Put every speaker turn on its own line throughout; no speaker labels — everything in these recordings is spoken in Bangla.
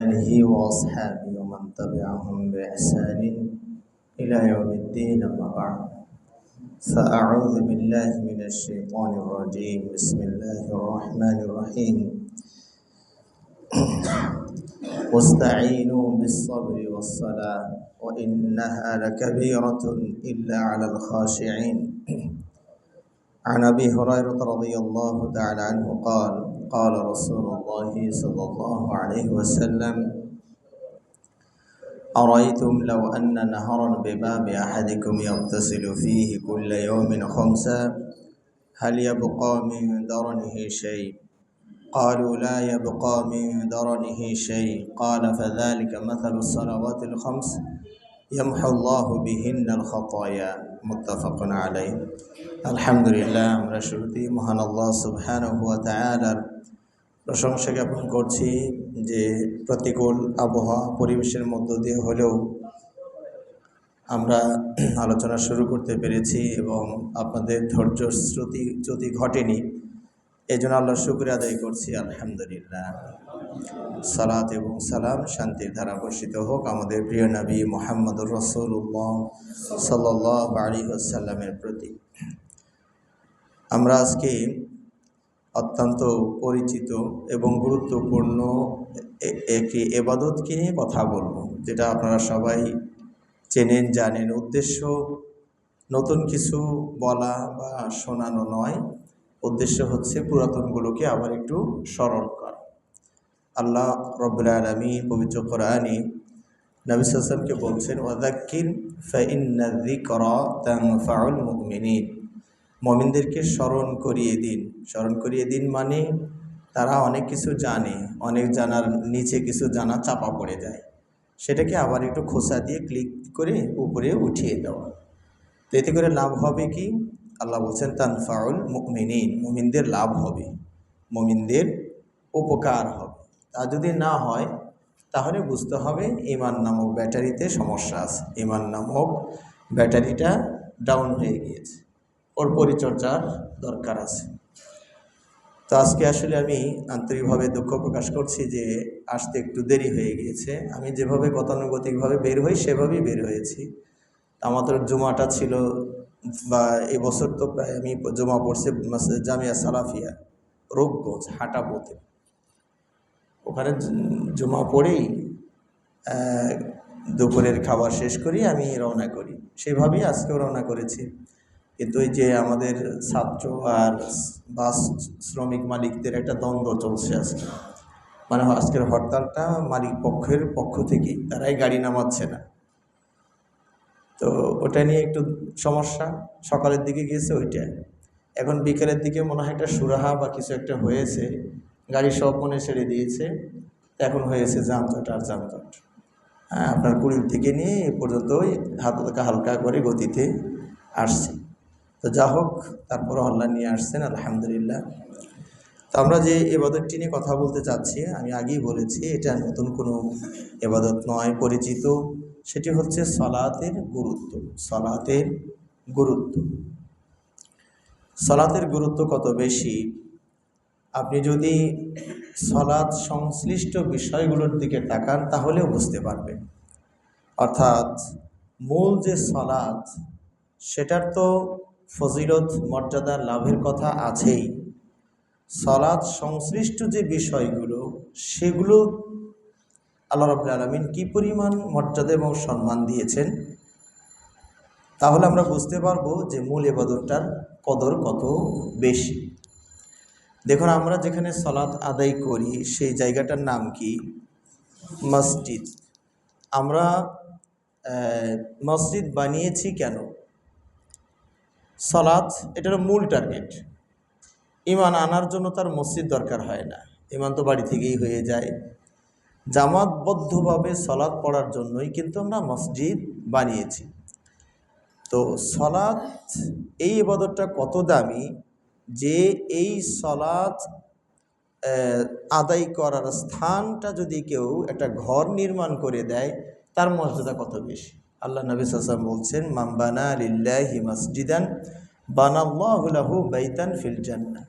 آله وأصحابه ومن تبعهم بإحسان إلى يوم الدين. أما بعد فأعوذ بالله من الشيطان الرجيم. بسم الله الرحمن الرحيم. واستعينوا بالصبر والصلاة وإنها لكبيرة إلا على الخاشعين. عن أبي هريرة رضي الله تعالى عنه قال قال رسول الله صلى الله عليه وسلم: أرأيتم لو أن نهرا بباب أحدكم يغتسل فيه كل يوم خمسا هل يبقى من درنه شيء؟ قالوا لا يبقى من درنه شيء. قال فذلك مثل الصلوات الخمس يمحو الله بهن الخطايا. متفق عليه. আলহামদুলিল্লাহ, আমরা শুরুতেই মহান আল্লাহ সুবহানাহু ওয়া তাআলার প্রশংসা জ্ঞাপন করছি যে প্রতিকূল আবহাওয়া পরিবেশের মধ্য দিয়ে হলেও আমরা আলোচনা শুরু করতে পেরেছি এবং আপনাদের ধৈর্য চ্যুতি ঘটেনি, এই জন্য আল্লাহর শুকরিয়া আদায় করছি। আলহামদুলিল্লাহ। সালাত এবং সালাম শান্তির ধারা বর্ষিত হোক আমাদের প্রিয় নবী মুহাম্মদুর রাসূলুল্লাহ সাল্লাল্লাহু আলাইহি ওয়াসাল্লামের প্রতি। আমরা আজকে অত্যন্ত পরিচিত এবং গুরুত্বপূর্ণ একটি ইবাদতকে নিয়ে কথা বলব, যেটা আপনারা সবাই চেনেন জানেন। উদ্দেশ্য নতুন কিছু বলা বা শোনানো নয়, উদ্দেশ্য হচ্ছে পুরাতনগুলোকে আবার একটু স্মরণ করা। আল্লাহ রাব্বুল আলামিন পবিত্র কোরআনে নবী সাল্লাল্লাহু আলাইহি ওয়াসাল্লামকে বলছেন, ওয়াযাক্কির ফাইন্না যিকরা তানফাউল মুমিনিন। মুমিনদেরকে স্মরণ করিয়ে দিন। স্মরণ করিয়ে দিন মানে তারা অনেক কিছু জানে, অনেক জানার নিচে কিছু জানা চাপা পড়ে যায়, সেটাকে আবার একটু খোসা দিয়ে ক্লিক করে উপরে উঠিয়ে দেওয়া। তো এতে করে লাভ হবে কি? আল্লাহ বলছেন তানফাউল মুমিনিন, মুমিনদের লাভ হবে, মুমিনদের উপকার হবে। তা যদি না হয় তাহলে বুঝতে হবে ঈমান নামক ব্যাটারিতে সমস্যা আছে, ঈমান নামক ব্যাটারিটা ডাউন হয়ে গিয়েছে, ওর পরিচর্যার দরকার আছে। তো আজকে আসলে আমি আন্তরিকভাবে দুঃখ প্রকাশ করছি যে আসতে একটু দেরি হয়ে গিয়েছে। আমি যেভাবে গতানুগতিকভাবে বের হই সেভাবেই বের হয়েছি। আমাদের জুমাটা ছিল, বা এবছর তো প্রায় আমি জুমা পড়ছে জামিয়া সালাফিয়া রূপগঞ্জ হাটাপোতে, ওখানে জুমা পড়েই দুপুরের খাবার শেষ করি আমি রওনা করি। সেভাবেই আজকেও রওনা করেছি। কিন্তু ওই যে আমাদের ছাত্র আর বাস শ্রমিক মালিকদের একটা দ্বন্দ্ব চলছে আজকে, মানে আজকের হরতালটা মালিক পক্ষের পক্ষ থেকেই, তারাই গাড়ি নামাচ্ছে না। তো ওটা নিয়ে একটু সমস্যা। সকালের দিকে গিয়েছে ওইটা, এখন বিকেলের দিকে মনে হয় একটা সুরাহা বা কিছু একটা হয়েছে, গাড়ি সব মনে ছেড়ে দিয়েছে। এখন হয়েছে যানজট আর যানজট। হ্যাঁ, আপনার কুড়ির থেকে নিয়ে এ পর্যন্ত হালকা হালকা করে গতিতে আসছে। তো যা হোক, তারপর আল্লাহ নিয়ে আসছেন, আলহামদুলিল্লাহ। তো আমরা যে ইবাদতটি নিয়ে কথা বলতে চাচ্ছি, আমি আগেই বলেছি এটা নতুন কোনো ইবাদত নয়, পরিচিত। সেটি হচ্ছে সালাতের গুরুত্ব। সালাতের গুরুত্ব, সালাতের গুরুত্ব কত বেশি আপনি যদি সালাত সংশ্লিষ্ট বিষয়গুলোর দিকে তাকান তাহলেও বুঝতে পারবেন। অর্থাৎ মূল যে সালাত, সেটার তো ফজিলত মর্যাদা লাভের কথা আছেই। সালাত সংশ্লিষ্ট যে বিষয়গুলো, সেগুলো আল্লাহ রাব্বুল আলামিন কি পরিমাণ মর্যাদা এবং সম্মান দিয়েছেন, তাহলে আমরা বুঝতে পারবো যে মূল ইবাদতটার কদর কত বেশি। দেখুন, আমরা যেখানে সালাত আদায় করি সেই জায়গাটার নাম কি? মসজিদ। আমরা মসজিদ বানিয়েছি কেন? সালাত এটার মূল টার্গেট। ঈমান আনার জন্য তার মসজিদ দরকার হয় না, ঈমান তো বাড়ি থেকেই হয়ে যায়। জামাতবদ্ধভাবে সালাত পড়ার জন্যই কিন্তু আমরা মসজিদ বানিয়েছি। তো সালাত এই ইবাদতটা কত দামি যে এই সালাত আদায় করার স্থানটা যদি কেউ একটা ঘর নির্মাণ করে দেয়, তার মর্যাদা কত বেশি। আল্লাহ নবী সাল্লাল্লাহু আলাইহি ওয়াসাল্লাম বলছেন, মান বানা লিল্লাহি মাসজিদান বানাল্লাহু লাহু বাইতান ফিল জান্নাহ।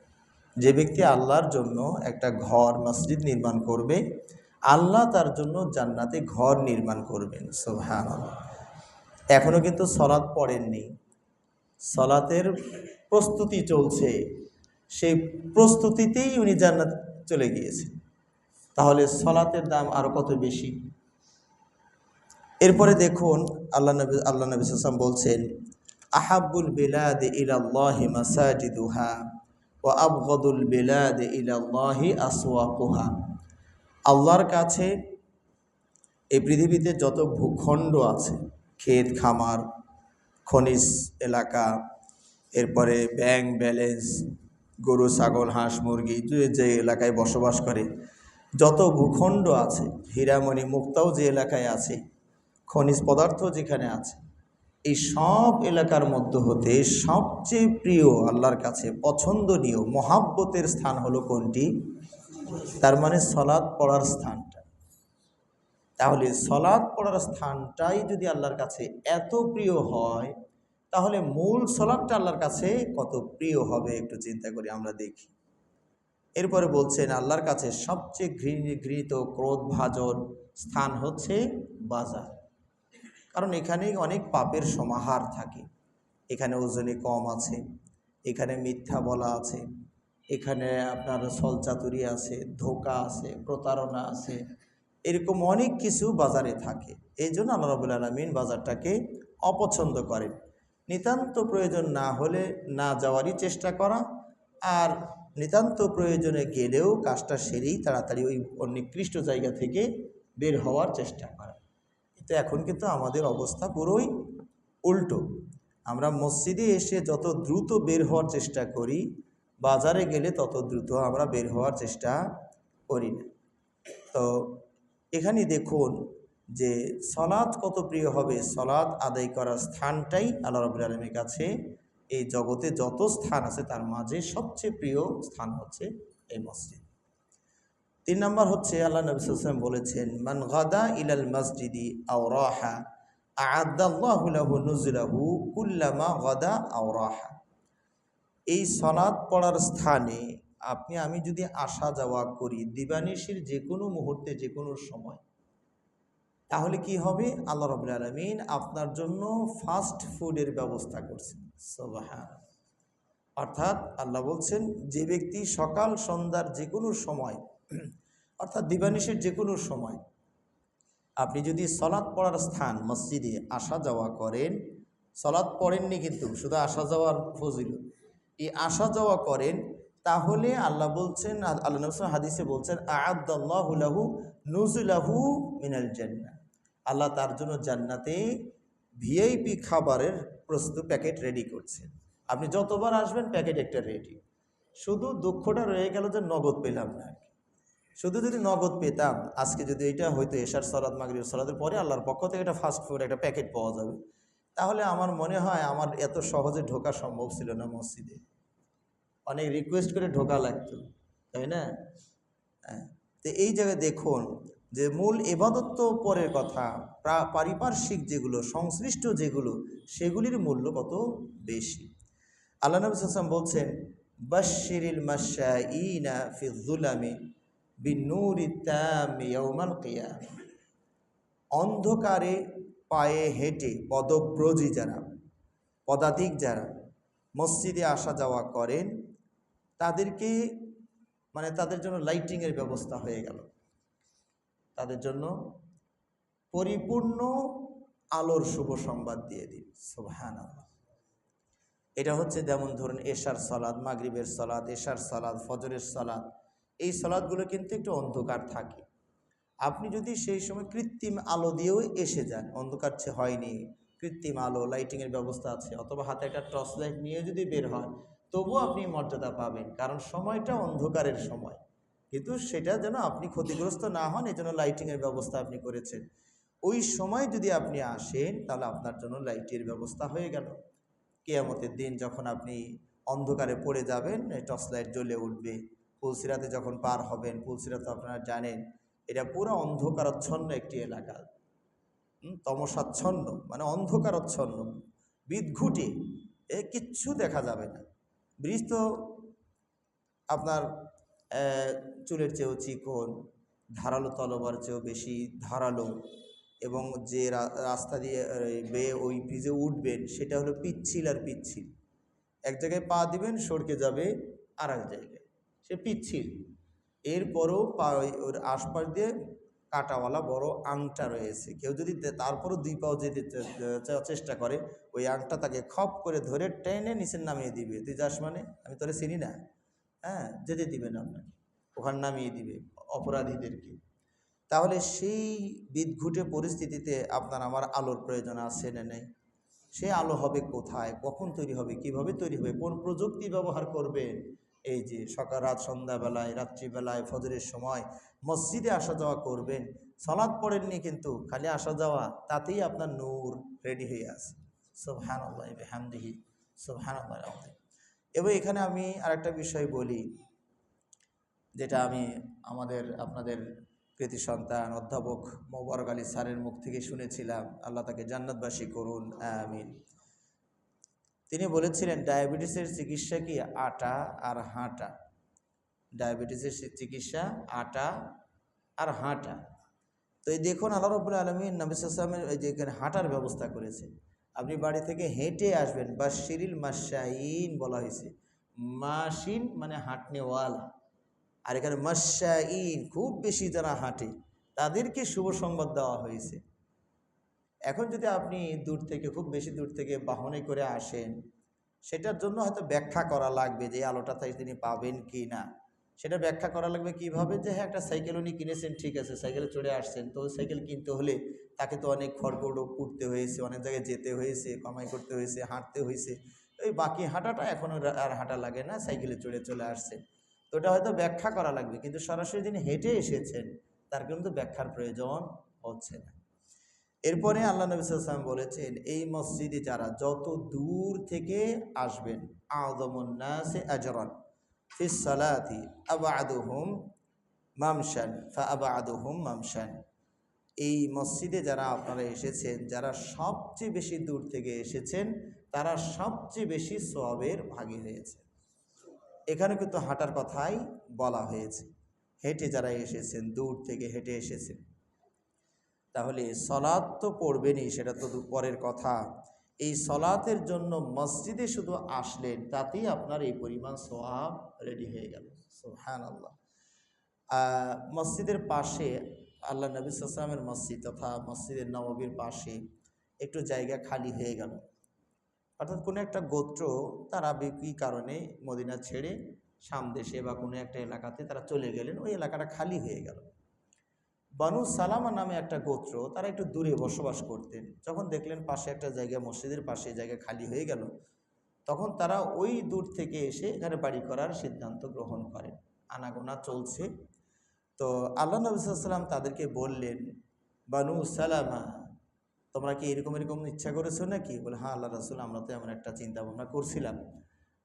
যে ব্যক্তি আল্লাহর জন্য একটা ঘর মসজিদ নির্মাণ করবে, আল্লাহ তার জন্য জান্নাতে ঘর নির্মাণ করবেন। সুবহানাল্লাহ। এখনো কিন্তু সলাৎ পড়েননি, সলাতের প্রস্তুতি চলছে, সেই প্রস্তুতিতেই উনি জান্নাত চলে গিয়েছেন। তাহলে সলাতের দাম আরো কত বেশি। এরপরে দেখুন আল্লাহ নবী সাল্লাল্লাহু আলাইহি ওয়াসাল্লাম বলছেন, আহাব্বুল বিলাদি ইলাল্লাহি মাসাজিদুহা ওয়া আবগাদুল বিলাদি ইলাল্লাহি আসওয়াকুহা। আল্লাহর কাছে এই পৃথিবীতে যত ভূখণ্ড আছে, ক্ষেত খামার, খনিজ এলাকা, এরপরে ব্যাংক ব্যালেন্স, গরু ছাগল হাঁস মুরগি যে এলাকায় বসবাস করে যত ভূখণ্ড আছে, হীরামণি মুক্তাও যে এলাকায় আছে, খনিজ পদার্থ যেখানে আছে, এই সব এলাকার মধ্য হতে সবচেয়ে প্রিয় আল্লাহর কাছে পছন্দনীয় মহাব্বতের স্থান হলো কোনটি? তার মানে সলাৎ পড়ার স্থানটা। তাহলে সলাৎ পড়ার স্থানটাই যদি আল্লাহর কাছে এত প্রিয় হয়, তাহলে মূল সলাৎটা আল্লাহর কাছে কত প্রিয় হবে একটু চিন্তা করি আমরা দেখি। এরপরে বলছেন আল্লাহর কাছে সবচেয়ে ঘৃণিত ক্রোধভাজন স্থান হচ্ছে বাজার। কারণ এখানেই অনেক পাপের সমাহার থাকে। এখানে ওজনে কম আছে, এখানে মিথ্যা বলা আছে, এখানে আপনার ছলচাতুরি আছে, ধোঁকা আছে, প্রতারণা আছে, এরকম অনেক কিছু বাজারে থাকে। এই জন্য আল্লাহ রাব্বুল আলামিন বাজারটাকে অপছন্দ করেন। নিতান্ত প্রয়োজন না হলে না যাওয়ারই চেষ্টা করা, আর নিতান্ত প্রয়োজনে গেলেও কাজটা সেরেই তাড়াতাড়ি ওই নিকৃষ্ট জায়গা থেকে বের হওয়ার চেষ্টা করা। তো এখন কিন্তু আমাদের অবস্থা পুরোই উল্টো। আমরা মসজিদে এসে যত দ্রুত বের হওয়ার চেষ্টা করি, বাজারে গেলে তত দ্রুত আমরা বের হওয়ার চেষ্টা করি না। তো এখানে দেখুন যে সলাৎ কত প্রিয় হবে। সলাৎ আদায় করার স্থানটাই আল্লাহ রাব্বুল আলামিনের কাছে এই জগতে যত স্থান আছে তার মাঝে সবচেয়ে প্রিয় স্থান হচ্ছে এই মসজিদ। 3 নম্বর হচ্ছে আল্লাহ নবী সাল্লাল্লাহু আলাইহি ওয়াসাল্লাম বলেছেন, মান গাদা ইলাল মসজিদি আও রাহা আ'আদাল্লাহু লাহু নুজুলাহু কুল্লামা গাদা আও রাহা। এই সলাৎ পড়ার স্থানে আমি যদি আসা যাওয়া করি দিবানিশির যে কোনো মুহূর্তে যে কোনো সময়, তাহলে কি হবে? আল্লাহ রাব্বুল আলামিন আপনার জন্য ফাস্ট ফুডের ব্যবস্থা করছেন। সুবহানাল্লাহ। অর্থাৎ আল্লাহ বলছেন, যে ব্যক্তি সকাল সন্ধ্যার যে কোনো সময় অর্থাৎ দিবানিশির যে কোনো সময় আপনি যদি সলাৎ পড়ার স্থান মসজিদে আসা যাওয়া করেন, সলাৎ পড়েননি কিন্তু শুধু আসা যাওয়ার ফজিলত, এই আসা যাওয়া করেন, তাহলে আল্লাহ বলছেন, আল্লাহ নবী হাদিসে বলছেন, আ'আদাল্লাহু লাহু নুজুলাহু মিনাল জান্নাহ। আল্লাহ তার জন্য জান্নাতে ভিআইপি খাবারের প্রস্তুত প্যাকেট রেডি করছেন। আপনি যতবার আসবেন প্যাকেট একটা রেডি। শুধু দুঃখটা রয়ে গেল যে নগদ পেলাম না। শুধু যদি নগদ পেতাম, আজকে যদি এটা হয়তো এশার সালাত মাগরিবের সালাতের পরে আল্লাহর পক্ষ থেকে একটা ফাস্ট ফুড একটা প্যাকেট পাওয়া যাবে, তাহলে আমার মনে হয় আমার এত সহজে ঢোকা সম্ভব ছিল না মসজিদে। অনেক রিকোয়েস্ট করে ঢোকা লাগতো, তাই না? হ্যাঁ। তো এই জায়গায় দেখুন যে মূল ইবাদত তো পরের কথা, পারিপার্শ্বিক যেগুলো সংশ্লিষ্ট যেগুলো সেগুলির মূল্য কত বেশি। আল্লাহ নবী সাল্লাল্লাহু আলাইহি ওয়াসাল্লাম বলছেন, বাশশিরিল মাশাঈনা ফিয-যুলামি বিন-নূরি তাম্মি ইয়াওমাল কিয়ামা। অন্ধকারে পায়ে হেঁটে পদব্রজী যারা, পদাতিক যারা মসজিদে আসা যাওয়া করেন, তাদেরকে তাদের জন্য লাইটিংয়ের ব্যবস্থা হয়ে গেল, তাদের জন্য পরিপূর্ণ আলোর শুভ সংবাদ দিয়ে দিন। সুবহানাল্লাহ। এটা হচ্ছে যেমন ধরুন এশার সালাত, মাগরিবের সালাত, এশার সালাত, ফজরের সালাত, এই সালাতগুলো কিন্তু একটু অন্ধকার থাকে। আপনি যদি সেই সময় কৃত্রিম আলো দিয়েও এসে যান, অন্ধকার হয়নি, কৃত্রিম আলো লাইটিংয়ের ব্যবস্থা আছে, অথবা হাতে একটা টর্চ লাইট নিয়ে যদি বের হন, তবুও আপনি মর্যাদা পাবেন, কারণ সময়টা অন্ধকারের সময়। কিন্তু সেটা যেন আপনি ক্ষতিগ্রস্ত না হন, এই জন্য লাইটিংয়ের ব্যবস্থা আপনি করেছেন। ওই সময় যদি আপনি আসেন, তাহলে আপনার জন্য লাইটের ব্যবস্থা হয়ে গেল। কিয়ামতের দিন যখন আপনি অন্ধকারে পড়ে যাবেন, টর্চ লাইট জ্বলে উঠবে। পুলসিরাতে যখন পার হবেন, পুলসিরাত তো আপনারা জানেন এটা পুরো অন্ধকারাচ্ছন্ন একটি এলাকা, তমসাচ্ছন্ন, অন্ধকারাচ্ছন্ন, বিদঘুটে, কিচ্ছু দেখা যাবে না। ব্রিজ তো আপনার চুলের চেয়েও চিকন, ধারালো তলোয়ার চেয়েও বেশি ধারালো, এবং যে রাস্তা দিয়ে বেয়ে ওই ব্রিজে উঠবেন সেটা হলো পিচ্ছিল আর পিচ্ছিল। এক জায়গায় পা দিবেন সরকে যাবে আর এক জায়গায়, সে পিচ্ছিল। এরপরও পা ওর আশপাশ দিয়ে কাঁটাওয়ালা বড় আংটা রয়েছে। কেউ যদি তারপরও 2 পাও যেতে চেষ্টা করে, ওই আংটা তাকে খপ করে ধরে টেনে নিচে নামিয়ে দিবে। তুই যাস মানে আমি তোরে চিনি না, হ্যাঁ, যেতে দিবে না আপনাকে, ওখানে নামিয়ে দিবে অপরাধীদেরকে। তাহলে সেই বিদঘুটে পরিস্থিতিতে আপনার আমার আলোর প্রয়োজন আছে না নেই? সে আলো হবে কোথায়, কখন তৈরি হবে, কিভাবে তৈরি হবে, কোন প্রযুক্তি ব্যবহার করবেন? এই যে সকাল রাত সন্ধ্যাবেলায়, রাত্রিবেলায়, ফজরের সময় মসজিদে আসা যাওয়া করবেন। সালাত পড়েননি কিন্তু খালি আসা যাওয়া, তাতেই আপনার নূর রেডি হয়ে আছে। সুবহানাল্লাহি ওয়া বিহামদিহি, সুবহানাল্লাহিল আযীম। এবং এখানে আমি আরেকটা বিষয় বলি, যেটা আমি আপনাদের কৃতি সন্তান অধ্যাপক মোবারক আলী স্যারের মুখ থেকে শুনেছিলাম, আল্লাহ তাকে জান্নাতবাসী করুন, আমিন। তিনি বলেছিলেন ডায়াবেটিসের চিকিৎসা কি আটা আর হাঁটা। ডায়াবেটিসের চিকিৎসা আটা আর হাঁটা। তো এই দেখুন আল্লাহ রাব্বুল আলামিন নবী সাল্লাল্লাহু আলাইহি ওয়াসাল্লামের এই যে এখানে হাঁটার ব্যবস্থা করেছে। আপনি বাড়ি থেকে হেঁটে আসবেন, বাশশিরিল মাশাইন বলা হয়েছে। মাশিন মানে হাঁটনেওয়ালা, আর এখানে মাশাইন খুব বেশি যারা হাঁটে তাদেরকে শুভ সংবাদ দেওয়া হয়েছে। এখন যদি আপনি দূর থেকে, খুব বেশি দূর থেকে বাহনে করে আসেন, সেটার জন্য হয়তো ব্যাখ্যা করা লাগবে যে আলোটা তাই তিনি পাবেন কি না। সেটা ব্যাখ্যা করা লাগবে কিভাবে, যে হ্যাঁ একটা সাইকেল উনি কিনেছেন, ঠিক আছে, সাইকেলে চড়ে আসছেন, তো সাইকেল কিনতে হলে তাকে তো অনেক খড়কুটো পুড়তে হয়েছে, অনেক জায়গায় যেতে হয়েছে, কামাই করতে হয়েছে, হাঁটতে হয়েছে। ওই বাকি হাঁটাটা এখন আর হাঁটা লাগে না, সাইকেলে চড়ে চলে আসছে। তো ওটা হয়তো ব্যাখ্যা করা লাগবে, কিন্তু সরাসরি যিনি হেঁটে এসেছেন তার কিন্তু ব্যাখ্যার প্রয়োজন হচ্ছে না। এরপরে আল্লাহ নবী সাল্লাল্লাহু আলাইহি ওয়াসাল্লাম বলেছেন, এই মসজিদে যারা যত দূর থেকে আসবেন, আযমুন নাসি আজরান ফিস সালাতি আবআদুহুম মামশান ফাআবআদুহুম মামশান। এই মসজিদে যারা আপনারা এসেছেন, যারা সবচেয়ে বেশি দূর থেকে এসেছেন, তারা সবচেয়ে বেশি সওয়াবের ভাগী হয়েছে। এখানে কিন্তু হাঁটার কথাই বলা হয়েছে। হেঁটে যারা এসেছেন, দূর থেকে হেঁটে এসেছেন, তাহলে সলাৎ তো পড়বেনই, সেটা তো পরের কথা। এই সলাতের জন্য মসজিদে শুধু আসলেন, তাতেই আপনার এই পরিমাণ সওয়াব রেডি হয়ে গেল। সুবহানাল্লাহ। মসজিদের পাশে, আল্লাহ নবী সাল্লাল্লাহু আলাইহি ওয়াসাল্লামের মসজিদ তথা মসজিদের নববীর পাশে একটু জায়গা খালি হয়ে গেল। অর্থাৎ কোনো একটা গোত্র তারা কী কারণে মদিনা ছেড়ে শাম দেশে বা কোনো একটা এলাকাতে তারা চলে গেলেন, ওই এলাকাটা খালি হয়ে গেল। বানু সালামা নামে একটা গোত্র, তারা একটু দূরে বসবাস করতেন। যখন দেখলেন পাশে একটা জায়গা, মসজিদের পাশে জায়গা খালি হয়ে গেল, তখন তারা ওই দূর থেকে এসে এখানে বাড়ি করার সিদ্ধান্ত গ্রহণ করেন। আনাগোনা চলছে। তো আল্লাহ নবী সাল্লাল্লাহু আলাইহি ওয়াসাল্লাম তাদেরকে বললেন, বানু সালামা, তোমরা কি এরকম এরকম ইচ্ছা করেছো নাকি? বলে, হ্যাঁ আল্লাহ রাসূল, আমরা তো এমন একটা চিন্তা ভাবনা করছিলাম।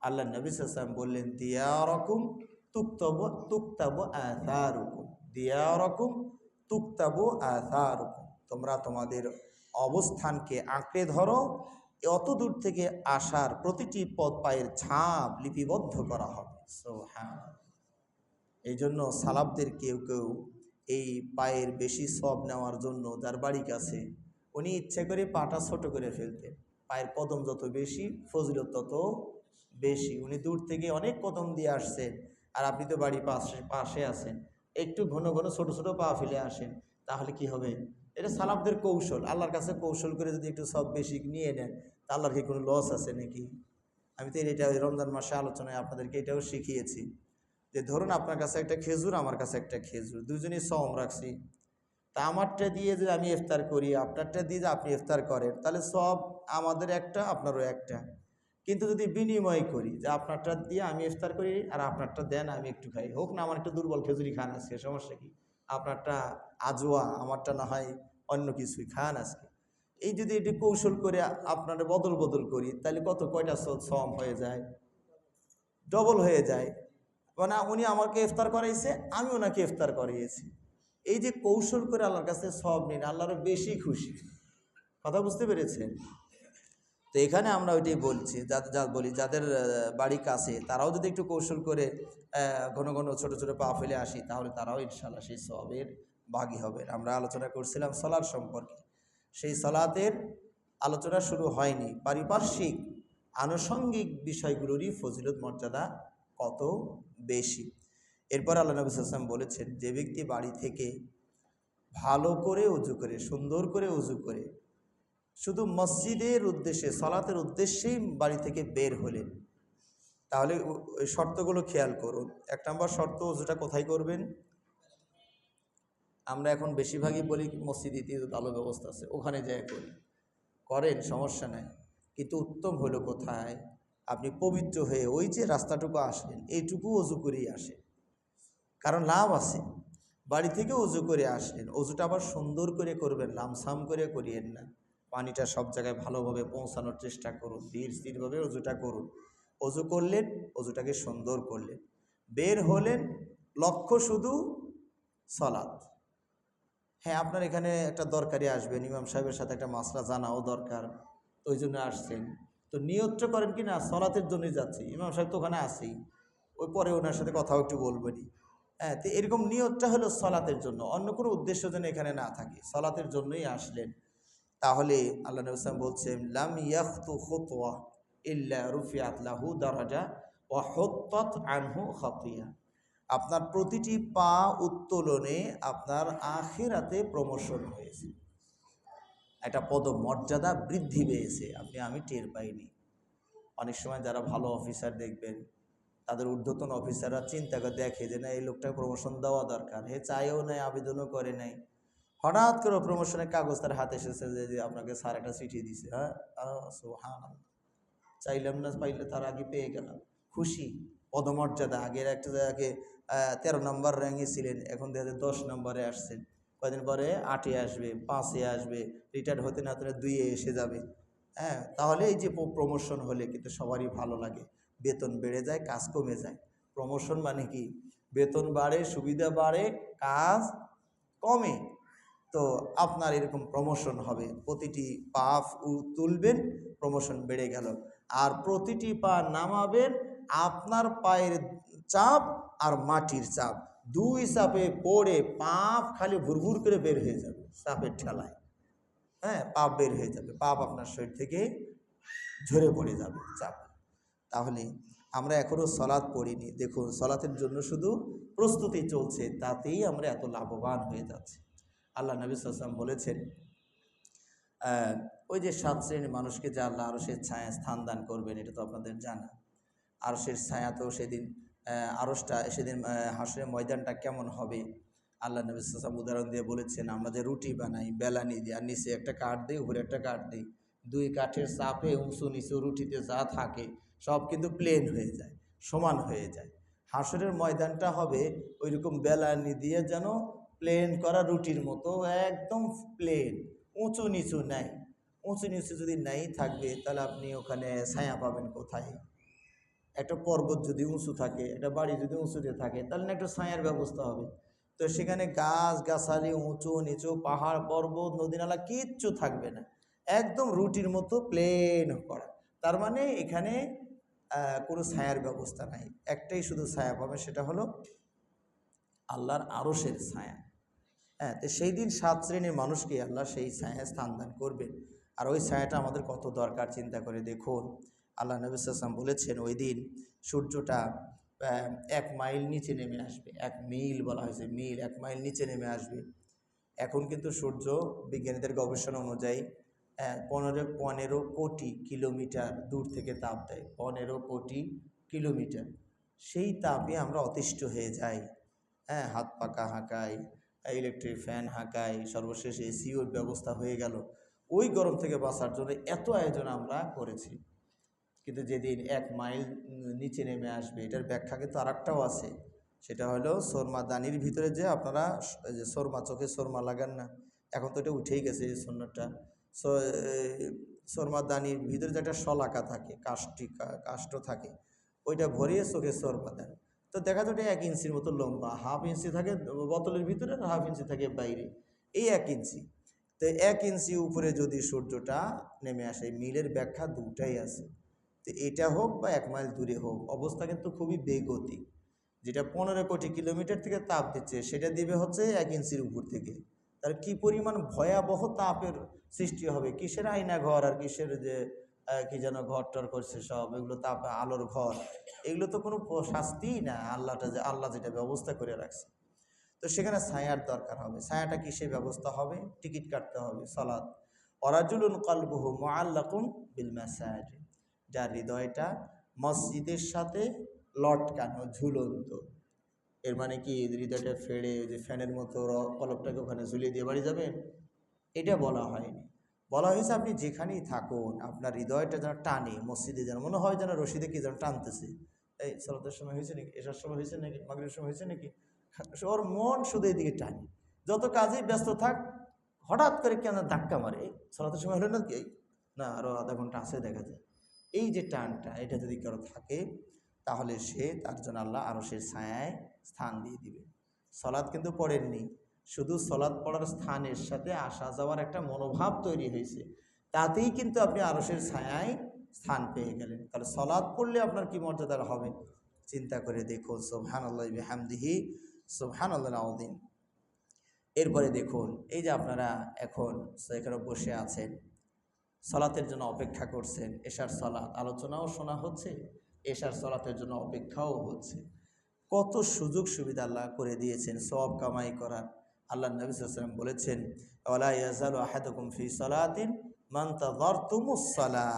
আল্লাহ নবী সাল্লাল্লাহু আলাইহি ওয়াসাল্লাম বললেন, দিয়ারাকুম তুকতাবু আথারুকুম, দিয়ারাকুম তুকতাবু আথারুকুম, তোমরা তোমাদের অবস্থানকে আঁকড়ে ধরো, অত দূর থেকে আসার প্রতিটি পদ পায়ের ছাপ লিপিবদ্ধ করা হবে। সুবহানাল্লাহ। এই জন্য সালাফদের কেউ কেউ এই পায়ের বেশি সওয়াব নেওয়ার জন্য, যার বাড়ি কাছে, উনি ইচ্ছা করে পাটা ছোট করে ফেলতেন। পায়ের কদম যত বেশি, ফজিলত তত বেশি। উনি দূর থেকে অনেক কদম দিয়ে আসছেন, আর আপনি তো বাড়ি পাশে আছেন, একটু ঘন ঘন ছোট ছোট পা ফেলে আসেন, তাহলে কি হবে? এটা সালাফদের কৌশল। আল্লাহর কাছে কৌশল করে যদি একটু সব বেশি নিয়ে নেন, তা আল্লাহর কি কোনো লস আছে নাকি? আমি তো এটা রমজান মাসে আলোচনায় আপনাদেরকে এটাও শিখিয়েছি, যে ধরুন আপনার কাছে একটা খেজুর, আমার কাছে একটা খেজুর, দুজনেই সওম রাখছি। তা আমারটা দিয়ে যদি আমি ইফতার করি, আপনারটা দিয়ে যে আপনি ইফতার করেন, তাহলে সব আমাদের একটা, আপনারও একটা। কিন্তু যদি বিনিময় করি, যে আপনারটা দিয়ে আমি ইফতার করি আর আপনারটা দেন, আমি একটু খাই, হোক না আমার একটু দুর্বল খেজুরি খান আজকে, সমস্যা কি? আপনারটা আজোয়া, আমারটা না হয় অন্য কিছুই খান আজকে। এই যদি এটি কৌশল করে আপনার বদল বদল করি, তাহলে কয়টা সওম হয়ে যায়? ডবল হয়ে যায়। মানে উনি আমাকে ইফতার করাইছে, আমি ওনাকে ইফতার করিয়েছি। এই যে কৌশল করে আল্লাহর কাছে সওয়াব নিন, আল্লাহর বেশি খুশি। কথা বুঝতে পেরেছেন? তো এখানে আমরা ওইটাই বলছি, যাদের বাড়ি কাছে তারাও যদি একটু কৌশল করে ঘন ঘন ছোট ছোট পা ফেলে আসি, তাহলে তারাও ইনশাআল্লাহ সেই সওয়াবের ভাগী হবে। আমরা আলোচনা করছিলাম সালাত সম্পর্কে, সেই সালাতের আলোচনা শুরু হয়নি, পারিপার্শ্বিক আনুষঙ্গিক বিষয়গুলোরই ফজিলত মর্যাদা কত বেশি। এরপর আল্লাহ নবী সাল্লাল্লাহু আলাইহি ওয়াসাল্লাম বলেছেন, যে ব্যক্তি বাড়ি থেকে ভালো করে উজু করে, সুন্দর করে উজু করে, শুধু মসজিদের উদ্দেশ্যে, সালাতের উদ্দেশ্যেই বাড়ি থেকে বের হলেন, তাহলে ওই শর্তগুলো খেয়াল করুন। 1 নম্বর শর্ত, উজুটা কোথায় করবেন? আমরা এখন বেশিরভাগই বলি মসজিদে ভালো ব্যবস্থা আছে, ওখানে যাই করেন, সমস্যা নাই। কিন্তু উত্তম হলো কোথায়? আপনি পবিত্র হয়ে ওই যে রাস্তাটুকু আসলেন, এইটুকু উজু করেই আসেন, কারণ লাভ আছে। বাড়ি থেকে উজু করে আসলেন, উজুটা আবার সুন্দর করে করবেন, লামসাম করে করিয়েন না। পানিটা সব জায়গায় ভালোভাবে পৌঁছানোর চেষ্টা করুন, ধীর স্থিরভাবে উজুটা করুন। উজু করলেন, উজুটাকে সুন্দর করলেন, বের হলেন, লক্ষ্য শুধু সালাত। হ্যাঁ, আপনার এখানে একটা দরকারি আসবেন, ইমাম সাহেবের সাথে একটা মাসলা জানাও দরকার, ওই জন্য আসছেন। তো নিয়তটা করেন কি না, সালাতের জন্যই যাচ্ছি, ইমাম সাহেব তো ওখানে আসেই, ওই পরে ওনার সাথে কথাও একটু বলবেনই। হ্যাঁ, তো এরকম নিয়তটা হলো সালাতের জন্য, অন্য কোনো উদ্দেশ্য যেন এখানে না থাকে, সালাতের জন্যই আসলেন। তাহলে আল্লাহ নবী সাল্লাল্লাহু আলাইহি ওয়াসাল্লাম বলছেন, লাম ইয়াখতু খুতওয়া ইল্লা রুফিআত লাহু দারাজা ওয়া হুত্তাত আনহু খাতিয়া। আপনার প্রতিটি পা উত্তোলনে আপনার আখিরাতে প্রমোশন হয়েছে, একটা পদমর্যাদা বৃদ্ধি পেয়েছে, আমি টের পাইনি। অনেক সময় যারা ভালো অফিসার দেখবেন, তাদের ঊর্ধ্বতন অফিসাররা চিন্তা করে দেখে যে না, এই লোকটা প্রমোশন দেওয়া দরকার, হে চাইও নাই, আবেদনও করে নাই, হঠাৎ করে প্রমোশনের কাগজ তার হাতে এসেছে যে আপনাকে স্যার একটা চিঠি দিছে। হ্যাঁ, সুবহানাল্লাহ, চাইলাম না, পাইলে তার আগে পেয়ে গেলাম, খুশি, পদমর্যাদা। আগের একটা জায়গাকে 13 নম্বর র্যাঙ্কে ছিলেন, এখন 10 নম্বরে আসছেন, কয়েকদিন পরে 8-এ আসবে, 5-এ আসবে, রিটায়ার হতে না হতে 2-এ এসে যাবে। হ্যাঁ, তাহলে এই যে প্রমোশন হলে কিন্তু সবারই ভালো লাগে, বেতন বেড়ে যায়, কাজ কমে যায়। প্রমোশন মানে কি? বেতন বাড়ে, সুবিধা বাড়ে, কাজ কমে। তো আপনার এরকম প্রমোশন হবে, প্রতিটি পা তুলবেন, প্রমোশন বেড়ে গেল। আর প্রতিটি পা নামাবেন, আপনার পায়ের চাপ আর মাটির চাপ, দুই চাপে পড়ে পাপ খালি ভুরভুর করে বের হয়ে যাবে চাপের ঠেলায়। হ্যাঁ, পাপ বের হয়ে যাবে, পাপ আপনার শরীর থেকে ঝরে পড়ে যাবে চাপ। তাহলে আমরা এখনও সলাৎ পড়িনি, দেখুন সলাতের জন্য শুধু প্রস্তুতি চলছে, তাতেই আমরা এত লাভবান হয়ে যাচ্ছি। আল্লাহ নবী সাল্লাল্লাহু আলাইহি ওয়াসাল্লাম বলেছেন, ওই যে 7 শ্রেণীর মানুষকে যে আল্লাহ আরশের ছায়া স্থান দান করবেন, এটা তো আপনাদের জানা। আরশের ছায়া তো সেদিন, আরশটা সেদিন, হাশরের ময়দানটা কেমন হবে আল্লাহ নবী সাল্লাল্লাহু আলাইহি ওয়াসাল্লাম উদাহরণ দিয়ে বলেছেন, আমরা যে রুটি বানাই বেলানি দিয়ে, আর নিচে একটা কাঠ দিই, উপরে একটা কাঠ দিই, দুই কাঠের চাপে উঁচু নিচু রুটিতে যা থাকে সব কিন্তু প্লেন হয়ে যায়, সমান হয়ে যায়। হাশরের ময়দানটা হবে ওইরকম বেলানি দিয়ে যেন প্লেন করা রুটির মতো, একদম প্লেন, উঁচু নিচু নাই। উঁচু নিচু যদি নাই থাকবে, তাহলে আপনি ওখানে ছায়া পাবেন কোথায়? একটা পর্বত যদি উঁচু থাকে, একটা বাড়ি যদি উঁচুতে থাকে, তাহলে না একটা ছায়ার ব্যবস্থা হবে। তো সেখানে গাছ গাছালি, উঁচু নিচু, পাহাড় পর্বত, নদী নালা কিচ্ছু থাকবে না, একদম রুটির মতো প্লেন করা। তার মানে এখানে কোনো ছায়ার ব্যবস্থা নাই, একটাই শুধু ছায়া পাবে, সেটা হলো আল্লাহর আরশের ছায়া। হ্যাঁ, তো সেই দিন 7 শ্রেণীর মানুষকে আল্লাহ সেই ছায়া স্থান দান করবেন। আর ওই ছায়াটা আমাদের কত দরকার চিন্তা করে দেখুন। আল্লাহ নবী সাল্লাল্লাহু আলাইহি ওয়াসাল্লাম বলেছেন, ওই দিন সূর্যটা 1 মাইল নিচে নেমে আসবে। 1 মিল বলা হয়েছে, মিল, 1 মাইল নিচে নেমে আসবে। এখন কিন্তু সূর্য বিজ্ঞানীদের গবেষণা অনুযায়ী 15 কোটি কিলোমিটার দূর থেকে তাপ দেয়, 15 কোটি কিলোমিটার। সেই তাপে আমরা অতিষ্ঠ হয়ে যাই। হ্যাঁ, হাত পাকা হাঁকাই, ইলেকট্রিক ফ্যান হাঁকাই, সর্বশেষ এসিওর ব্যবস্থা হয়ে গেল। ওই গরম থেকে বাঁচার জন্য এত আয়োজন আমরা করেছি। কিন্তু যেদিন 1 মাইল নিচে নেমে আসবে, এটার ব্যাখ্যা কিন্তু আর একটাও আছে। সেটা হলো সরমা দানির ভিতরে যে আপনারা যে সরমা, চোখে সরমা লাগান না, এখন তো এটা উঠেই গেছে এই সুন্নতটা। সরমা দানির ভিতরে যে একটা শলাকা থাকে, কাষ্ঠ থাকে, ওইটা ভরিয়ে চোখে সরমা দেন। তো দেখা যায় 1 ইঞ্চির মতো লম্বা, হাফ ইঞ্চি থাকে বোতলের ভিতরে আর হাফ ইঞ্চি থাকে বাইরে, এই 1 ইঞ্চি। তো 1 ইঞ্চি উপরে যদি সূর্যটা নেমে আসে, মিলের ব্যাখ্যা দুটাই আছে। তো এটা হোক বা 1 মাইল দূরে হোক, অবস্থা কিন্তু খুবই বেগতিক। যেটা 15 কোটি কিলোমিটার থেকে তাপ দিচ্ছে, সেটা দিবে হচ্ছে 1 ইঞ্চির উপর থেকে। তার কি পরিমাণ ভয়াবহ তাপের সৃষ্টি হবে, কিসের আয়না ঘর আর কিসের যে কি যেন ঘর টর করছে সব, এগুলো তাপ আলোর ঘর, এগুলো তো কোনো শাস্তিই না। আল্লাহ যেটা ব্যবস্থা করে রাখছে, তো সেখানে ছায়ার দরকার হবে। ছায়াটা কিসের ব্যবস্থা হবে? টিকিট কাটতে হবে। সালাত ওয়ারাজুলুন কলবুহু মুআল্লাকুম বিল মাসাজিদ, যার হৃদয়টা মসজিদের সাথে লটকানো, ঝুলন্ত। এর মানে কি হৃদয়টা ফেড়ে ওই যে ফ্যানের মতো কলপটাকে ওখানে ঝুলিয়ে দিয়ে বাড়ি যাবেন? এটা বলা হয়নি। বলা হয়েছে আপনি যেখানেই থাকুন, আপনার হৃদয়টা যেন টানে মসজিদে, যেন মনে হয় যেন রশিদে কি যেন টানতেছে। এই সালাতের সময় হয়েছে নাকি, এসার সময় হয়েছে নাকি, মাগরিবের সময় হয়েছে নাকি, ওর মন শুধু এদিকে টানে। যত কাজেই ব্যস্ত থাক, হঠাৎ করে কেন ধাক্কা মারে, এই সালাতের সময় হলো না কি, না আরও আধা ঘন্টা আছে দেখা যায়। এই যে টানটা, এটা যদি কারো থাকে, তাহলে সে তার জন্য আল্লাহ আরও সে ছায়ায় স্থান দিয়ে দিবে। সলাৎ কিন্তু পড়েননি, শুধু সলাৎ পড়ার স্থানের সাথে আসা যাওয়ার একটা মনোভাব তৈরি হয়েছে, তাতেই কিন্তু আপনি আরশের ছায়ায় স্থান পেয়ে গেলেন। তাহলে সলাৎ পড়লে আপনার কি মর্যাদার হবে, চিন্তা করে দেখুন। সুবহানাল্লাহি ওয়া বিহামদিহি সুবহানাল্লাহিল আযীম। এরপরে দেখুন, এই যে আপনারা এখন এখানে বসে আছেন, সলাতের জন্য অপেক্ষা করছেন, এশার সলাত আলোচনাও শোনা হচ্ছে, এশার সলাতের জন্য অপেক্ষাও হচ্ছে। কত সুযোগ সুবিধা আল্লাহ করে দিয়েছেন সওয়াব কামাই করার। আল্লাহ নবী সাল্লাল্লাহু আলাইহি ওয়াসাল্লাম বলেছেন, ওয়ালা ইয়াজালু আহাদুকুম ফি সালাতিন মান তাযারতুমুস সালাহ,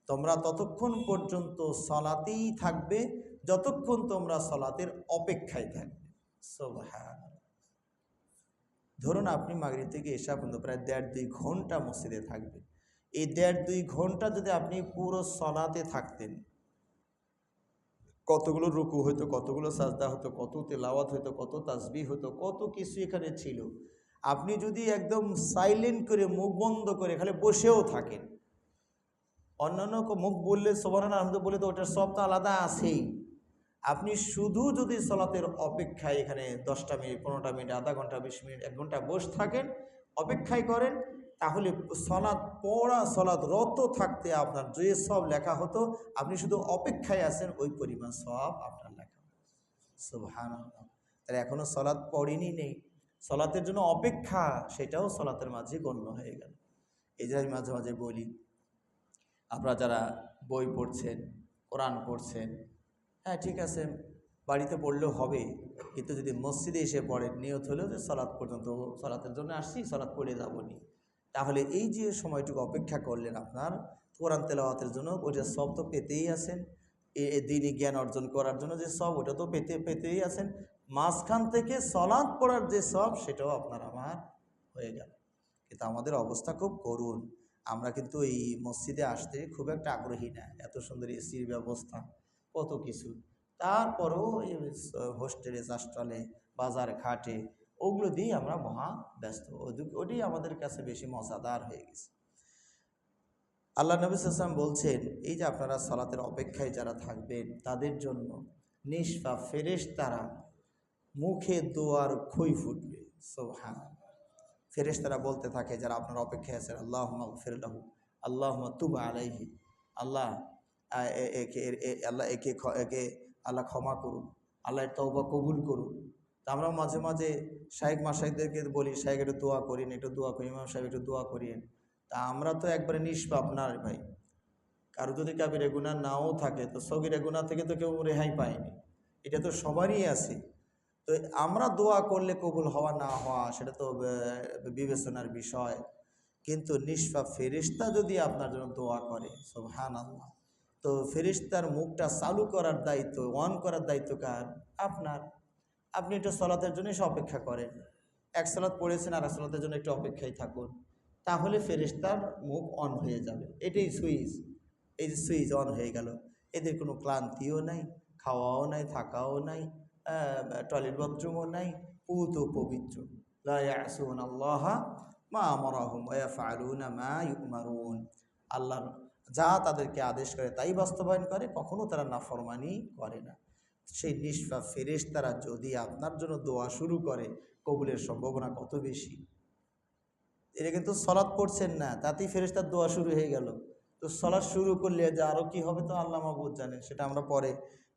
তোমরা ততক্ষণ পর্যন্ত সলাতেই থাকবে যতক্ষণ তোমরা সলাতের অপেক্ষায় থাকবে। সুবহানাল্লাহ। ধরুন আপনি মাগরিব থেকে এশা পর্যন্ত প্রায় 1.5-2 ঘন্টা মসজিদে থাকবেন। এই 1.5-2 ঘন্টা যদি আপনি পুরো সলাতে থাকতেন, কতগুলো রুকু হইতো, কতগুলো সাজদা হতো, কত তেলাওয়াত হইতো, কত তাসবিহ হতো, কত কিছু এখানে ছিল। আপনি যদি একদম সাইলেন্ট করে মুখ বন্ধ করে খালি বসেও থাকেন, অন্যান্য মুখ বললে সুবহানাল্লাহ আলহামদুলিল্লাহ বলে তো ওটার সব তো আলাদা আছেই। আপনি শুধু যদি সলাতের অপেক্ষায় এখানে 10টা মিনিট, 15টা মিনিট, আধা ঘন্টা, 20 মিনিট, 1 ঘন্টা বসে থাকেন, অপেক্ষায় করেন, তাহলে সলাৎ পড়া, সলাৎ রত থাকতে আপনার যে সব লেখা হতো, আপনি শুধু অপেক্ষায় আছেন, ওই পরিমাণ সওয়াব আপনার লেখা। সুবহানাল্লাহ। তাহলে এখনও সলাৎ পড়েনি নেই, সলাতের জন্য অপেক্ষা, সেটাও সলাতের মাঝে গণ্য হয়ে গেল। এই যে আমি মাঝে মাঝে বলি, আপনারা যারা বই পড়ছেন, কোরআন পড়ছেন, হ্যাঁ ঠিক আছে, বাড়িতে পড়লেও হবে, কিন্তু যদি মসজিদে এসে পড়েন, নিয়ত হলেও যে সলাৎ পর্যন্ত, সলাতের জন্য আসছি, সলাৎ পড়ে যাবনি, তাহলে এই যে সময়টুকু অপেক্ষা করলেন আপনার কোরআন তেলাওয়াতের জন্য, ওইটা সব তো পেতেই আছেন। দিনই জ্ঞান অর্জন করার জন্য যে সব, ওটা তো পেতেই আছেন। মাঝখান থেকে সলাৎ পড়ার যে সব, সেটাও আপনার আমার হয়ে গেল। কিন্তু আমাদের অবস্থা খুব করুণ। আমরা কিন্তু এই মসজিদে আসতে খুব একটা আগ্রহী না। এত সুন্দর এসির ব্যবস্থা, কত কিছু, তারপরেও এই হোস্টেলে, চাষটলে, বাজার ঘাটে, ওগুলো দিয়ে আমরা মহা ব্যস্ত। ওটাই আমাদের কাছে বেশি মজাদার হয়ে গেছে। আল্লাহ নবী সাল্লাল্লাহু আলাইহি ওয়াসাল্লাম বলছেন, এই যে আপনারা সালাতের অপেক্ষায় যারা থাকবেন, তাদের জন্য নিষ্পাপ ফেরেশতারা মুখে দোয়ার খই ফুটবে। সুবহানাল্লাহ। ফেরেশতারা বলতে থাকে যারা আপনার অপেক্ষায় আছেন, আল্লাহুম্মা গফির লাহু, আল্লাহুম্মা তুব আলাইহি, আল্লাহ একে আল্লাহ ক্ষমা করুন, আল্লাহ তওবা কবুল করুন। তা আমরা মাঝে মাঝে শায়েখ মাশায়েখদেরকে বলি, শায়েখ একটু দোয়া করিন, একটু দোয়া করি, ইমাম সাহেব একটু দোয়া করিয়েন। তা আমরা তো একবারে নিষ্পাপ না রে ভাই। কারো যদি কাবিরা গুনাহ নাও থাকে, তো সগীরা গুনাহ থেকে তো কেউ রেহাই পায়নি, এটা তো সবারই আছে। তো আমরা দোয়া করলে কবুল হওয়া না হওয়া, সেটা তো বিবেচনার বিষয়। কিন্তু নিষ্পাপ ফেরেশতা যদি আপনার জন্য দোয়া করে, সুবহানাল্লাহ, তো ফেরেশতার মুখটা চালু করার দায়িত্ব, অন করার দায়িত্ব কার? আপনার। আপনি একটু সলাতের জন্য এসে অপেক্ষা করেন, এক সালাত পড়েছেন, আর এক সালাতের জন্য একটু অপেক্ষায় থাকুন, তাহলে ফেরেশতার মুখ অন হয়ে যাবে। এটাই সুইচ। এই যে সুইচ অন হয়ে গেল, এদের কোনো ক্লান্তিও নাই, খাওয়াও নাই, থাকাও নাই, টয়লেট বাথরুমও নাই, পুত পবিত্র। লা ইয়াসুনাল্লাহা মা আমারাহুম ওয়া ইয়াফআলুনা মা ইউমারুন। আল্লাহর যা তাদেরকে আদেশ করে তাই বাস্তবায়ন করে, কখনো তারা নাফরমানি করে না। সেই নিষ্পাপ ফেরেশতারা যদি আপনার জন্য দোয়া শুরু করে, কবুলের সম্ভাবনা কত বেশি। এটা কিন্তু সলাৎ পড়ছেন না, তাতেই ফেরেশতার দোয়া শুরু হয়ে গেল। তো সলাৎ শুরু করলে যে আরও কী হবে তো আল্লাহ মাহবুব জানেন, সেটা আমরা পরে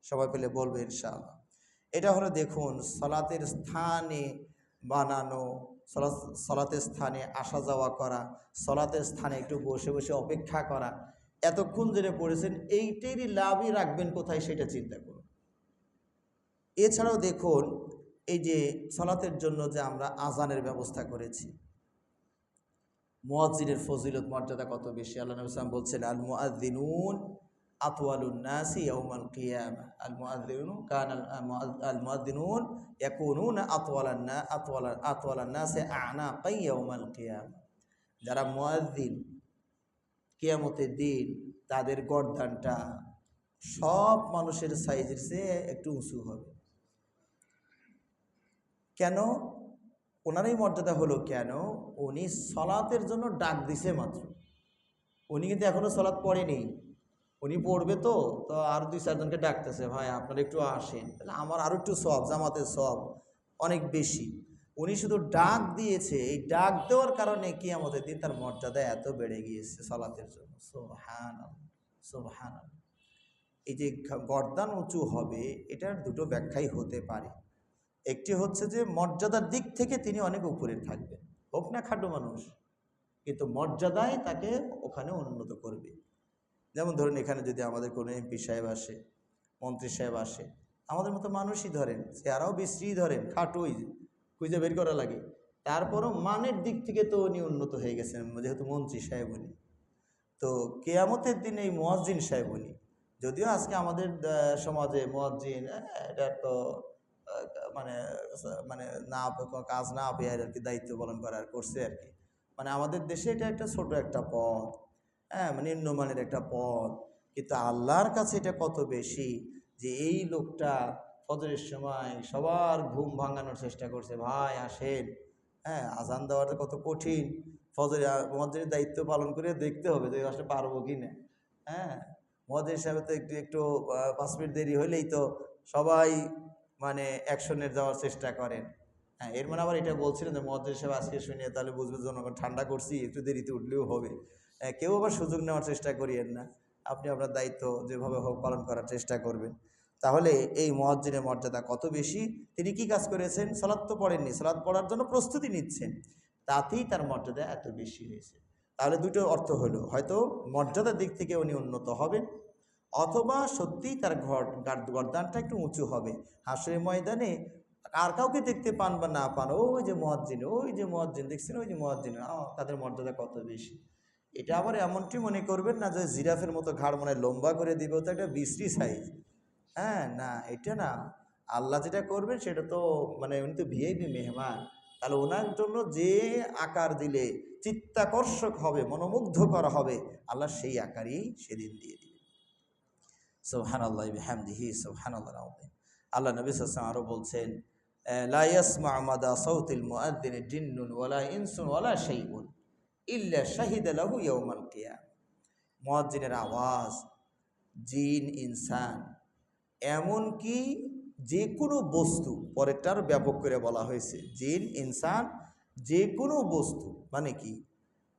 সবাই পেলে বলবো ইনশাআল্লাহ। এটা হলো দেখুন সলাতের স্থানে বানানো, সলাতের স্থানে আসা যাওয়া করা, সলাতের স্থানে একটু বসে বসে অপেক্ষা করা, এতক্ষণ ধরে পড়েছেন এইটারই লাভই রাখবেন কোথায় সেটা চিন্তা করুন। এছাড়াও দেখুন এই যে সলাতের জন্য যে আমরা আজানের ব্যবস্থা করেছি, মুয়াজ্জিনের ফজিলত মর্যাদা কত বেশি। আল্লাহ নবী সাল্লাল্লাহু আলাইহি ওয়াসাল্লাম বলছেন, আল মুআযযিনুন আতওয়ালুন নাসি ইয়াউমাল কিয়ামা, আল মুআযযিনুন ইয়াকুনুনা আতওয়ালান নাসি আ'নাকান ইয়াউমাল কিয়ামা। যারা মুয়াজ্জিন কিয়ামতের দিন তাদের গর্দানটা সব মানুষের সাইজের চেয়ে একটু উঁচু হবে। কেন? ওনারই মর্যাদা হলো কেন? উনি সলাতের জন্য ডাক দিছে মাত্র, উনি কিন্তু এখনও সলাৎ পড়েনি, উনি পড়বে তো আর 2-4 জনকে ডাকতেছে, ভাই আপনারা একটু আসেন, তাহলে আমার আরও একটু সওয়াব, জামাতের সওয়াব অনেক বেশি। উনি শুধু ডাক দিয়েছে, এই ডাক দেওয়ার কারণে কিয়ামতের দিন তার মর্যাদা এত বেড়ে গিয়েছে সলাতের জন্য। সুবহানাল্লাহ, সুবহানাল্লাহ। এই যে গর্দান উঁচু হবে, এটার দুটো ব্যাখ্যাই হতে পারে। একটি হচ্ছে যে মর্যাদার দিক থেকে তিনি অনেক উপরে থাকবেন, হোক না খাটো মানুষ, কিন্তু মর্যাদায় তাকে ওখানে উন্নত করবে। যেমন ধরুন এখানে যদি আমাদের কোনো এমপি সাহেব আসে, মন্ত্রী সাহেব আসে, আমাদের মতো মানুষই ধরেন, চেহারাও বিশ্রী ধরেন, খাটোই, খুঁজে বের করা লাগে, তারপরও মানের দিক থেকে তো উনি উন্নত হয়ে গেছেন, যেহেতু মন্ত্রী সাহেব উনি। তো কেয়ামতের দিন এই মুয়াজ্জিন সাহেব উনি, যদিও আজকে আমাদের সমাজে মুয়াজ্জিন এটা তো মানে মানে না কাজ না পেয়ে আর কি দায়িত্ব পালন করার করছে আর কি, মানে আমাদের দেশে এটা একটা ছোট একটা পদ, মানে নিম্নমানের একটা পদ, কিন্তু আল্লাহর কাছে এটা কত বেশি যে এই লোকটা ফজরের সময় সবার ঘুম ভাঙানোর চেষ্টা করছে, ভাই আসেন, আজান দেওয়াটা কত কঠিন, ফজরে মুয়াজ্জিনের দায়িত্ব পালন করে দেখতে হবে যে আসলে পারবো কি না। মুয়াজ্জিন সাহেব তো একটু একটু 5 মিনিট দেরি হলেই তো সবাই মানে অ্যাকশনের যাওয়ার চেষ্টা করেন। এর মানে আবার এটা বলছিলেন যে মুয়াজ্জিন সাহেব আজকে শুনে তাহলে বুঝবে জনগণ ঠান্ডা করছি, একটু দেরিতে উঠলেও হবে। কেউ আবার সুযোগ নেওয়ার চেষ্টা করিয়েন না, আপনি আপনার দায়িত্ব যেভাবে হোক পালন করার চেষ্টা করবেন। তাহলে এই মুয়াজ্জিনের মর্যাদা কত বেশি, তিনি কি কাজ করেছেন? সালাত তো পড়েননি, সালাত পড়ার জন্য প্রস্তুতি নিচ্ছেন, তাতেই তার মর্যাদা এত বেশি হয়েছে। তাহলে দুটো অর্থ হলো, হয়তো মর্যাদার দিক থেকে উনি উন্নত হবেন, অথবা সত্যিই তার গর্দানটা একটু উঁচু হবে। হাসরের ময়দানে আর কাউকে দেখতে পান বা না পান, ওই যে মুয়াজ্জিন দেখছেন, ওই যে মুয়াজ্জিন, তাদের মর্যাদা কত বেশি। এটা আবার এমনটি মনে করবেন না যে জিরাফের মতো ঘাড় মনে লম্বা করে দিবে, তো একটা বিশ্রী সাইজ, না, এটা না। আল্লাহ যেটা করবেন সেটা তো মানে উনি তো ভিআইপি মেহমান, তাহলে ওনার জন্য যে আকার দিলে চিত্তাকর্ষক হবে, মনোমুগ্ধ করা হবে, আল্লাহ সেই আকারই সেদিন দিয়ে দিবে। সুবহানাল্লাহি ওয়া বিহামদিহি সুবহানাল্লাহিল আযীম। আল্লাহ নবী সাল্লাল্লাহু আলাইহি ওয়াসাল্লাম আরো বলছেন, লা ইয়াসমা'ু মাদা সাউতিল মুআদ্দিন জিন্নুন ওয়ালা ইনসুন ওয়ালা শাইউন ইল্লা শাহিদা লাহু ইয়াউমাল কিয়ামা। মুয়াজ্জিনের আওয়াজ জিন, ইনসান, এমনকি যে কোনো বস্তু, পরেরটার ব্যাপক করে বলা হয়েছে, জিন, ইনসান, যে কোনো বস্তু, মানে কি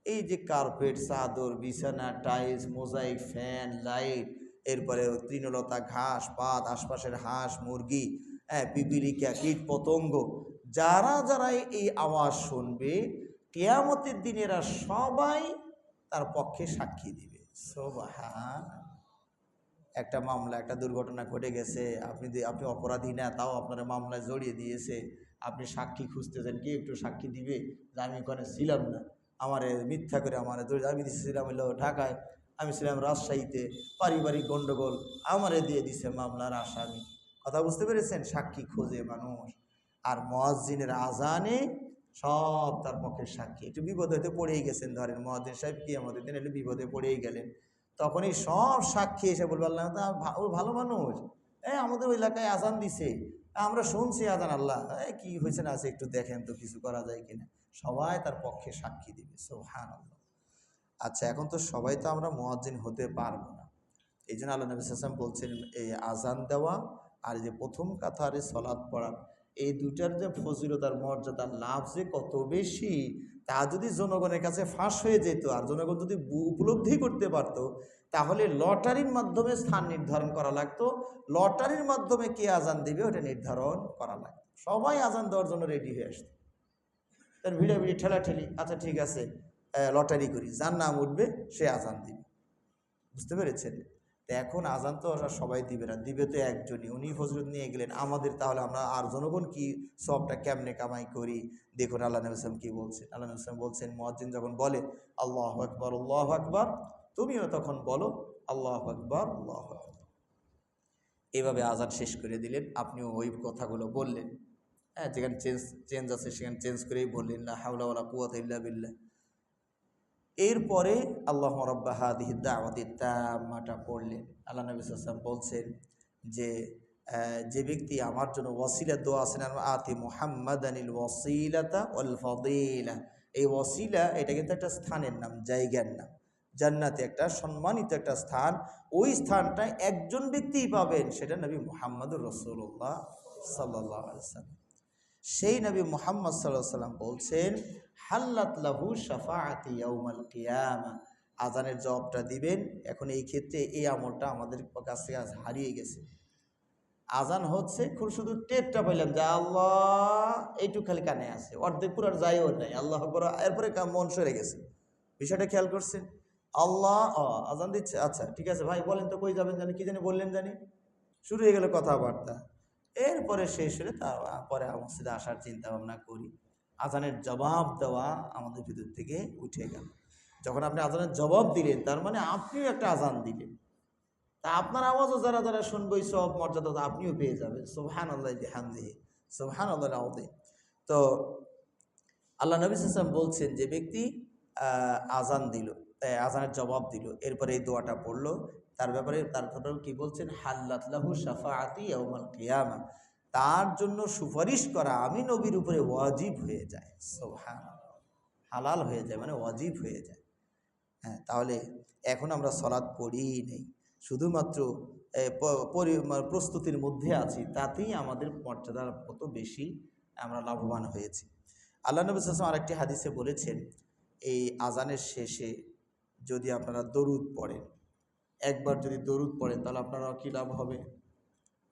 এই যে কার্পেট, চাদর, বিছানা, টাইলস, মোজাইক, ফ্যান, লাইট, এরপরে তৃণলতা, ঘাস পাত, আশপাশের হাঁস মুরগি, পিপিলিকা, কীট পতঙ্গ, যারা যারা এই আওয়াজ শুনবে কিয়ামতের দিন এরা সবাই তার পক্ষে সাক্ষী দিবে। সুবহান। একটা মামলা, একটা দুর্ঘটনা ঘটে গেছে, আপনি অপরাধী না, তাও আপনার মামলায় জড়িয়ে দিয়েছে, আপনি সাক্ষী খুঁজতেছেন, কি একটু সাক্ষী দিবে যে আমি ওখানে ছিলাম না, আমারে মিথ্যা করে আমি ছিলাম হলো ঢাকায়, আমি ছিলাম রাজশাহীতে, পারিবারিক গণ্ডগোল, আমারে দিয়ে দিছে মামলার আসামি। কথা বুঝতে পেরেছেন? সাক্ষী খোঁজে মানুষ। আর মুয়াজ্জিনের আজানে সব তার পক্ষে সাক্ষী। একটু বিপদে হয়তো পড়েই গেছেন, ধরেন মুয়াজ্জিন সাহেব কিয়ামতের দিন একটু বিপদে পড়েই গেলেন, তখনই সব সাক্ষী এসে বলবে, আল্লাহ ও ভালো মানুষ, আমাদের ওই এলাকায় আজান দিছে, আমরা শুনছি আজান, আল্লাহ কি হয়েছে না আছে একটু দেখেন তো কিছু করা যায় কিনা, সবাই তার পক্ষে সাক্ষী দিবে। সুবহানাল্লাহ। আচ্ছা, এখন তো সবাই তো আমরা মুয়াজ্জিন হতে পারবো না, এই জন্য আল্লাহ নবী সাল্লাল্লাহু আলাইহি ওয়াসাল্লাম বলছেন, এই আজান দেওয়া আর যে প্রথম কাতারে সালাত পড়া, এই দুইটার যে ফজিলত আর মর্যাদার লাভ যে কত বেশি, তা যদি জনগণের কাছে ফাঁস হয়ে যেত আর জনগণ যদি উপলব্ধি করতে পারত, তাহলে লটারির মাধ্যমে স্থান নির্ধারণ করা লাগতো। লটারির মাধ্যমে কে আজান দিবে ওটা নির্ধারণ করা লাগতো। সবাই আজান দেওয়ার জন্য রেডি হয়ে আসতো। তার ভিড়াভিড়ি ঠেলাঠেলি, আচ্ছা ঠিক আছে লটারি করি, যার নাম উঠবে সে আজান দিবে। বুঝতে পেরেছেন? তো এখন আজান তো ওরা সবাই দিবে না, দিবে তো একজনই, উনি হজরত নিয়ে গেলেন আমাদের। তাহলে আমরা আর জনগণ কি সবটা কেমনে কামাই করি? দেখুন আল্লাহ নবী সাল্লাল্লাহু আলাইহি ওয়াসাল্লাম কি বলছেন। আল্লাহ নবী সাল্লাল্লাহু আলাইহি ওয়াসাল্লাম বলছেন, মুয়াজ্জিন যখন বলে আল্লাহু আকবার আল্লাহু আকবার, তুমিও তখন বলো আল্লাহু আকবার আল্লাহু আকবার। এইভাবে আজান শেষ করে দিলেন। আপনিও ওই কথাগুলো বললেন, হ্যাঁ, যেখানে চেঞ্জ আছে সেখানে চেঞ্জ করেই বললেন লা হাওলা ওয়ালা কুওয়াতা ইল্লা বিল্লাহ। এরপরে আল্লাহ রাব্বা হাদিহি দাওয়াতি তাম্মাটা পড়লেন। আল্লাহ নবী সাল্লাল্লাহু আলাইহি ওয়াসাল্লাম বলছেন যে যে ব্যক্তি আমার জন্য ওয়াসিলা দোয়া আছেন, আতি মুহাম্মাদানিল ওয়াসিলাতা ওয়াল ফাদিলা। এই ওয়াসিলা এটা কিন্তু একটা স্থানের নাম, জায়গার নাম। জান্নাতে একটা সম্মানিত একটা স্থান, ওই স্থানটা একজন ব্যক্তিই পাবেন, সেটা নবী মুহাম্মদুর রাসূলুল্লাহ সাল্লাল্লাহু আলাইহি ওয়াসাল্লাম। সেই নবী মুহাম্মদ সাল্লাল্লাহু আলাইহি ওয়াসাল্লাম বলছেন হাল্লাত লাহু শাফাআতি ইয়াউমাল কিয়ামা। আজানের জবাবটা দিবেন। এখন এই ক্ষেত্রে এই আমলটা আমাদের কাছে আজ হারিয়ে গেছে। আজান হচ্ছে, খুব শুধু টেরটা পাইলাম যে আল্লাহ এইটুক খালি কানে আছে, অর্ধেক পুরার যাইও নাই আল্লাহ আকবার, এরপরে মন সরে গেছে। বিষয়টা খেয়াল করছেন? আল্লাহ আজান দিচ্ছে, আচ্ছা ঠিক আছে ভাই বলেন তো কই যাবেন জানি, কি জানি বললেন জানি, শুরু হয়ে গেল কথাবার্তা। এরপরে শেষ হলে তারপরে মসজিদে আসার চিন্তা ভাবনা করি। আজানের জবাব দেওয়া আমাদের ভিতর থেকে উঠে গেল। যখন আপনি আজানের জবাব দিলেন, তার মানে আপনিও একটা আজান দিলেন। তা আপনার আওয়াজও যারা যারা শুনবই সব মর্যাদা তো আপনিও পেয়ে যাবেন। সুবহানাল্লাহি বিহামদিহি, সুবহানাল্লাহিল আযীম। তো আল্লাহ নবী সাল্লাল্লাহু আলাইহি ওয়াসাল্লাম বলছেন যে ব্যক্তি আজান দিল, আজানের জবাব দিল, এরপরে এই দোয়াটা পড়লো, তারপরে কি বলছেন, হাল্লাত লাহু শাফাআতি ইয়াউমাল কিয়ামা। তার জন্য সুপারিশ করা আমি নবীর উপরে ওয়াজিব হয়ে যায়। সুবহানাল্লাহ, হালাল হয়ে যায় মানে ওয়াজিব হয়ে যায়। হ্যাঁ, তাহলে এখন আমরা সালাত পড়িই নেই, শুধুমাত্র প্রস্তুতির মধ্যে আছি, তাতেই আমাদের মর্যাদার কত বেশি আমরা লাভবান হয়েছি। আল্লাহ নবী সাল্লাল্লাহু আলাইহি ওয়াসাল্লাম আরেকটি হাদিসে বলেছেন, এই আজানের শেষে যদি আপনারা দরুদ পড়েন, একবার যদি দরুদ পড়েন, তাহলে আপনারা কী লাভ হবে?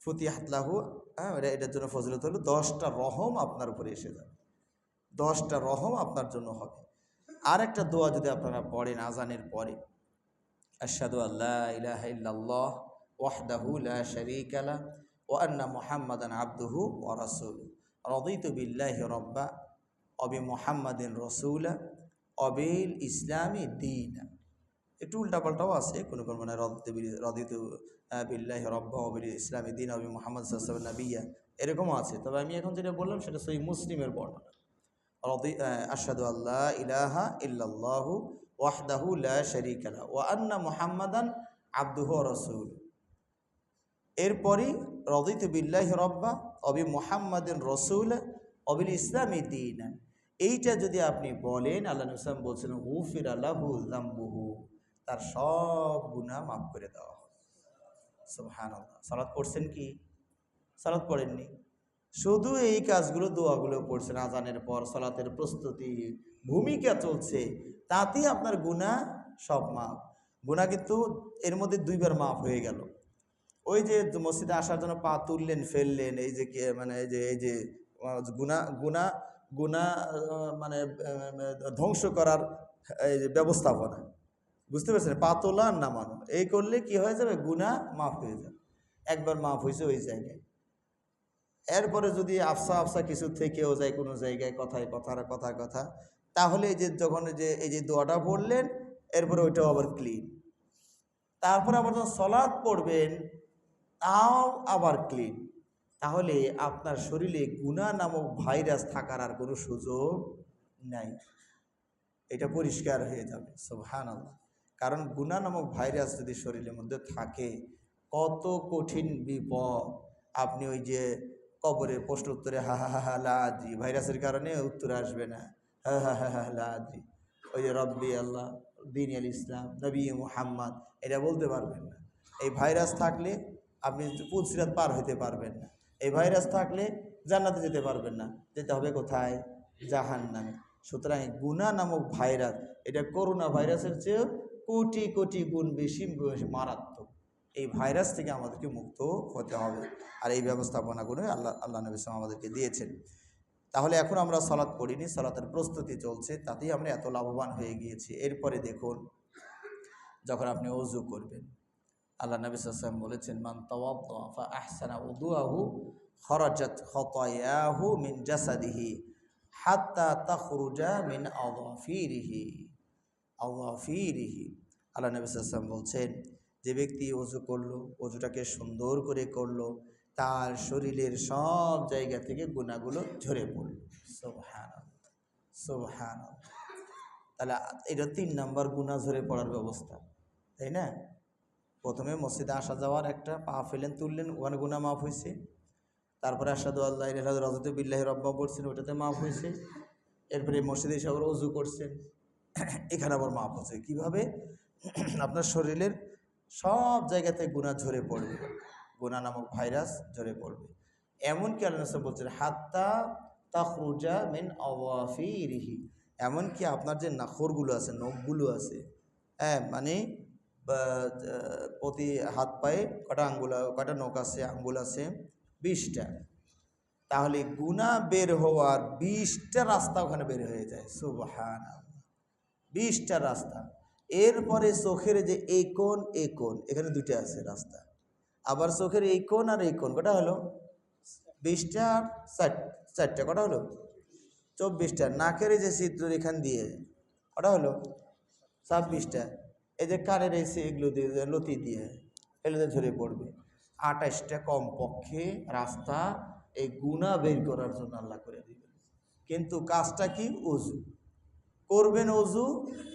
ফুতিহাত লাহু, হ্যাঁ, এটার জন্য ফজিলত হলো 10টা রহম আপনার উপরে এসে যাবে, 10টা রহম আপনার জন্য হবে। আর একটা দোয়া যদি আপনারা পড়েন আজানের পরে, আশহাদু আল্লা ইলাহা ইল্লাল্লাহ ওয়াহদাহু লা শারীকা লাহু ওয়া আন্না মুহাম্মাদান আবদুহু ওয়া রাসূলুহু রাদিতু বিল্লাহি রাব্বা ওয়া বিমুহাম্মাদিন রাসূলা ওয়া বিল ইসলামি দীনা। একটু উল্টাপাল্টাও আছে, কোনো কোনো মানে রাদিতু বিল্লাহি রাব্বা ওয়া বিল ইসলামি দীনা ওয়া বিমুহাম্মাদ সাল্লাল্লাহু আলাইহি ওয়াসাল্লাম নাবিয়্যা, এরকমও আছে। তবে আমি এখন যেটা বললাম সেটা সহিহ মুসলিমের বর্ণনা। আশহাদু আল্লা ইলাহা ইল্লাল্লাহু ওয়াহদাহু লা শারীকা লাহু ওয়া আন্না মুহাম্মাদান আবদুহু ওয়া রাসূলুহু। এরপরই রাদিতু বিল্লাহি রাব্বা ওয়া বিমুহাম্মাদিন রাসূলা ওয়া বিল ইসলামি দীনা। এইটা যদি আপনি বলেন, আল্লাহ নবী সাল্লাল্লাহু আলাইহি ওয়াসাল্লাম বলছেন গুফিরা লাহু যামবুহু, তার সব গুনাহ মাফ করে দেওয়া হবে। সুবহানাল্লাহ। সালাত পড়ছেন কি? সালাত পড়েননি, শুধু এই কাজগুলো দোয়াগুলো পড়ছেন আজানের পর, সালাতের প্রস্তুতি ভূমিকা চলছে, তাতেই আপনার গুনাহ সব মাফ। গুনাহ কিন্তু এর মধ্যে 2বার মাফ হয়ে গেল। ওই যে মসজিদে আসার জন্য পা তুললেন ফেললেন, এই যে মানে এই যে গুনাহ গুনাহ গুনাহ মানে ধ্বংস করার এই যে ব্যবস্থাপনা, বুঝতে পারছেন? পা তোলা আর নামানো, এই করলে কি হয়ে যাবে? গুনাহ মাফ হয়ে যাবে। একবার মাফ হয়েছে ওই জায়গায়। এরপরে যদি আফসা কিছু থেকেও যায় কোনো জায়গায়, কথায় কথা, তাহলে এই যে যখন এই যে দোয়াটা পড়লেন, এরপরে ওইটাও আবার ক্লিন। তারপরে আবার যখন সালাত পড়বেন, তাও আবার ক্লিন। তাহলে আপনার শরীরে গুনাহ নামক ভাইরাস থাকার আর কোনো সুযোগ নাই, এটা পরিষ্কার হয়ে যাবে। সুবহানাল্লাহ। কারণ গুনাহ নামক ভাইরাস যদি শরীরের মধ্যে থাকে, কত কঠিন বিপদ। আপনি ওই যে কবরের প্রশ্ন উত্তরে হা হা হা লা আদ্রি, ভাইরাসের কারণে উত্তর আসবে না, হা হা হা লা আদ্রি। ওই যে রব্বি আল্লাহ, দীন আল ইসলাম, নবী মুহাম্মদ, এটা বলতে পারবেন না। এই ভাইরাস থাকলে আপনি পুলসিরাত পার হইতে পারবেন না। এই ভাইরাস থাকলে জান্নাতে যেতে পারবেন না, যেতে হবে কোথায়? জাহান্নামে। সুতরাং গুনাহ নামক ভাইরাস, এটা করোনা ভাইরাসের চেয়েও কোটি কোটি গুণ বেশি মারাত্মক। এই ভাইরাস থেকে আমাদেরকে মুক্ত হতে হবে, আর এই ব্যবস্থাপনাগুলো আল্লাহ নবী সাল্লাল্লাহু আলাইহি ওয়াসাল্লাম আমাদেরকে দিয়েছেন। তাহলে এখন আমরা সালাত পড়িনি, সালাতের প্রস্তুতি চলছে, তাতেই আমরা এত লাভবান হয়ে গিয়েছি। এরপরে দেখুন, যখন আপনি ওযু করবেন, আল্লাহ নবী সাল্লাল্লাহু আলাইহি ওয়াসাল্লাম বলেছেন, মান তাওয়াদ্দা ফা আহসানা উযুআহু খরাজাত খতায়াহু মিন জাসাদিহি হাত্তা তাখরুজা মিন আযাফিরিহি। আল্লাহ নবী সাল্লাল্লাহু আলাইহি ওয়াসাল্লাম বলছেন, যে ব্যক্তি ওযু করলো, ওযুটাকে সুন্দর করে করলো, তার শরীরের সব জায়গা থেকে গুনাহগুলো ঝরে পড়ল। সুবহানাল্লাহ, সুবহানাল্লাহ। তাহলে এটা ৩ নাম্বার গুনাহ ঝরে পড়ার ব্যবস্থা, তাই না? প্রথমে মসজিদে আসা যাওয়ার একটা পা ফেলেন, তুললেন, ওখানে গুনাহ মাফ হয়েছে। তারপরে আশহাদু আল্লা ইলাহা ইল্লাল্লাহ রাযিতু বিল্লাহি রাব্বা পড়ছেন, ওটাতে মাফ হয়েছে। এরপরে মসজিদে এসে আবার ওযু করছেন, এখানে আবার মাফ হচ্ছে। কীভাবে? আপনার শরীরের সব জায়গাতে গুনাহ ঝরে পড়বে, গুনাহ নামক ভাইরাস ঝরে পড়বে। এমনকি আল্লাহ রাসূল বলছেন, হাত্তা তাখরুজা মিন আযাফিরিহি, এমনকি আপনার যে নাখরগুলো আছে, নখগুলো আছে, হ্যাঁ, মানে প্রতি হাত পায়ে কটা নখ আছে, আঙ্গুল আছে? 20টা। তাহলে গুনাহ বের হওয়ার 20টা রাস্তা ওখানে বের হয়ে যায়। সুবহানাল্লাহ, 20টা রাস্তা। এরপরে চোখের যে এই কোণ, এখানে 2টা আছে রাস্তা। আবার চোখের এই কোণ আর এই কোণ, কটা হলো? 20টা আর 4টা, কটা হলো? 24টা। নাকের যে ছিদ্র এখান দিয়ে, কটা হলো? 26টা। এই যে কানের এগুলো দিয়ে, লতি দিয়ে, এগুলোতে ঝরে পড়বে। 28টা কমপক্ষে রাস্তা এই গুনাহ বের করার জন্য আল্লাহ করে দিবেন। কিন্তু কাজটা কি? ওযু করবেন, ওযু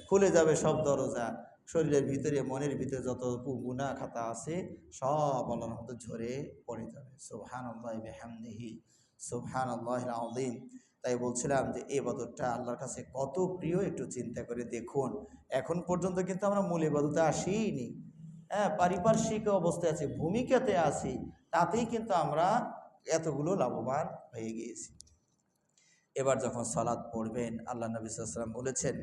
খুলে যাবে সব দরজা। শরীরের ভিতরে, মনের ভিতরে যত গুনাহ খাতা আছে সব আল্লাহর মধ্যে ঝরে পড়ে যাবে। সুবহানাল্লাহি বিহামদিহি, সুবহানাল্লাহিল আযীম। তাই বলছিলাম যে এই ইবাদতটা আল্লাহর কাছে কত প্রিয়, একটু চিন্তা করে দেখুন। এখন পর্যন্ত কিন্তু আমরা মূল ইবাদতে আসিনি, হ্যাঁ, পারিপার্শ্বিক অবস্থায় আছি, ভূমিকাতে আছি, তাতেই কিন্তু আমরা এতগুলো লাভবান হয়ে গিয়েছি। এবার যখন সালাত পড়বেন, আল্লাহ নবী সাল্লাল্লাহু আলাইহি ওয়াসাল্লাম বলেছেন,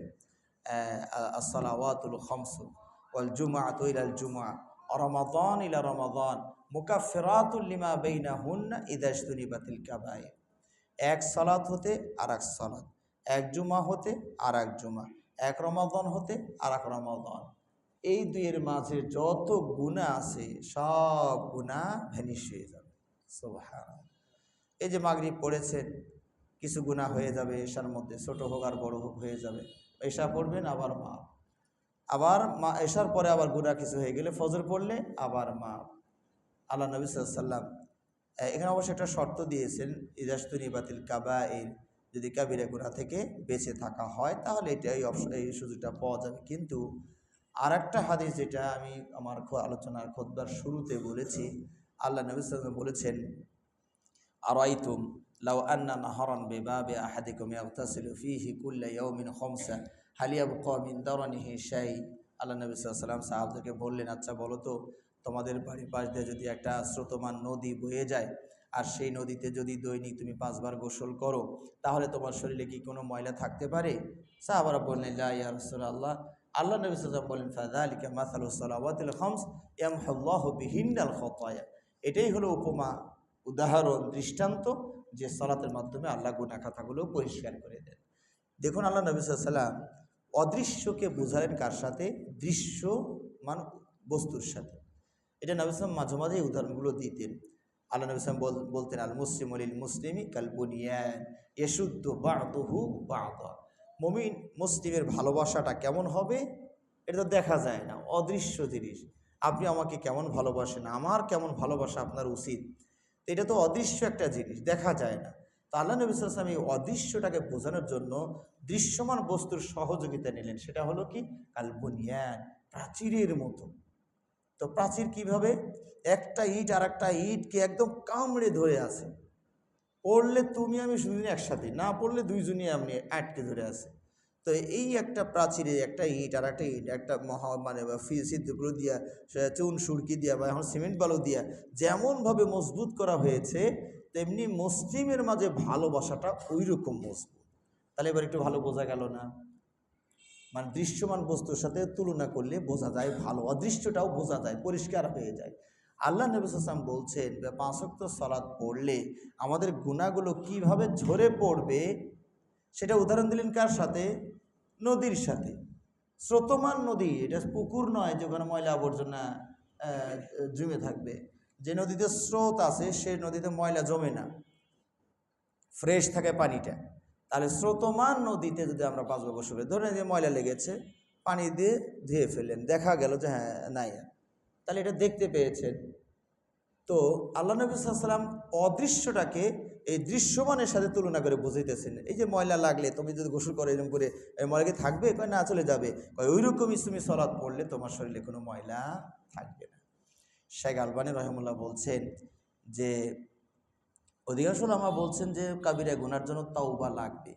as-salawatul khamsu wal jumu'atu ila al-jumu'ah wa ramadan ila ramadan mukaffiratun lima bainahunna idha ijtunibatil kaba'ir। এক সালাত হতে আর এক সালাত, এক জুমা হতে আর এক জুমা, এক রমাদান হতে আর এক রমাদান, এই দুইয়ের মাঝে যত গুনাহ আছে সব গুনাহ ভ্যানিশ হয়ে যাবে। সুবহানাল্লাহ। এই যে মাগরিব পড়েছেন, কিছু গুনাহ হয়ে যাবে এশার মধ্যে, ছোট হোক আর বড় হোক হয়ে যাবে। এশা পড়বেন, আবার মাপ, আবার এশার পরে আবার গুনাহ কিছু হয়ে গেলে ফজর পড়লে আবার মাপ। আল্লাহ নবী সাল্লাল্লাহু আলাইহি ওয়াসাল্লাম এখানে অবশ্যই একটা শর্ত দিয়েছেন, ইজাজতুনিবাতিল কাবাইর, যদি কাবিরা গুনাহ থেকে বেঁচে থাকা হয় তাহলে এই সুযোগটা পাওয়া যাবে। কিন্তু আর একটা হাদিস, যেটা আমি আমার আলোচনার খুতবার শুরুতে বলেছি, আল্লাহ নবী সাল্লাল্লাহু আলাইহি ওয়াসাল্লাম বলেছেন, আরাইতুম লাউ আন্না নাহরান বিবাবি আহাদিকুম ইয়াগতাসিলু ফীহি কুল্লা ইয়াউমিন খামসা হাল ইয়াবকা মিন দারানিহি শাই। আল্লাহ নবী সাল্লাল্লাহু আলাইহি ওয়াসাল্লাম সাহাবাদেরকে বললেন, আচ্ছা বলো তো, তোমাদের বাড়ির পাশ দিয়ে যদি একটা স্রোতমান নদী বয়ে যায়, আর সেই নদীতে যদি দৈনিক তুমি 5 বার গোসল করো, তাহলে তোমার শরীরে কি কোনো ময়লা থাকতে পারে? সাহাবারা বললেন, লা ইয়া রাসূলুল্লাহ। আল্লাহ নবী সাল্লাল্লাহু আলাইহি ওয়াসাল্লাম বলেন, ফাযালিকা মাসালুস সালাওয়াতিল খামস ইয়ামহুল্লাহু বিহিন্নাল খাতায়া। এটাই হলো উপমা, উদাহরণ, দৃষ্টান্ত, যে সালাতের মাধ্যমে আল্লাহ গুনাহ খাতাগুলো পরিষ্কার করে দেন। দেখুন, আল্লাহ নবী সাল্লাল্লাহু আলাইহি ওয়াসাল্লাম অদৃশ্যকে বোঝালেন কার সাথে? দৃশ্যমান বস্তুর সাথে। এটা নবী সাল্লাল্লাহু আলাইহি ওয়াসাল্লাম মাঝে মাঝে উদাহরণগুলো দিতেন। আল্লাহ নবী সাল্লাল্লাহু আলাইহি ওয়াসাল্লাম বলতেন, আল মুসলিমু লিল মুসলিমি কাল বুনিয়ান ইয়াশুদ্দু বা'দুহু বা'দা। মুমিন মুসলিমের ভালোবাসাটা কেমন হবে? এটা তো দেখা যায় না, অদৃশ্য জিনিস। আপনি আমাকে কেমন ভালোবাসেন, আমার কেমন ভালোবাসা আপনার উচিত, এটা তো অদৃশ্য একটা জিনিস, দেখা যায় না। তো আল্লাহ নবী সাল্লাল্লাহু আলাইহি ওয়াসাল্লাম এই অদৃশ্যটাকে বোঝানোর জন্য দৃশ্যমান বস্তুর সহযোগিতা নিলেন। সেটা হলো কি? কাল বুনিয়ান, প্রাচীরের মতো। তো প্রাচীর কিভাবে? একটা ইট আর একটা ইটকে একদম কামড়ে ধরে আছে, পড়লে তুমি আমি শুধু একসাথে, না পড়লে দুইজনই আপনি আটকে ধরে আছে। তো এই একটা প্রাচীরে একটা ইট আর একটা ইট, একটা সিদ্ধগুলো দিয়া, চুন সুরকি দিয়া বা এখন সিমেন্ট বালু দিয়া যেমনভাবে মজবুত করা হয়েছে, তেমনি মুসলিমের মাঝে ভালোবাসাটা ওই রকম মজবুত। তাহলে এবার একটু ভালো বোঝা গেল না? মানে দৃশ্যমান বস্তুর সাথে তুলনা করলে বোঝা যায় ভালো, অদৃশ্যটাও বোঝা যায়, পরিষ্কার হয়ে যায়। আল্লাহ নবী সাল্লাল্লাহু আলাইহি ওয়াসাল্লাম বলছেন 5 ওয়াক্ত সালাত পড়লে আমাদের গুনাহগুলো কিভাবে ঝরে পড়বে সেটা উদাহরণ দিলেন কার সাথে? নদীর সাথে। স্রোতমান নদী, এটা পুকুর নয় যেখানে ময়লা আবর্জনা জমে থাকবে। যে নদীতে স্রোত আছে সে নদীতে ময়লা জমে না, ফ্রেশ থাকে পানিটা। তাহলে স্রোতমান নদীতে যদি আমরা 5 বার গোসল করি, ধরে যে ময়লা লেগেছে, পানি দিয়ে ধুয়ে ফেললেন, দেখা গেল যে হ্যাঁ নাই, তাহলে এটা দেখতে পেয়েছেন। তো আল্লাহ নবী সাল্লাল্লাহু আলাইহি ওয়াসাল্লাম অদৃশ্যটাকে এই দৃশ্যমানের সাথে তুলনা করে বুঝাইতেছেন। এই যে ময়লা লাগলে তুমি যদি গোসল করো এরকম করে, ময়লা কি থাকবে? কয় না, চলে যাবে। কয় ওই রকমই তুমি সালাত পড়লে তোমার শরীরে কোনো ময়লা থাকবে না। শেখ আলবানী রহিমাহুল্লাহ বলছেন যে অধিকাংশ উলামা বলছেন যে কাবিরা গুনার জন্য তাওবা লাগবে,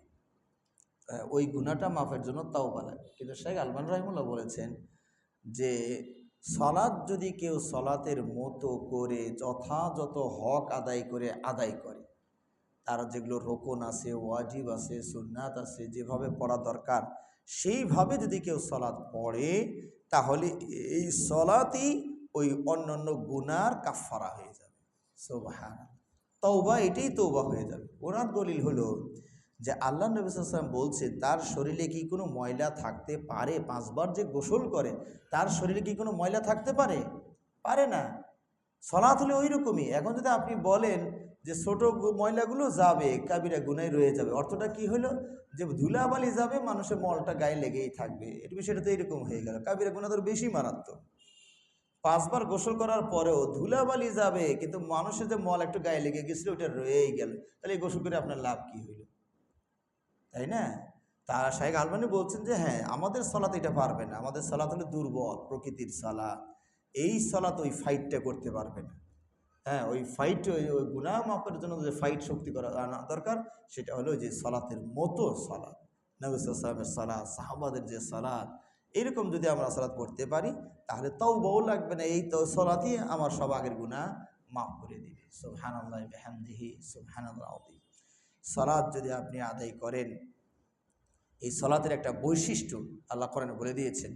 ওই গুনাহটা মাফের জন্য তাওবা লাগবে। কিন্তু শেখ আলবানী রহিমাহুল্লাহ বলেছেন যে সলাৎ যদি কেউ সলাতের মতো করে যথাযথ হক আদায় করে, তার যেগুলো রোকন আছে, ওয়াজিব আছে, সুন্নাত আছে, যেভাবে পড়া দরকার সেইভাবে যদি কেউ সলাৎ পড়ে, তাহলে এই সলাতই ওই অন্যান্য গুনার কাফারা হয়ে যাবে। সুবহানাল্লাহ, তওবা, এটাই তওবা হয়ে যাবে। ওনার দলিল হলো যে আল্লাহ নবী সাল্লাল্লাহু আলাইহি ওয়াসাল্লাম বলছে তার শরীরে কি কোনো ময়লা থাকতে পারে? 5 বার যে গোসল করে তার শরীরে কি কোনো ময়লা থাকতে পারে? পারে না। সলাৎ হলে ওই রকমই। এখন যদি আপনি বলেন যে ছোট ময়লাগুলো যাবে, কাবিরা গুনাহ রয়ে যাবে, অর্থটা কি হলো? যে ধুলাবালি যাবে, মানুষের মলটা গায়ে লেগেই থাকবে, এটা বিষয়টা তো এরকম হয়ে গেল। কাবিরা গুনাহ তো বেশি মারাত্মক। 5 বার গোসল করার পরেও ধুলাবালি যাবে, কিন্তু মানুষের যে মল একটু গায়ে লেগে গেছিল ওটা রয়েই গেল, তাহলে এই গোসল করে আপনার লাভ কি হইল? তাই না? তারা শাইখ আলবানী বলছেন যে হ্যাঁ, আমাদের সলাত এটা পারবে না, আমাদের সলাত হলো দুর্বল প্রকৃতির সলাত, এই সলাত ওই ফাইটটা করতে পারবে না। হ্যাঁ, ওই ফাইট, ওই গুনাহ মাপের জন্য যে ফাইট শক্তি করা আনা দরকার, সেটা হলো যে সলাতের মতো সলাত, নবী সাল্লাল্লাহু আলাইহি ওয়াসাল্লামের সালাত, সাহাবাদের যে সালাত, এরকম যদি আমরা সালাত পড়তে পারি তাহলে তাওবাও লাগবে না, এই তো সলাতই আমার সব আগের গুনাহ মাফ করে দিবে। সুবহানাল্লাহি বিহামদিহি সুবহানাল্লাহ আযীম। সালাত যদি আপনি আদায় করেন, এই সালাতের একটা বৈশিষ্ট্য আল্লাহ কোরআনে বলে দিয়েছেন,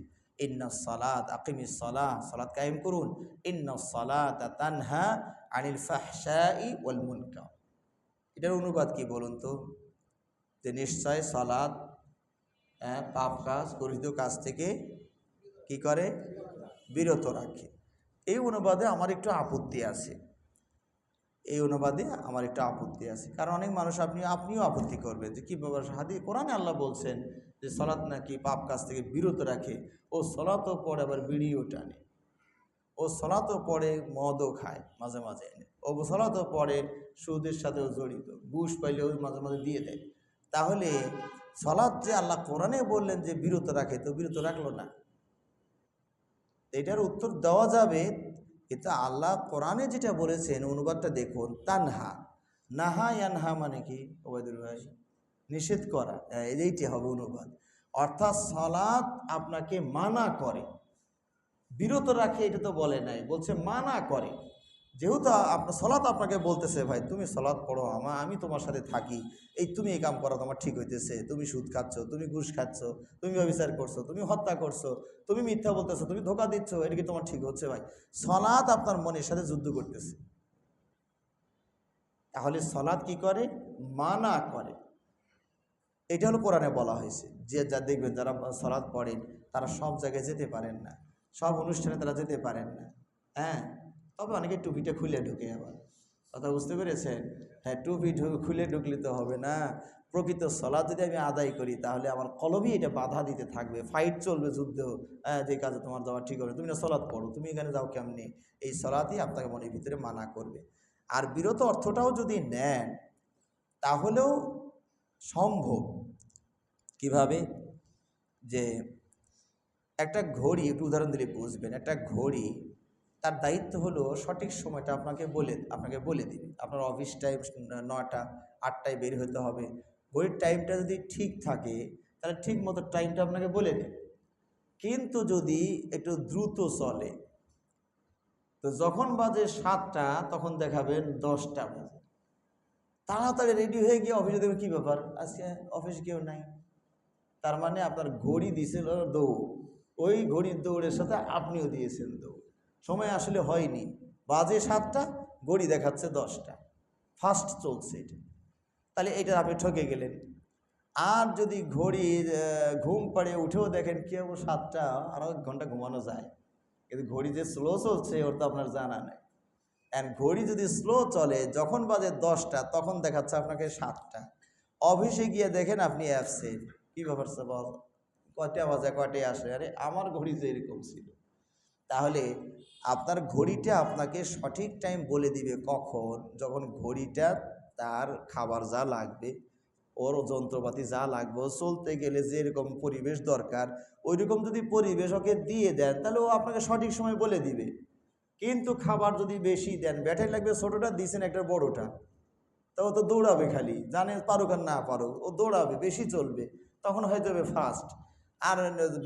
ইন্নাস সালাত, আকিমিস সালাহ, সালাত কায়েম করুন, ইন্নাস সালাতা তানহা আনিল ফাহশাই ওয়াল মুনকার। এটার অনুবাদ কি বলুন তো? যে নিশ্চয় সালাত পাপ কাজ, গর্হিত কাজ থেকে কি করে? বিরত রাখে। এই অনুবাদে আমার একটু আপত্তি আছে, কারণ অনেক মানুষ আপনিও আপত্তি করবেন যে কীভাবে হাদিস কোরআনে আল্লাহ বলছেন যে সালাত নাকি পাপ কাজ থেকে বিরত রাখে, ও সালাতও পড়ে আবার বিড়িও টানে, ও সালাতও পড়ে মদও খায় মাঝে মাঝে এনে, ও সালাতও পড়ে সুদের সাথেও জড়িত, ঘুষ পাইলেও মাঝে মাঝে দিয়ে দেয়। তাহলে সালাত যে আল্লাহ কোরআনে বললেন যে বিরত রাখে, তো বিরত রাখলো না? এটার উত্তর দেওয়া যাবে, কিন্তু আল্লাহ কোরআনে যেটা বলেছেন অনুবাদটা দেখুন, তানহা, নাহা ইয়ানহা মানে কি ওবায়দুল ভাই? নিষেধ করা, এইটি হবে অনুবাদ। অর্থাৎ সালাত আপনাকে মানা করে, বিরত রাখে এটা তো বলে নাই, বলছে মানা করে। যেহেতু আপনার সালাত আপনাকে বলতেছে ভাই তুমি সালাত পড়ো, আমি তোমার সাথে থাকি, এই তুমি এই কাম করা তোমার ঠিক হইতেছে, তুমি সুদ খাচ্ছ, তুমি ঘুষ খাচ্ছ, তুমি ব্যভিচার করছো, তুমি হত্যা করছো, তুমি মিথ্যা বলতেছো, তুমি ধোকা দিচ্ছ, এটা কি তোমার ঠিক হচ্ছে? ভাই, সালাত আপনার মনের সাথে যুদ্ধ করতেছে। তাহলে সালাত কি করে? মানা করে। এটা হলো কোরআনে বলা হয়েছে। যে যা দেখবেন যারা সালাত পড়েন তারা সব জায়গায় যেতে পারেন না, সব অনুষ্ঠানে তারা যেতে পারেন না। হ্যাঁ, তবে অনেকে টুপিটা খুলে ঢুকে, আবার কথা বুঝতে পেরেছেন? হ্যাঁ, টুপি খুলে ঢুকলে তো হবে না। প্রকৃত সালাত যদি আমি আদায় করি তাহলে আমার কলবই এটা বাধা দিতে থাকবে, ফাইট চলবে, যুদ্ধ। হ্যাঁ, যে কাজে তোমার যাওয়া ঠিক হবে, তুমি না সালাত পড়ো, তুমি এখানে যাও কেমনি? এই সালাতই আপনাকে মনের ভিতরে মানা করবে। আর বিরত অর্থটাও যদি নেন তাহলেও সম্ভব। কিভাবে? যে একটা ঘড়ি, একটু উদাহরণ দিলে বুঝবেন। একটা ঘড়ি, তার দায়িত্ব হলো সঠিক সময়টা আপনাকে বলে দিবে। আপনার অফিস টাইম 9টা, 8টায় বের হতে হবে, ঘড়ির টাইমটা যদি ঠিক থাকে তাহলে ঠিক মতো টাইমটা আপনাকে বলে দেবে। কিন্তু যদি একটু দ্রুত চলে, তো যখন বাজে 7টা তখন দেখাবেন 10টা বাজে।
তাড়াতাড়ি রেডি হয়ে গিয়ে অফিসে দেবে, কী ব্যাপার আজকে অফিসে কেউ নাই, তার মানে আপনার ঘড়ি দিয়েছিল দৌড়, ওই ঘড়ির দৌড়ের সাথে আপনিও দিয়েছেন দৌড়, সময় আসলে হয়নি, বাজে 7টা, ঘড়ি দেখাচ্ছে 10টা, ফাস্ট চলছে এটা, তাহলে এটা আপনি ঠকে গেলেন। আর যদি ঘড়ি ঘুম পাড়িয়ে উঠেও দেখেন কেউ 7টা, আরও 1 ঘন্টা ঘুমানো যায়, কিন্তু ঘড়ি যে স্লো চলছে ওর তো আপনার জানা নেই। অ্যান্ড ঘড়ি যদি স্লো চলে, যখন বাজে 10টা তখন দেখাচ্ছে আপনাকে 7টা, অফিসে গিয়ে দেখেন আপনি অ্যাবসেন্ট, কী ব্যাপার স্যার, কয়টা বাজে কয়টায় আসে, আরে আমার ঘড়ি যে এরকম ছিল। তাহলে আপনার ঘড়িটা আপনাকে সঠিক টাইম বলে দিবে কখন, যখন ঘড়িটা তার খাবার যা লাগবে, ওর যন্ত্রপাতি যা লাগবে, ও চলতে গেলে যেরকম পরিবেশ দরকার ওইরকম যদি পরিবেশ ওকে দিয়ে দেন তাহলে ও আপনাকে সঠিক সময় বলে দিবে। কিন্তু খাবার যদি বেশি দেন, ব্যাটারি লাগবে ছোটোটা, দিয়েছেন একটা বড়োটা, তা ও তো দৌড়াবে, খালি জানে পারুক আর না পারুক ও দৌড়াবে, বেশি চলবে, তখন হয়ে যাবে ফাস্ট। আর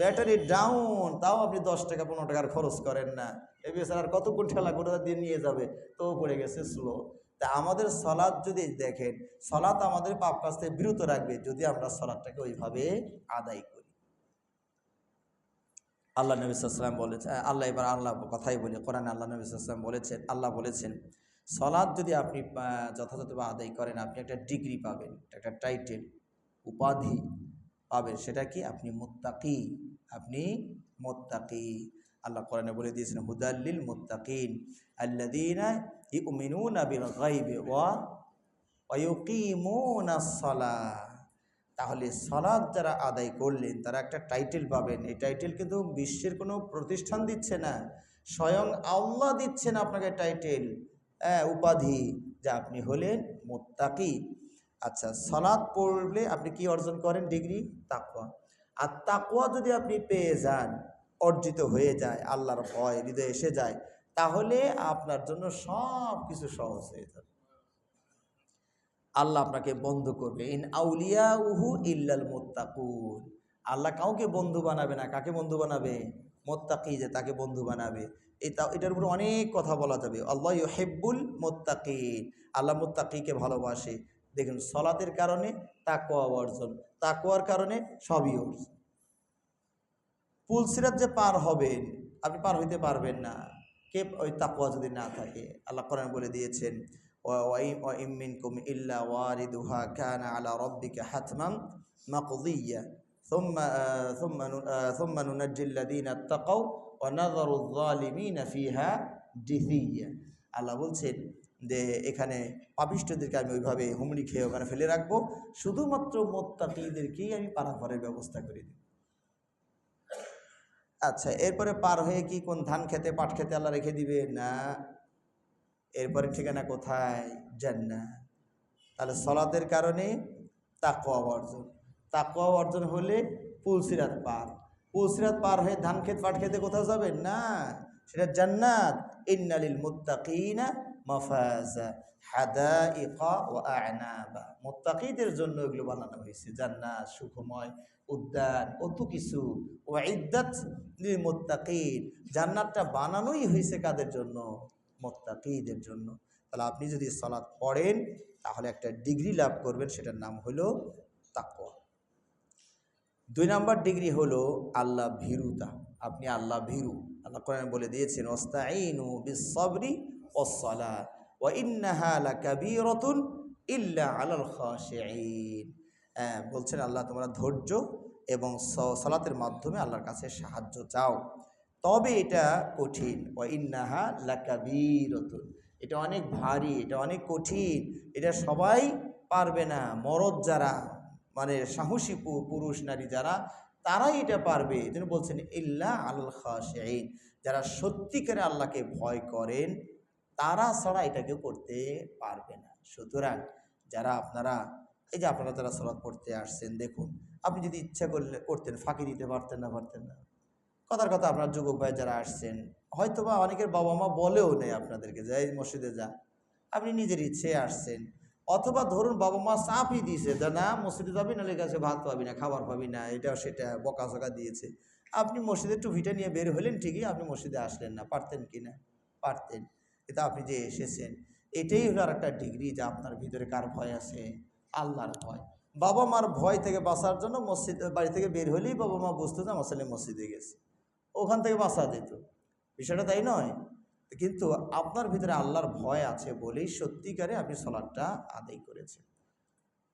ব্যাটারি ডাউন, তাও আপনি 10 টাকা 15 টাকার খরচ করেন না, এ বেচার আর কতক্ষণ ঠেলা করে দিয়ে নিয়ে যাবে, তো পড়ে গেছে স্লো। তা আমাদের সলাৎ যদি দেখেন, সলাৎ আমাদের পাপ কাজ থেকে বিরত রাখবে যদি আমরা সলাৎটাকে ওইভাবে আদায় করি। আল্লাহ নবী সাল্লাল্লাহু আলাইহি ওয়াসাল্লাম বলেছেন, এবার আল্লাহ কথাই বলি, কোরআনে আল্লাহ নবী সাল্লাল্লাহু আলাইহি ওয়াসাল্লাম বলেছেন, আল্লাহ বলেছেন সলাৎ যদি আপনি যথাযথভাবে আদায় করেন, আপনি একটা ডিগ্রি পাবেন, একটা টাইটেল, উপাধি পাবেন, সেটা কি, আপনি মুত্তাকি, আপনি মুত্তাকি। আল্লাহ কোরআনে বলে দিয়েছেন হুদাল্লিল মুত্তাকিন আল্লাযীনা ইউমিনুনা বিল গায়বি ওয়া ইউকিমুনাস সালাহ। তাহলে সালাত যারা আদায় করলেন তারা একটা টাইটেল পাবেন। এই টাইটেল কিন্তু বিশ্বের কোনো প্রতিষ্ঠান দিচ্ছে না, স্বয়ং আল্লাহ দিচ্ছেন আপনাকে টাইটেল, উপাধি, যে আপনি হলেন মুত্তাকি। আচ্ছা, সালাত পড়লে আপনি কি অর্জন করেন, ডিগ্রি, তাকওয়া। আর তাকওয়া যদি আপনি পেয়ে যান, অর্জিত হয়ে যায়, আল্লাহর ভয় হৃদয়ে এসে যায়, তাহলে আপনার জন্য সব কিছু সহজ হয়ে যাবে। আল্লাহ আপনাকে বন্ধু করবে, ইন আউলিয়া উহু ইল্লাল মুত্তাকুন। আল্লাহ কাউকে বন্ধু বানাবে না, কাকে বন্ধু বানাবে, মুত্তাকি, যে তাকে বন্ধু বানাবে। এটার উপর অনেক কথা বলা যাবে। আল্লাহ ইউহিব্বুল মুত্তাকিন, আল্লাহ মুত্তাকিকে ভালোবাসে। দেখুন, সলাতের কারণে তাকওয়া অর্জন, তাকওয়ার কারণে সবই অর্জন। পুলসিরাত যে পার হবেন, আপনি পার হইতে পারবেন না কে, ওই তাকওয়া যদি না থাকে। আল্লাহ কোরআন বলে দিয়েছেন ওয়া ইম মিনকুম ইল্লা ওয়ারিদুহা কানা আলা রাব্বিকা হাতমান মাকদিয়া সুম্মা নুনাজ্জিল লাযীনা ইত্তাকাউ ওয়া নাযারুয যালিমিনা ফিহা জিসিয়া। আল্লাহ বলছেন যে এখানে পাপিষ্ঠদেরকে আমি ওইভাবে হুমড়ি খেয়ে ওখানে ফেলে রাখবো, শুধুমাত্র মুত্তাকীদেরকেই আমি পারাপারের ব্যবস্থা করে দিই। আচ্ছা, এরপরে পার হয়ে কি কোন ধান খেতে পাট খেতে আল্লাহ রেখে দিবে না, এরপরে ঠিকানা কোথায়, জান্নাত। তাহলে সলাতের কারণে তাকওয়া অর্জন, তাকওয়া অর্জন হলে পুলসিরাত পার, পুলসিরাত পার হয়ে ধান খেত পাট খেতে কোথাও যাবেন না, সেটা জান্নাত। ইন্নালিল মুত্তাকিনা মাফাজা হাদাইকা ওয়া আ'নাবা। মুত্তাকিদের জন্য এগুলো বানানো হয়েছে, জান্নাত, সুখময় উদ্যান, কত কিছু। ওয়াইদ্দাত লিল মুত্তাকিন, জান্নাতটা বানানোই হয়েছে কাদের জন্য, মুত্তাকিদের জন্য। তাহলে আপনি যদি সালাত পড়েন তাহলে একটা ডিগ্রি লাভ করবেন, সেটার নাম হলো তাকওয়া। 2 নম্বর ডিগ্রি হলো আল্লাহ ভীরুতা, আপনি আল্লাহ ভীরু। আল্লাহ কোরআনে বলে দিয়েছেন ওয়াস্তাঈনু বিস-সাবরি ওয়াস-সালাহ ওয়া ইন্নাহা লাকাবীরাতুন ইল্লা আলাল খাশিঈন। বলছেন আল্লাহ, তোমরা ধৈর্য এবং সালাতের মাধ্যমে আল্লাহর কাছে সাহায্য চাও, তবে এটা কঠিন। ওয়া ইন্নাহা লাকাবীরাতুন, এটা অনেক ভারী, এটা অনেক কঠিন, এটা সবাই পারবে না। মরদ যারা, মানে সাহসী পুরুষ নারী যারা, তারাই এটা পারবে। তিনি বলছেন ইল্লা আলাল খাশিঈন, যারা সত্যিকারে আল্লাহকে ভয় করেন তারা ছাড়া এটাকে করতে পারবে না। সুতরাং যারা আপনারা, এই যে আপনারা যারা সালাত পড়তে আসছেন, দেখুন আপনি যদি ইচ্ছা করতেন ফাঁকি দিতে পারতেন না, পারতেন না। কথার কথা, আপনার যুবক ভাই যারা আসছেন, হয়তোবা অনেকের বাবা মা বলেও নেই আপনাদেরকে যে এই মসজিদে যা, আপনি নিজের ইচ্ছে আসছেন। অথবা ধরুন বাবা মা চাপই দিয়েছে যে না মসজিদে যাবি, নাহলে কাছে ভাত পাবি না, খাবার পাবি না, এটা সেটা বকাঝকা দিয়েছে। আপনি মসজিদের টুপিটা নিয়ে বের হলেন ঠিকই, আপনি মসজিদে আসলেন না, পারতেন কি না, পারতেন। কিন্তু আপনি যে এসেছেন, এটাই হলো আর একটা ডিগ্রি, যে আপনার ভিতরে কার ভয় আছে? আল্লাহর ভয়। বাবা মার ভয় থেকে বাঁচার জন্য মসজিদ বাড়ি থেকে বের হলেই বাবা মা বুঝতো যে আমার ছেলে মসজিদে গেছে, ওখান থেকে বাঁচা যেত। বিষয়টা তাই নয়? কিন্তু আপনার ভিতরে আল্লাহর ভয় আছে বলেই সত্যিকারে আপনি সালাতটা আদায় করেছেন।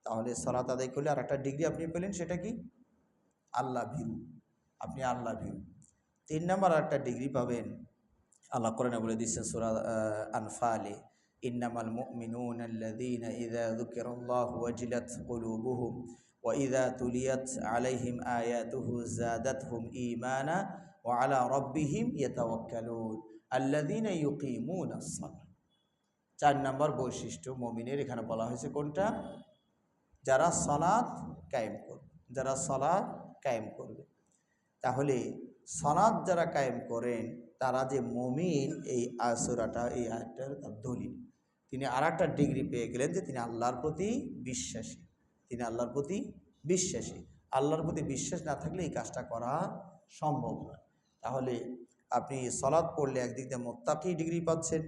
তাহলে সালাত আদায় করলে আর একটা ডিগ্রি আপনি পেলেন, সেটা কি? আল্লাহ ভীরু। আপনি আল্লাহ ভীরু। 3 নাম্বার আর একটা ডিগ্রি পাবেন। আল্লাহ কোরআনে বলে দিচ্ছেন সূরা আনফালে, ইন্নামাল মুমিনুনা আল্লাযীনা ইযা যুকিরাল্লাহু ওয়াজিলাত কুলুবুহুম ওয়া ইযা তুলিয়াত আলাইহিম আয়াতুহু যাদাতহুম ঈমানা ওয়া আলা রাব্বিহিম ইয়াতাওয়াক্কালুন আল্লাযীনা ইউকিমুনাস সালাহ। 4 নাম্বার বৈশিষ্ট্য মুমিনের এখানে বলা হয়েছে কোনটা? যারা সালাত কায়েম করবে, যারা সালাত কায়েম করবে। তাহলে সালাত যারা কায়েম করেন তারা যে মুমিন, এই সূরাটা, এই আয়াতটার দলিল। তিনি আর একটা ডিগ্রি পেয়ে গেলেন যে তিনি আল্লাহর প্রতি বিশ্বাসী। তিনি আল্লাহর প্রতি বিশ্বাসী। আল্লাহর প্রতি বিশ্বাস না থাকলে এই কাজটা করা সম্ভব নয়। তাহলে আপনি সালাত পড়লে একদিক দিয়ে মুত্তাকি ডিগ্রি পাচ্ছেন,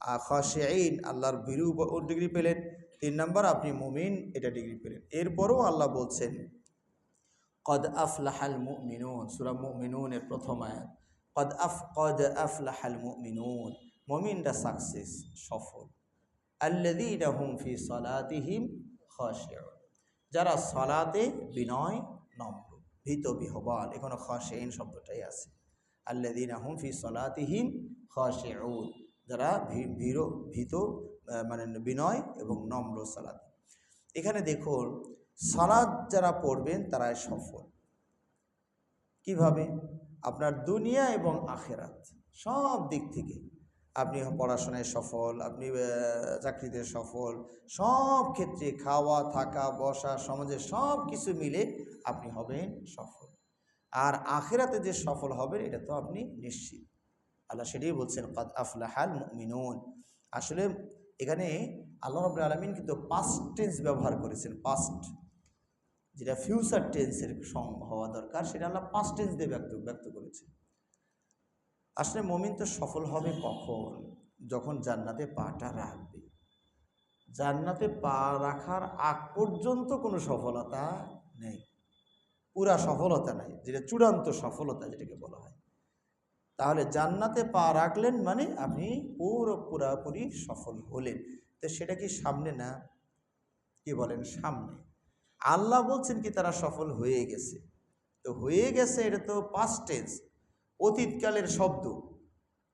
আর খাশিঈন আল্লাহর ভীরু ডিগ্রি পেলেন। 3 নাম্বার আপনি মুমিন এটা ডিগ্রি পেলেন। এরপরও আল্লাহ বলছেন কদ আফলাহাল মুমিনুন, সূরা মুমিনুনের প্রথম আয়াত। কদ আফলাহাল মুমিনুন, মুমিনরা সাকসেস, সফল। আল্লাযীনা হুম ফি সালাতিহিম খাশিউন, যারা সালাতে বিনয় নম্র, ভীত বিহ্বল। এখানে খাশিঈন শব্দটাই আছে। আল্লাযীনা হুম ফি সালাতিহিম খাশিউন, যারা ভীত মানে বিনয় এবং নম্র সালাত। এখানে দেখুন, সালাত যারা পড়বেন তারাই সফল। কিভাবে? আপনার দুনিয়া এবং আখেরাত সব দিক থেকে আপনি পড়াশোনায় সফল, আপনি চাকরিতে সফল, সব ক্ষেত্রে খাওয়া থাকা বসা সমাজে সব কিছু মিলে আপনি হবেন সফল। আর আখেরাতে যে সফল হবেন এটা তো আপনি নিশ্চিত। আল্লাহ সেটাই বলছেন কদ আফলাহাল মুমিনুন। আসলে এখানে আল্লাহ রাব্বুল আলামিন কিন্তু পাস্ট টেন্স ব্যবহার করেছেন। পাস্ট, যেটা ফিউচার টেন্সের হওয়া দরকার, সেটা আল্লাহ পাস্ট টেন্স দিয়ে ব্যক্ত করেছে। আসলে মুমিন তো সফল হবে কখন? যখন জান্নাতে পাটা রাখবে। জান্নাতে পা রাখার আগ পর্যন্ত কোনো সফলতা নেই, পুরা সফলতা নাই, যেটা চূড়ান্ত সফলতা যেটাকে বলা হয়। তাহলে জান্নাতে পা রাখলেন মানে আপনি পুরাপুরি সফল হলেন। তো সেটা কি সামনে না? কি বলেন? সামনে। আল্লাহ বলছেন কি তারা সফল হয়ে গেছে। তো হয়ে গেছে এটা তো পাস্ট টেন্স, অতীতকালের শব্দ,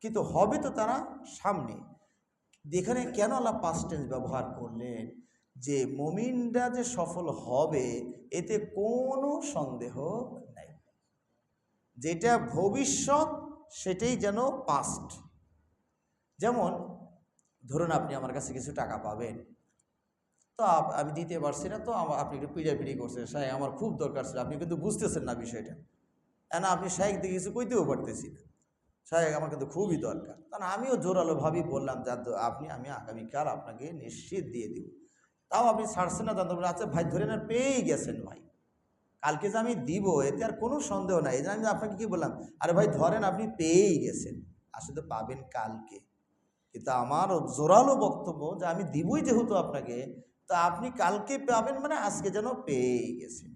কিন্তু হবে তো তারা সামনে। এখানে কেন আল্লাহ পাস্ট টেন্স ব্যবহার করলেন? যে মুমিনরা যে সফল হবে এতে কোনো সন্দেহ নাই। যেটা ভবিষ্যৎ সেটাই যেন পাস্ট। যেমন ধরুন আপনি আমার কাছে কিছু টাকা পাবেন, তো আমি দিতে পারছি না, তো আপনি একটু পিড়াপিড়ি করছেন, সাহেব আমার খুব দরকার ছিল, আপনি কিন্তু বুঝতেছেন না বিষয়টা। না আপনি সাহেব দিয়ে কিছু কইতেও পারতেছি না, সাহেব আমার কিন্তু খুবই দরকার। কারণ আমিও জোরালোভাবেই বললাম যে আমি আগামীকাল আপনাকে নিশ্চিত দিয়ে দিব। তাও আপনি ছাড়ছেন না, জানতে আচ্ছা ভাই ধরে না পেয়েই গেছেন ভাই, কালকে যে আমি দিব এতে আর কোনো সন্দেহ নাই। এই যে আমি আপনাকে কি বললাম, আরে ভাই ধরেন আপনি পেয়েই গেছেন, আসলে পাবেন কালকে। কিন্তু আমার জোরালো বক্তব্য যে আমি দিবই যেহেতু আপনাকে, তা আপনি কালকে পাবেন মানে আজকে যেন পেয়েই গেছেন।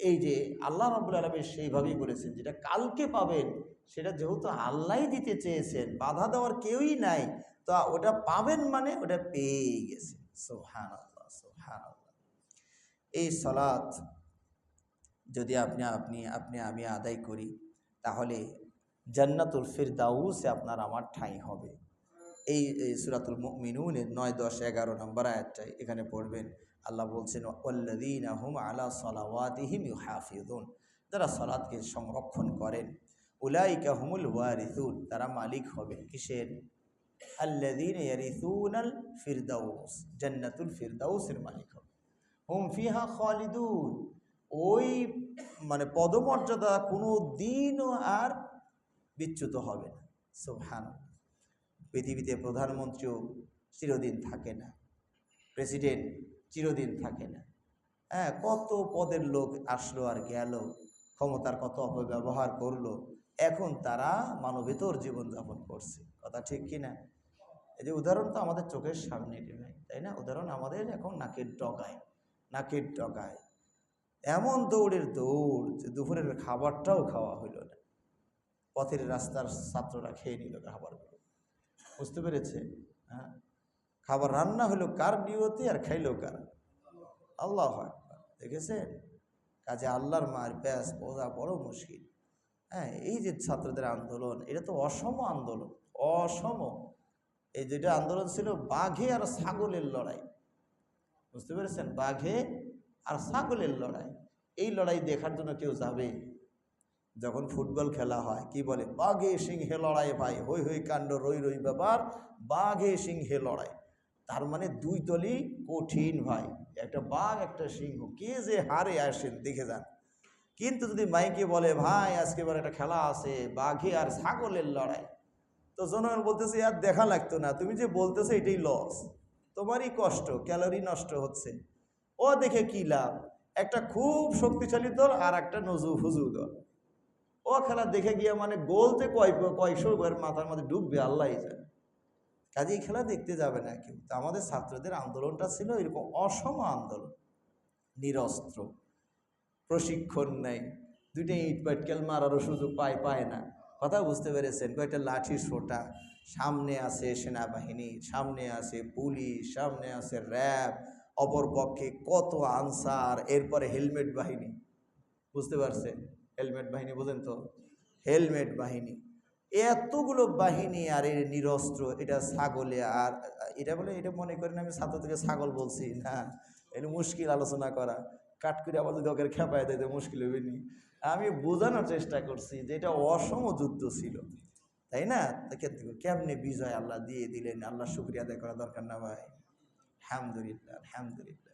এই যে আল্লাহ রাব্বুল আলামিন সেইভাবেই বলেছেন, যেটা কালকে পাবেন সেটা যেহেতু আল্লাহই দিতে চেয়েছেন, বাধা দেওয়ার কেউই নাই, তো ওটা পাবেন মানে ওটা পেয়েই গেছেন। সুবহানাল্লাহ, সুবহানাল্লাহ। এই সালাত যদি আমি আদায় করি তাহলে জান্নাতুল ফিরদাউসে আপনার আমার ঠাঁই হবে। এই সূরাতুল মুমিনুনের 9, 10, 11 নম্বর আয়াতটাই এখানে পড়বেন। আল্লাহ বলছেন ওয়াল্লাযীনা হুম আলা সালাওয়াতিহিম ইউহাফিজুন, যারা সালাতকে সংরক্ষণ করেন, উলাইকা হুমুল ওয়ারিসুন, তারা মালিক হবে কিসের? আল্লাযীনা ইয়ারিসুনাল ফিরদাউস, জান্নাতুল ফিরদাউসের মালিক হবে। হুম ফিহা খালিদুন, ওই মানে পদমর্যাদা কোনো দিনও আর বিচ্যুত হবে না। সুবহানাল্লাহ। পৃথিবীতে প্রধানমন্ত্রীও চিরদিন থাকে না, প্রেসিডেন্ট চিরদিন থাকে না। হ্যাঁ, কত পদের লোক আসলো আর গেল, ক্ষমতার কত অপব্যবহার করলো, এখন তারা মানবেতর জীবনযাপন করছে। কথা ঠিক কিনা? এই যে উদাহরণ তো আমাদের চোখের সামনে ভাই, তাই না? উদাহরণ আমাদের এখন নাকের ডগায় এমন দৌড়ের দৌড় যে দুপুরের খাবারটাও খাওয়া হইল না, পথের রাস্তার ছাত্ররা খেয়ে নিল খাবারগুলো। বুঝতে পেরেছে? হ্যাঁ, খাবার রান্না হলো কার নিয়তে আর খাইলো কার? আল্লাহ আকবার। দেখেছেন? কাজে আল্লাহর মার প্যাস বোঝা বড় মুশকিল। হ্যাঁ, এই যে ছাত্রদের আন্দোলন, এটা তো অসম আন্দোলন, অসম। এই যেটা আন্দোলন ছিল বাঘে আর ছাগলের লড়াই। বুঝতে পেরেছেন? বাঘে আর ছাগলের লড়াই। এই লড়াই দেখার জন্য কেউ যাবে? যখন ফুটবল খেলা হয় কি বলে? বাঘে সিংহে লড়াই ভাই, হই হই কাণ্ড, রই রই ব্যাপার, বাঘে সিংহে লড়াই। তার মানে দুই দলই কঠিন ভাই, একটা বাঘ একটা সিংহ, কে যে হারে আসেন দেখে যান। কিন্তু যদি মাইকে বলে ভাই আজকে এবার একটা খেলা আছে বাঘে আর ছাগলের লড়াই, তো জনগণ বলতেছে আর দেখা লাগতো না, তুমি যে বলতেছো এটাই লস, তোমারই কষ্ট, ক্যালোরি নষ্ট হচ্ছে। ও দেখে কি লাভ? একটা খুব শক্তিশালী দল আর একটা নজু ফুজু দল, ও খেলা দেখে গিয়ে মানে গোল যে কয়শো মাথার মধ্যে ডুববে আল্লাহ জানে। কাজে এই খেলা দেখতে যাবে না কেউ। তো আমাদের ছাত্রদের আন্দোলনটা ছিল এরকম অসম আন্দোলন, নিরস্ত্র, প্রশিক্ষণ নেই, দুইটা ইট পাটকেল মারারও সুযোগ পায় না। কথা বুঝতে পেরেছেন? কয়েকটা লাঠি সোটা, সামনে আছে সেনাবাহিনী, সামনে আছে পুলিশ, সামনে আছে র্যাব, অপর পক্ষে কত আনসার, এরপরে হেলমেট বাহিনী। বুঝতে পারছেন? হেলমেট বাহিনী বোঝেন তো? হেলমেট বাহিনী, এতগুলো বাহিনী আর এর নিরস্ত্র, এটা ছাগলে আর এটা বলে, এটা মনে করেন আমি ছাত্র থেকে ছাগল বলছি না, এটা মুশকিল আলোচনা করা। কাট করে আবার যদি ওকে খেপায় দিতে মুশকিল হবে নি। আমি বোঝানোর চেষ্টা করছি যে এটা অসম যুদ্ধ ছিল, তাই না? কেমনে বিজয় আল্লাহ দিয়ে দিলেন, আল্লাহ শুকরিয়া আদায় করা দরকার না ভাই? আলহামদুলিল্লাহ, আলহামদুলিল্লাহ।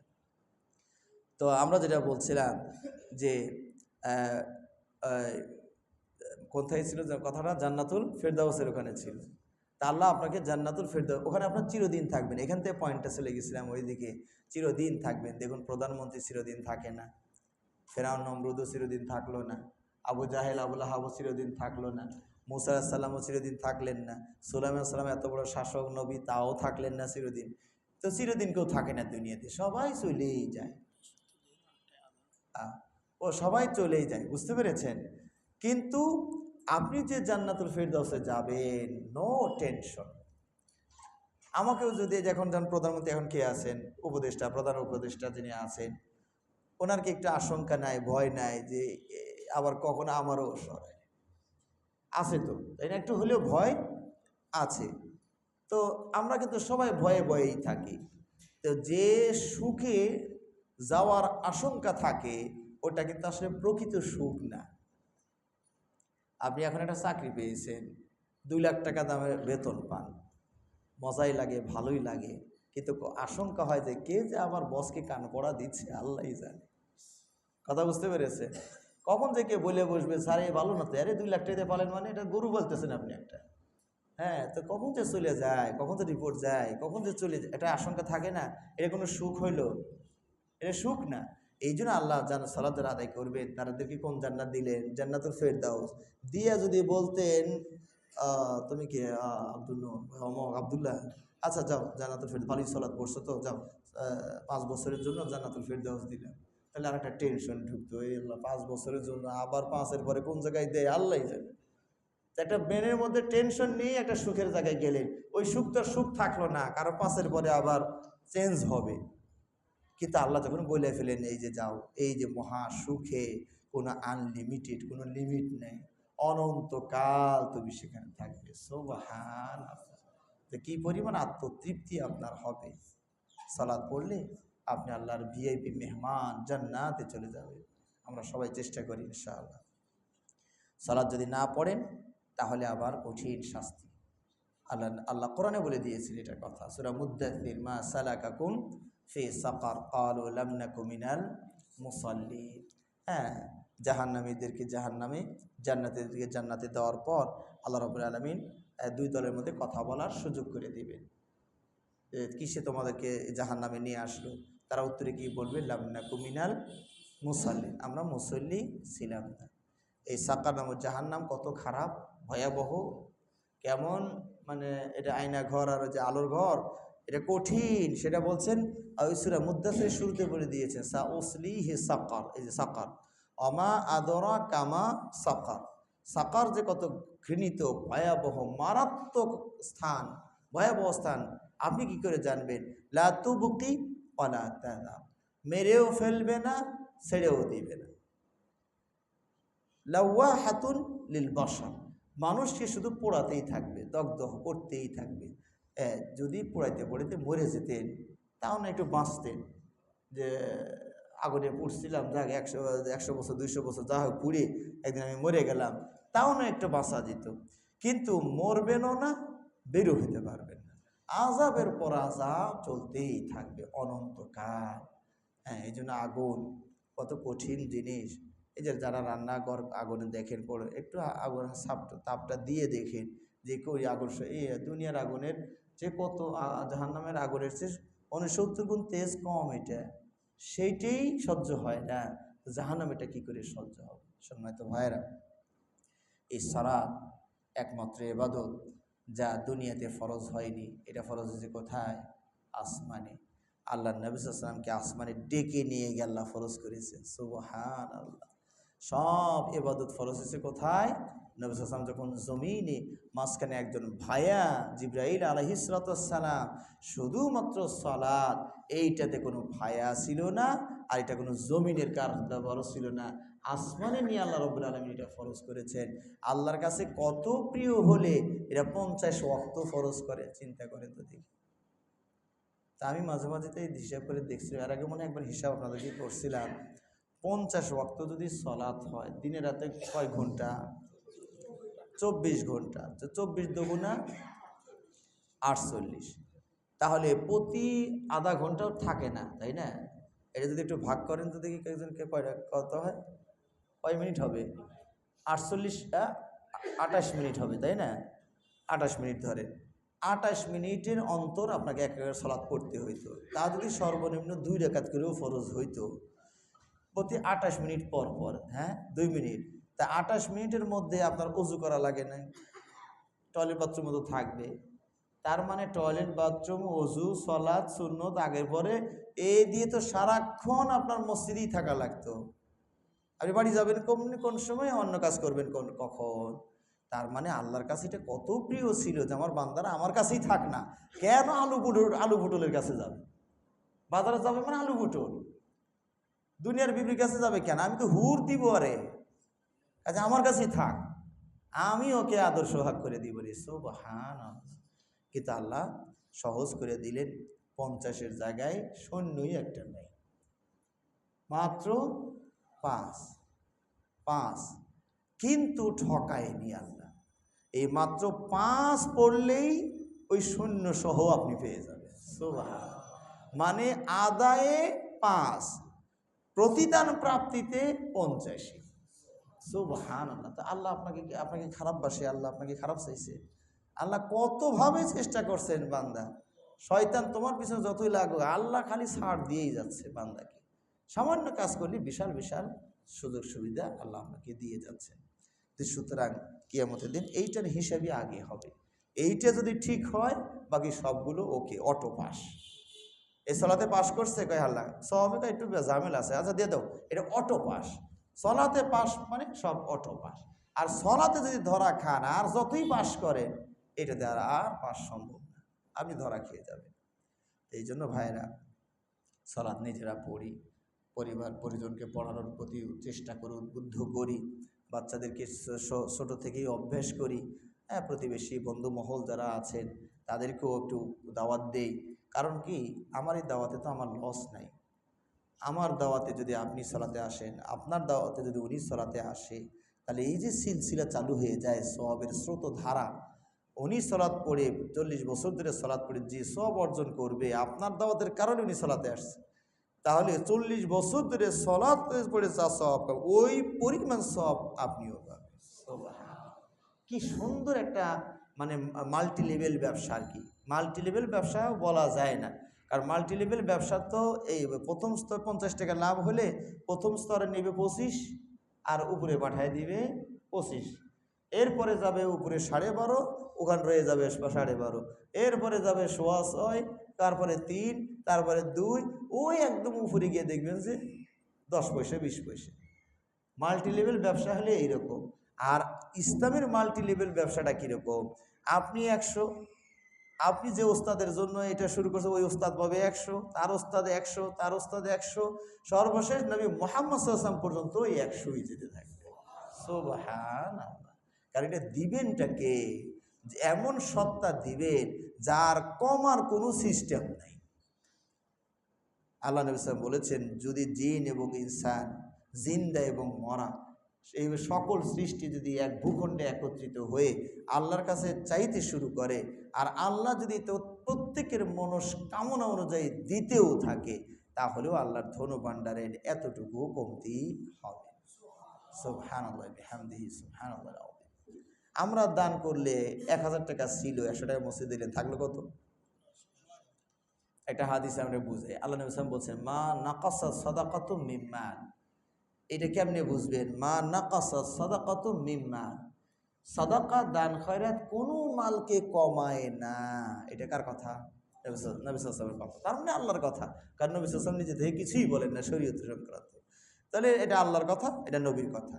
তো আমরা যেটা বলছিলাম যে আহ, আহ, কোথায় ছিল যে কথাটা? জান্নাতুল ফেরদাউসের ওখানে ছিল। তা আল্লাহ আপনাকে জান্নাতুল ফেরদাউস, ওখানে আপনার চিরদিন থাকবেন। এখান থেকে পয়েন্টটা চলে গেছিলাম ওইদিকে, চিরদিন থাকবেন। দেখুন প্রধানমন্ত্রী চিরদিন থাকে না, ফেরাউন নমরুদও চিরদিন থাকলো না, আবু জাহেল আবুল আহাবও চিরদিন থাকলো না, মুসা আলাইহিস সালামও চিরদিন থাকলেন না, সুলাইমান সালাম এত বড় শাসক নবী তাও থাকলেন না চিরদিন। তো চিরদিন কেউ থাকে না দুনিয়াতে, সবাই চলেই যায়। ও সবাই চলেই যায়, বুঝতে পেরেছেন? কিন্তু আপনি যে জান্নাতুল ফেরদাউসে যাবেন, নো টেনশন। আমাকেও যদি যখন যান, প্রধানমন্ত্রী এখন কে আছেন? উপদেষ্টা, প্রধান উপদেষ্টা যিনি আছেন, ওনার কি একটু আশঙ্কা নাই, ভয় নাই যে আবার কখনো আমারও সরায়? আছে তো, তাই না? একটু হলেও ভয় আছে। তো আমরা কিন্তু সবাই ভয়ে ভয়েই থাকি। তো যে সুখে যাওয়ার আশঙ্কা থাকে, ওটা কিন্তু আসলে প্রকৃত সুখ না। আপনি এখন একটা চাকরি পেয়েছেন, 2 লাখ টাকা দামের বেতন পান, মজাই লাগে, ভালোই লাগে, কিন্তু আশঙ্কা হয় যে কে যে আমার বসকে কান পড়া দিচ্ছে আল্লাহই জানে। কথা বুঝতে পেরেছে? কখন যে কে বলে বসবে স্যার এই ভালো না তো, আরে 2 লাখ টাকা দিয়ে পালেন মানে এটা গরু বলতেছেন আপনি একটা। হ্যাঁ, তো কখন যে চলে যায়, কখন তো রিপোর্ট যায়, কখন যে চলে যায়, এটা আশঙ্কা থাকে না। এটা কোনো সুখ হইল? এটা সুখ না। এই জন্য আল্লাহ সালাতের আদায় করবেন, তাদেরকে কোন জান্নাত দিলেন? জান্নাতুল ফেরদাউস দিয়া যদি বলতেন তুমি কি আব্দুল আবদুল্লাহ, আচ্ছা যাও জান্নাতুল ফেরদাউস, ভালোই সালাত পড়ছো তো, যাও 5 বছরের জন্য জান্নাতুল ফেরদাউস দিলাম। তাহলে আর একটা টেনশন ঢুকতো, এই আল্লাহ 5 বছরের জন্য, আবার 5-এর পরে কোন জায়গায় দেয় আল্লাহ জানে। একটা ব্রেনের মধ্যে টেনশন নিয়ে একটা সুখের জায়গায় গেলেন, ওই সুখটার সুখ থাকলো না, কারো 5-এর পরে আবার চেঞ্জ হবে। কিন্তু আল্লাহ যখন বলে ফেলেন এই যে যাও, এই যে মহা সুখে কোনো আনলিমিটেড কোনো লিমিট নেই, অনন্তকাল তুমি সেখানে থাকবে। সুবহানাল্লাহ। তো কি পরিমাণ আত্মতৃপ্তি আপনার হবে! সালাত পড়লে আপনি আল্লাহর ভিআইপি মেহমান, জান্নাতে চলে যাবে। আমরা সবাই চেষ্টা করি ইনশাআল্লাহ। সালাত যদি না পড়েন তাহলে আবার কঠিন শাস্তি। আল্লাহ কোরআনে বলে দিয়েছিল এটার কথা, সূরা মুদ্দাথির, মা সালাকাকুম ফি সাকার ক্বালু লাম নাকু মিনাল মুসাল্লিন। হ্যাঁ, জাহান্নামীদেরকে জাহান্নামে, জান্নাতীদেরকে জান্নাতে দেওয়ার পর আল্লাহ রাব্বুল আলামিন 2 দলের মধ্যে কথা বলার সুযোগ করে দিবেন। কিসে তোমাদেরকে জাহান্নামে নিয়ে আসলো? তারা উত্তরে কি বলবে? লাম নাকু মিনাল মুসাল্লিন, আমরা মুসল্লি ছিলাম না। এই সাকার নাম জাহান্নাম কত খারাপ, ভয়াবহ, কেমন মানে এটা আয়না ঘর আর ওই যে আলোর ঘর, এটা কঠিন, সেটা বলছেন ওই সূরা মুদ্দাসিরের শুরুতে বলে দিয়েছেন সাউসলিহি সাকার। এই যে সাকার, অমা আদরা কামা সাকার, সাকার যে কত ঘৃণিত, ভয়াবহ, মারাত্মক স্থান, ভয়াবহ স্থান, আপনি কি করে জানবেন? লা তুবকি ওয়ালা তাযার, মেরেও ফেলবে না, ছেড়েও দিবে না। লাওয়াহাতুন লিল বাশার, মানুষকে শুধু পোড়াতেই থাকবে, দগ্ধ করতেই থাকবে। যদি পোড়াইতে পোড়াইতে মরে যেতেন তাও না একটু বাঁচতেন, যে আগুনে পুড়ছিলাম, যাক 100 বছর 200 বছর যা হোক পুড়ে একদিন আমি মরে গেলাম, তাও না একটু বাঁচা যেত। কিন্তু মরবেনও না, বেরো হতে পারবেন না, আযাবের পর আযাব চলতেই থাকবে অনন্তকাল। হ্যাঁ, এই জন্য আগুন কত কঠিন জিনিস। এই যে যারা রান্নাঘর আগুনে দেখেন পড়ে, একটু আগুন তাপটা দিয়ে দেখেন যে কই আগুন, এই দুনিয়ার আগুনের যে কত, জাহান্নামের আগুনের চেয়ে 69 গুণ তেজ কম, এটা সেইটাই সহ্য হয় না, জাহান্নাম এটা কি করে সহ্য হবে? সম্মানিত ভাইরা, এই সালাত একমাত্র ইবাদত যা দুনিয়াতে ফরজ হয়নি, এটা ফরজ হয়েছে কোথায়? আসমানে। আল্লাহ নবী সাল্লাল্লাহু আলাইহি ওয়াসাল্লামকে আসমানে ডেকে নিয়ে গিয়ে আল্লাহ ফরজ করেছেন। সুবহানাল্লাহ। সব ইবাদত ফরজ হয়েছে কোথায়? নবী সাল্লাল্লাহু আলাইহি ওয়াসাল্লাম যখন জমিনে, মাঝখানে একজন ভায়া জিবরাইল আলাইহিস সালাতু ওয়াস সালাম, শুধুমাত্র সালাত এইটাতে কোনো ভায়া ছিল না, আর এটা কোনো জমিনের কারবার ছিল না, আসমানে নিয়ে আল্লাহ রাব্বুল আলামিন এটা ফরজ করেছেন। আল্লাহর কাছে কত প্রিয় হলে এটা 50 ওয়াক্ত ফরজ করে, চিন্তা করে তো দেখি। তা আমি মাঝে মাঝে তো হিসাব করে দেখছিলাম, এর আগে মনে একবার হিসাব আপনাদেরকে করছিলাম, 50 ওয়াক্ত যদি সলাৎ হয় দিনে রাতে কয় ঘন্টা? 24 ঘন্টা। তো 24 দুগুণা 48, তাহলে প্রতি আধা ঘন্টাও থাকে না, তাই না? এটা যদি একটু ভাগ করেন তো দেখি একজনকে কত হয়, কয় মিনিট হবে? 48টা 28 মিনিট হবে, তাই না? 28 মিনিট ধরে, 28 মিনিটের অন্তর আপনাকে এক রাকাত সালাত পড়তে হইতো। তা যদি সর্বনিম্ন 2 রাকাত করেও ফরজ হইতো প্রতি 28 মিনিট পর পর, হ্যাঁ 2 মিনিট, তা 28 মিনিটের মধ্যে আপনার ওযু করা লাগে না, টয়লেট বাথরুম তো থাকবে, তার মানে টয়লেট বাথরুম, ওযু, সালাত, সুন্নত আগের পরে এই দিয়ে তো সারাক্ষণ আপনার মসজিদেই থাকা লাগতো। আপনি বাড়ি যাবেন কোন সময়, অন্য কাজ করবেন কখন? তার মানে আল্লাহর কাছে এটা কত প্রিয় ছিল যে আমার বান্দারা আমার কাছেই থাক না, কেন আলু পটলের কাছে যাবে? বাজারে যাবে মানে আলু পটল, দুনিয়ার বিবির কাছে যাবে কেন? আমি তো হুর দিব, আরে আচ্ছা আমার কাছেই থাক, আমি ওকে আদর সোহাগ করে দিব রে। সুবহানাল্লাহ। কিন্তু আল্লাহ সহজ করে দিলেন, 50-এর জায়গায় শূন্যই একটা নেই, মাত্র 5। কিন্তু ঠকায়নি আল্লাহ, এই মাত্র 5 পড়লেই ওই শূন্য সহ আপনি পেয়ে যাবেন। সুবহানাল্লাহ। মানে আদায়ে 5, প্রতিদান প্রাপ্তিতে 85। সুবহানাল্লাহ। তো আল্লাহ আপনাকে খারাপ বাসে, আল্লাহ আপনাকে খারাপ চাইছে? আল্লাহ কতভাবে চেষ্টা করছেন বান্দা, শয়তান তোমার পিছনে যতই লাগুক, আল্লাহ খালি ছাড় দিয়েই যাচ্ছে বান্দাকে। সামান্য কাজ করলে বিশাল বিশাল সুযোগ সুবিধা আল্লাহ আপনাকে দিয়ে যাচ্ছেন। তো সুতরাং কিয়ামতের দিন এইটার হিসাবই আগে হবে, এইটা যদি ঠিক হয় বাকি সবগুলো ওকে, অটো পাস। এই সলাতে পাস করছে, কয় আল্লাহ সবে একটু ঝামেলা আছে, আচ্ছা দিয়ে দাও, এটা অটো পাস। সলাতে পাস মানে সব অটো পাস। আর সলাতে যদি ধরা খান, আর যতই পাস করেন এটাতে আর পাস সম্ভব না, আপনি ধরা খেয়ে যাবেন। এই জন্য ভাইরা, সলাত নিজেরা পড়ি, পরিবার পরিজনকে পড়ানোর প্রতি চেষ্টা করি, উদ্বুদ্ধ করি, বাচ্চাদেরকে ছোটো থেকেই অভ্যাস করি। হ্যাঁ, প্রতিবেশী বন্ধু মহল যারা আছেন তাদেরকেও একটু দাওয়াত দেই। কারণ কি, আমার এই দাওয়াতে তো আমার লস নাই। আমার দাওয়াতে যদি আপনি সলাতে আসেন, আপনার দাওয়াতে যদি উনি সলাতে আসে, তাহলে এই যে সিলসিলা চালু হয়ে যায়, সওয়াবের স্রোত ধারা। উনি সলাৎ পড়ে 40 বছর ধরে সলাৎ পড়ে যে সওয়াব অর্জন করবে, আপনার দাওয়াতের কারণে উনি সলাতে আসছে, তাহলে 40 বছর ধরে সলাৎ পড়ে যা সওয়াব পাবেন, ওই পরিমাণ সওয়াব আপনিও পাবেন। কি সুন্দর একটা মানে মাল্টি লেভেল ব্যবসা আর কি। মাল্টি লেভেল ব্যবসা বলা যায় না, কারণ মাল্টি লেভেল ব্যবসা তো এই প্রথম স্তর 50 টাকা লাভ হলে প্রথম স্তরে নেবে 25, আর উপরে পাঠায় দিবে 25। এরপরে যাবে উপরে 12.5, ওখানে রয়ে যাবে 12.5, এরপরে যাবে 6.25, তারপরে 3, তারপরে 2, ওই একদম উপরে গিয়ে দেখবেন যে 10 পয়সা 20 পয়সা। মাল্টি লেভেল ব্যবসা হলে এইরকম। আর ইসলামের মাল্টি লেভেল ব্যবসাটা কীরকম? আপনি 100, আপনি যে ওস্তাদের জন্য এটা শুরু করছে ওই ওস্তাদ পাবে 100, তার ওস্তাদ 100, তার ওস্তাদ 100, সর্বশেষ নবী মুহাম্মদ সাল্লাল্লাহু আলাইহি ওয়াসাল্লাম পর্যন্ত ওই 100ই যেতে থাকবে। সুবহানাল্লাহ। কারণ এটা দিবেনটাকে এমন সত্তা দিবেন যার কমার কোনো সিস্টেম নাই। আল্লাহ নবী সাল্লাল্লাহু আলাইহি ওয়াসাল্লাম বলেছেন, যদি জিন এবং ইনসান, জিন্দা এবং মরা, এই সকল সৃষ্টি যদি এক ভূখণ্ডে একত্রিত হয়ে আল্লাহর কাছে চাইতে শুরু করে, আর আল্লাহ যদি প্রত্যেকের মনস্কামনা অনুযায়ী দিতেও থাকে, তাহলেও আল্লাহর ধন ভাণ্ডারের এতটুকু কমতি হবে। সুবহানাল্লাহ বিহামদিহি সুবহানাল্লাহ। আমরা দান করলে 1000 টাকা ছিল, 100 টাকা মসজিদে দিলেন, থাকলো কত? একটা হাদিসে আমরা বুঝাই, আল্লাহ নবী সাল্লাল্লাহু আলাইহি ওয়াসাল্লাম বলছেন, মা নাকাসা সাদাকাতু মিন মাল। এটা কেমনে বুঝবেন? মা নাকাসা সাদাকাতু মিন মাল, সাদাকা দান খয়রাত কোনো মালকে কমায় না। এটা কার কথা? নবী সাল্লাল্লাহু আলাইহি ওয়াসাল্লামের কথা। তার মানে আল্লাহর কথা। কারণ নবী সাল্লাল্লাহু আলাইহি ওয়াসাল্লাম নিজে থেকে কিছুই বলেন না শরীয়ত সংক্রান্ত। তাহলে এটা আল্লাহর কথা, এটা নবীর কথা।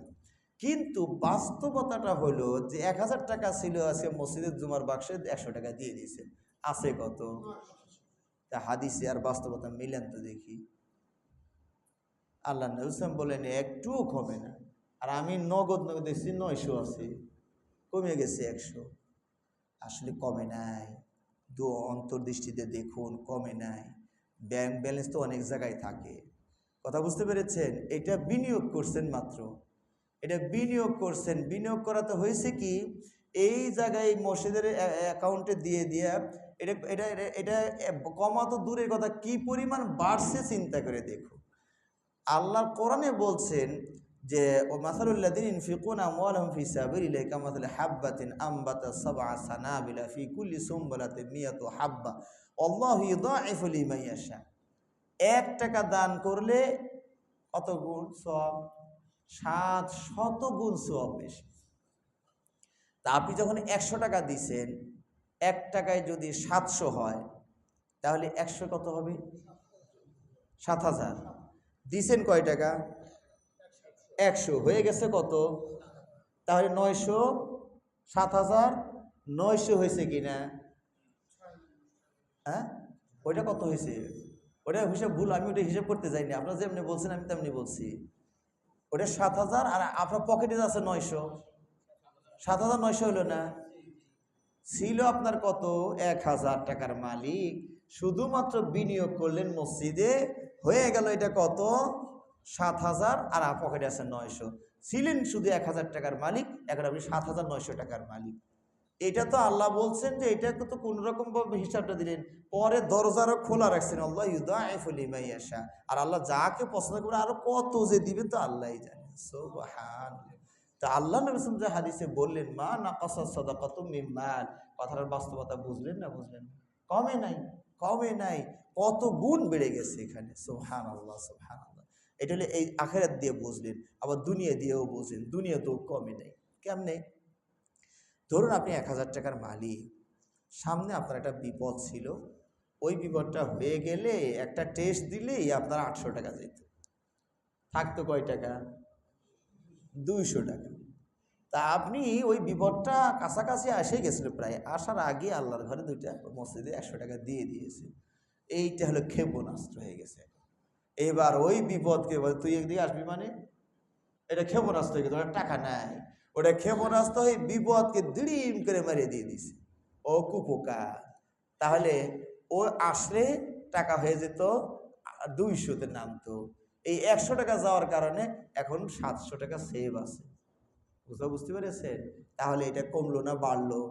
কিন্তু বাস্তবতাটা হলো যে 1000 টাকা ছিল, আজকে মসজিদের জুমার বাক্সে 100 টাকা দিয়ে দিয়েছেন, আছে কত? তা হাদিসে আর বাস্তবতা মিলেন তো দেখি। আল্লাহ নবী সাল্লাল্লাহু আলাইহি ওয়াসাল্লাম বলেন একটুও কমে না। আর আমি নগদ দেখছি 900 আছে, কমে গেছে 100। আসলে কমে নাই, অন্তর্দৃষ্টিতে দেখুন কমে নাই। ব্যাংক ব্যালেন্স তো অনেক জায়গায় থাকে, কথা বুঝতে পেরেছেন? এটা বিনিয়োগ করছেন মাত্র, এটা বিনিয়োগ করছেন। বিনিয়োগ করাতে হয়েছে কি, এই জায়গায় মসজিদের অ্যাকাউন্টে দিয়ে দিয়া এটা এটা এটা কমা তো দূরের কথা, কি পরিমাণ বাড়ছে চিন্তা করে দেখো। আল্লাহর কোরআনে বলছেন যে ও মাসালুল্লাযিনা ইনফিকুনা আমওয়ালাহুম ফি সাবিলিল্লাহি কামাসালি হাববাতিন আম্বাতা সাবআ সানাবিলা ফি কুল্লি সুমবালাতিন মিয়াতু হাব্বা আল্লাহু ইউদাইফু লিমান ইয়াশা। 1 টাকা দান করলে কত গুণ সওয়াব? 700 গুণ সওয়াব বেশি। তা আপনি যখন 100 টাকা দিছেন, 1 টাকায় যদি 700 হয়, তাহলে 100 কত হবে? 7000। দিছেন কয় টাকা? 100, হয়ে গেছে কত? তাহলে 900, 7000, 900 হয়েছে কিনা? হ্যাঁ, ওইটা কত হয়েছে? ওটা হিসাব ভুল, আমি ওটা হিসাব করতে যাইনি, আপনারা যেমনি বলছেন আমি তেমনি বলছি। ওটা 7000, আর আপনার পকেটে আছে 900, 7900 হলো না? ছিল আপনার কত? 1000 টাকার মালিক, শুধুমাত্র বিনিয়োগ করলেন মসজিদে, হয়ে গেল এটা কত? 7000, আর পকেটে আছে 900। ছিলেন শুধু 1000 টাকার মালিক, এখন আপনি 7900 টাকার মালিক। এটা তো আল্লাহ বলছেন যে এটাকে তো কোন রকম ভাবে হিসাবটা দিলেন, পরে দরজারও খোলা রাখছেন, আল্লাহ ইউদাইফু লিমান ইয়াশা। আর আল্লাহ যাকে পছন্দ করে আরো কত যে দিবেন তো আল্লাহই জানেন। সুবহানাল্লাহ। তা আল্লাহ নবী সাল্লাল্লাহু আলাইহি ওয়াসাল্লাম যে হাদিসে বললেন মা নাকাসা সাদাকাতু মিন মাল, কথার বাস্তবতা বুঝলেন না? বুঝলেন? কমে নাই, কমে নাই, কত গুণ বেড়ে গেছে এখানে। সুবহানাল্লাহ সুবহানাল্লাহ। এটা হলে এই আখিরাত দিয়ে বুঝলেন, আবার দুনিয়া দিয়েও বুঝলেন, দুনিয়া তো কমে নাই। কেমনে? ধরুন আপনি 1000 টাকার মালিক, সামনে আপনার একটা বিপদ ছিল, ওই বিপদটা হয়ে গেলে একটা টেস্ট দিলেই আপনার 800 টাকা যেত, থাকতো কয় টাকা? 200 টাকা। তা আপনি ওই বিপদটা কাছাকাছি এসে গেছিল, প্রায় আসার আগে আল্লাহর ঘরে 2টা মসজিদে 100 টাকা দিয়ে দিয়েছে। এইটা হলো ক্ষেপণাস্ত্র হয়ে গেছে। এবার ওই বিপদকে বলে তুই একদিকে আসবি, মানে এটা ক্ষেপণাস্ত্র হয়ে গেছে, ওটা টাকা নাই, ওটা ক্ষেপণাস্ত্র হয়ে বিপদকে দৃঢ় করে মারিয়ে দিয়ে দিছে। ও কুপোকা। তাহলে ও আসলে টাকা হয়ে যেত 200-তে নামতো। এই 100 টাকা যাওয়ার কারণে এখন 700 টাকা সেভ আছে। বুঝতে পেরেছেন? তাহলে এটা কমলো না বাড়লো?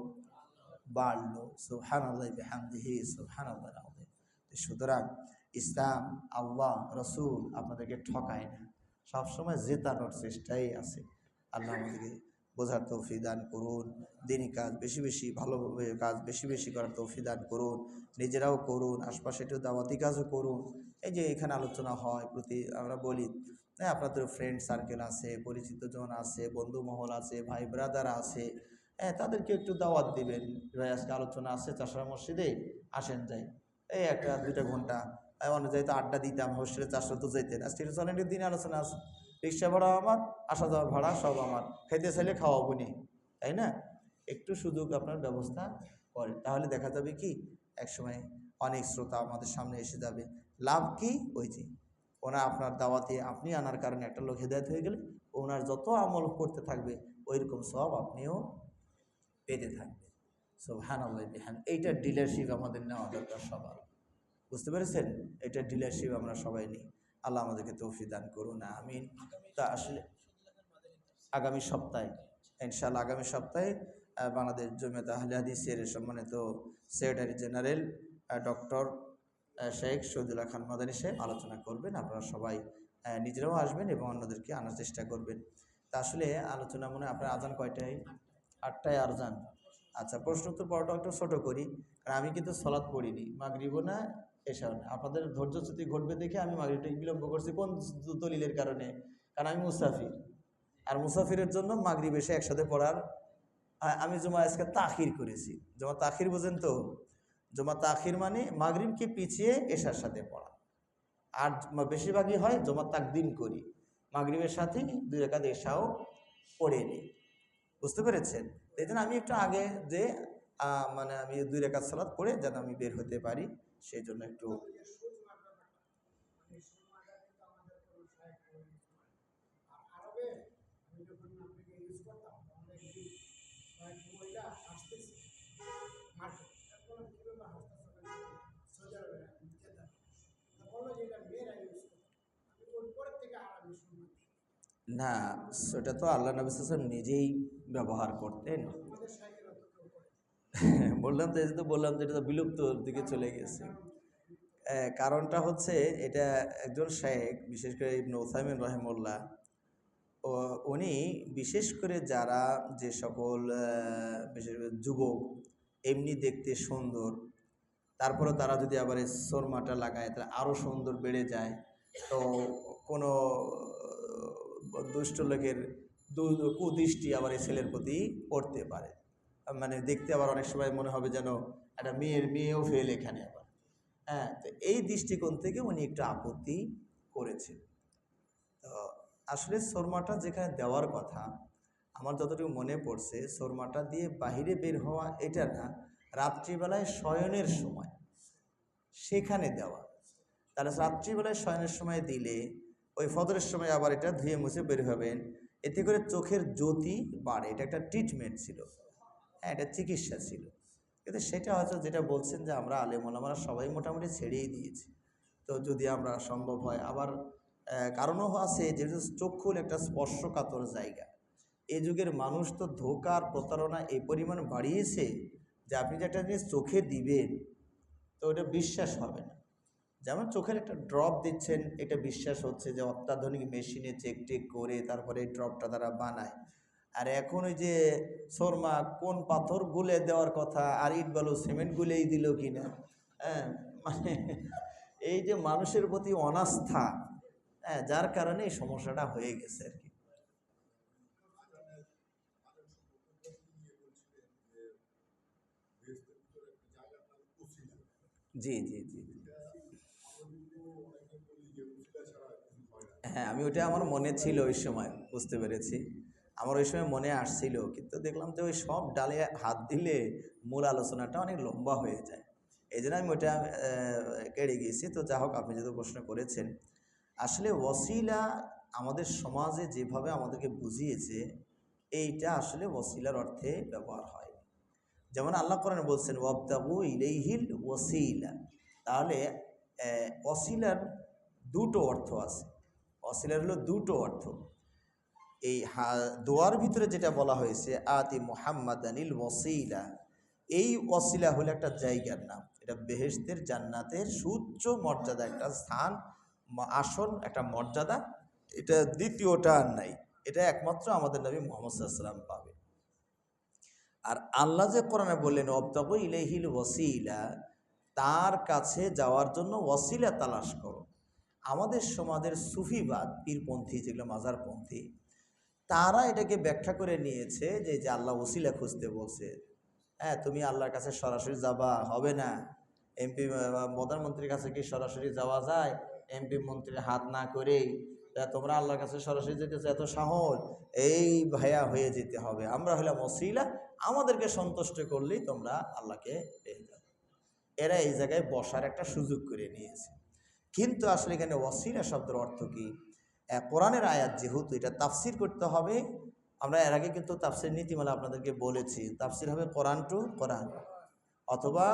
বাড়লো। সুবহানাল্লাহ বিহামদিহি সুবহানাল্লাহ আযীম। সুতরাং ইসলাম, আল্লাহ, রসুল আপনাদেরকে ঠকায় না, সবসময় জেতানোর চেষ্টাই আছে। আল্লাহ আমাদেরকে বোঝার তৌফিক দান করুন, দিনী কাজ বেশি বেশি, ভালোভাবে কাজ বেশি বেশি করার তৌফিক দান করুন, নিজেরাও করুন, আশপাশে একটু দাওয়াতি কাজও করুন। এই যে এখানে আলোচনা হয়, প্রতি আমরা বলি হ্যাঁ, আপনাদের ফ্রেন্ড সার্কেল আছে, পরিচিত জন আছে, বন্ধু মহল আছে, ভাই ব্রাদার আছে, হ্যাঁ তাদেরকে একটু দাওয়াত দিবেন। ভাই আজকে আলোচনা আছে চাষার মসজিদে, আসেন যাই, এই 1-2 ঘন্টা। অন্য যাইতে আড্ডা দিতাম, হোস্টেলে চাষা তো যেতেন, আজকে চলেন দিন আলোচনা আছে, রিক্সা ভাড়া আমার, আসা যাওয়ার ভাড়া সব আমার, খাইতে চাইলে খাওয়াবো নি, তাই না? একটু সুযোগ আপনার ব্যবস্থা করেন, তাহলে দেখা যাবে কি একসময় অনেক শ্রোতা আমাদের সামনে এসে যাবে। লাভ কি? ওই যে ওনা আপনার দাওয়াতে আপনি আনার কারণে একটা লোক হেদায়েত হয়ে গেলে ওনার যত আমল করতে থাকবে ওইরকম সব আপনিও পেতে থাকবেন। সুবহানাল্লাহ বিহামদিহি। এইটার ডিলারশিপ আমাদের নেওয়া দরকার সবার, বুঝতে পেরেছেন? এটার ডিলারশিপ আমরা সবাই নিই। আল্লাহ আমাদেরকে তৌফিক দান করুন, আমিন। তা আসলে আগামী সপ্তাহে ইনশাআল্লাহ, আগামী সপ্তাহে বাংলাদেশ জমিয়ত আহলে হাদিসের সম্মানিত secretary general doctor Sheikh Shahidullah Khan Madani সাহেব আলোচনা করবেন। আপনারা সবাই নিজেরাও আসবেন এবং অন্যদেরকে আনার চেষ্টা করবেন। তা আসলে আলোচনা মনে হয় আপনার আজান কয়টায়? 8টায় আজান। আচ্ছা, প্রশ্ন উত্তর পড়াটা একটু ছোটো করি, কারণ আমি কিন্তু সলাৎ পড়িনি, মাগরিবও না এশাও না। আপনাদের ধৈর্যচ্যুতি ঘটবে দেখে আমি মাগরিবটা বিলম্ব করছি। কোন দলিলের কারণে? কারণ আমি মুসাফির, আর মুসাফিরের জন্য মাগরিব এসে একসাথে পড়ার, আমি জুমা আজকে তাখির করেছি। জমা তাখির বোঝেন তো? জমা তাখির মানে মাগরিবকে পিছিয়ে এশার সাথে পড়া। আর বেশিরভাগই হয় জমা তাকদিম করি, মাগরিবের সাথে 2 রাকাত এশাও পড়ে নিই, বুঝতে পেরেছেন? এই জন্য আমি একটু আগে যে মানে আমি 2 রাকাত সালাত পড়ে যেন আমি বের হতে পারি, সেই জন্য একটু না, সেটা তো আল্লাহ নবী সাল্লাল্লাহু আলাইহি ওয়াসাল্লাম নিজেই ব্যবহার করতেন। বললাম তো, এই যে তো বললাম যে এটা তো বিলুপ্তর দিকে চলে গেছে। কারণটা হচ্ছে এটা একজন শায়েখ, বিশেষ করে ইবনে উসাইমিন রাহিমাহুল্লাহ, উনি বিশেষ করে যারা যে সকল বিশেষ করে যুবক এমনি দেখতে সুন্দর, তারপরে তারা যদি আবার এই সুরমাটা লাগায় তাহলে আরও সুন্দর বেড়ে যায়। তো কোনো দুষ্ট লোকের কুদৃষ্টি আবার এই ছেলের প্রতি পড়তে পারে, মানে দেখতে আবার অনেক সময় মনে হবে যেন একটা মেয়েও ফেল এখানে আবার। হ্যাঁ, তো এই দৃষ্টিকোণ থেকে উনি একটু আপত্তি করেছেন। তো আসলে সুরমাটা যেখানে দেওয়ার কথা, আমার যতটুকু মনে পড়ছে, সুরমাটা দিয়ে বাহিরে বের হওয়া এটা না, রাত্রিবেলায় শয়নের সময় সেখানে দেওয়া। তাহলে রাত্রিবেলায় শয়নের সময় দিলে ওই ফজরের সময় আবার এটা ধুয়ে মুছে বের হবেন, এতে করে চোখের জ্যোতি বাড়ে। এটা একটা ট্রিটমেন্ট ছিল, হ্যাঁ এটা চিকিৎসা ছিল। কিন্তু সেটা হয়তো যেটা বলছেন যে আমরা আলেম ওলামারা সবাই মোটামুটি ছেড়েই দিয়েছি। তো যদি আমরা সম্ভব হয় আবার, কারণও আছে যেহেতু চক্ষু হলো একটা স্পর্শকাতর জায়গা। এই যুগের মানুষ তো ধোঁকার প্রতারণা এই পরিমাণ বাড়িয়েছে যে আপনি যে একটা জিনিস চোখে দিবেন তো ওটা বিশ্বাস হবে না। যেমন চোখের একটা ড্রপ দিচ্ছেন, এটা বিশ্বাস হচ্ছে যে অত্যাধুনিক মেশিনে চেক টেক করে তারপরে এই ড্রপটা তারা বানায়। আর এখন ওই যে শর্মা কোন পাথর গুলে দেওয়ার কথা, আর ইট বালু সিমেন্ট গুলেই দিল কিনা, হ্যাঁ মানে এই যে মানুষের প্রতি অনাস্থা, হ্যাঁ যার কারণে এই সমস্যাটা হয়ে গেছে আর কি। জি জি জি, হ্যাঁ আমি ওইটা আমার মনে ছিল ওই সময়, বুঝতে পেরেছি। আমার ওই সময় মনে আসছিল, কিন্তু দেখলাম যে ওই সব ডালে হাত দিলে মূল আলোচনাটা অনেক লম্বা হয়ে যায়, এই জন্য আমি ওইটা কেড়ে গিয়েছি। তো যা হোক, আপনি যেহেতু প্রশ্ন করেছেন, আসলে ওসিলা আমাদের সমাজে যেভাবে আমাদেরকে বুঝিয়েছে, এইটা আসলে ওসিলার অর্থে ব্যবহার হয়। যেমন আল্লাহ কোরআনে বলছেন ওয়াবতাগু ইলাইহিল ওয়াসিলা, তাহলে ওসিলার দুটো অর্থ আছে। ওসিলার হলো দুটো অর্থ। এই দোয়ার ভিতরে যেটা বলা হয়েছে আতি মুহাম্মাদানিল ওয়াসিলা, এই ওয়াসিলা হলো একটা জায়গার নাম, এটা বেহেশতের জান্নাতের সুউচ্চ মর্যাদা একটা স্থান, আসন, একটা মর্যাদা। এটা দ্বিতীয়টা আর নাই, এটা একমাত্র আমাদের নবী মুহাম্মদ সাল্লাল্লাহু আলাইহি ওয়াসাল্লাম পাবে। আর আল্লাহ যে কোরআনে বললেন ওয়াবতাগু ইলাইহিল ওয়াসিলা, তার কাছে যাওয়ার জন্য ওয়াসিলা তালাশ করো। আমাদের সমাজের সুফিবাদ পীরপন্থী যেগুলো মাজারপন্থী তারা এটাকে ব্যাখ্যা করে নিয়েছে যে আল্লাহ ওসিলা খুঁজতে বলছে। হ্যাঁ, তুমি আল্লাহর কাছে সরাসরি যাবা, হবে না। এমপি প্রধানমন্ত্রীর কাছে কি সরাসরি যাওয়া যায়? এমপি মন্ত্রীর হাত না করেই তোমরা আল্লাহর কাছে সরাসরি যেতেছো, এত সাহস? এই ভাইয়া হয়ে যেতে হবে, আমরা হলাম ওসিলা, আমাদেরকে সন্তুষ্ট করলেই তোমরা আল্লাহকে পেয়ে যাবে। এরা এই জায়গায় বসার একটা সুযোগ করে নিয়েছে। কিন্তু আসলে এখানে ওয়াসিলা শব্দের অর্থ কি? কোরআনের আয়াত যেহেতু, এটা তাফসির করতে হবে। আমরা এর আগে কিন্তু তাফসির নীতিমালা আপনাদেরকে বলেছি, তাফসির হবে কোরআন টু কোরআন, অথবা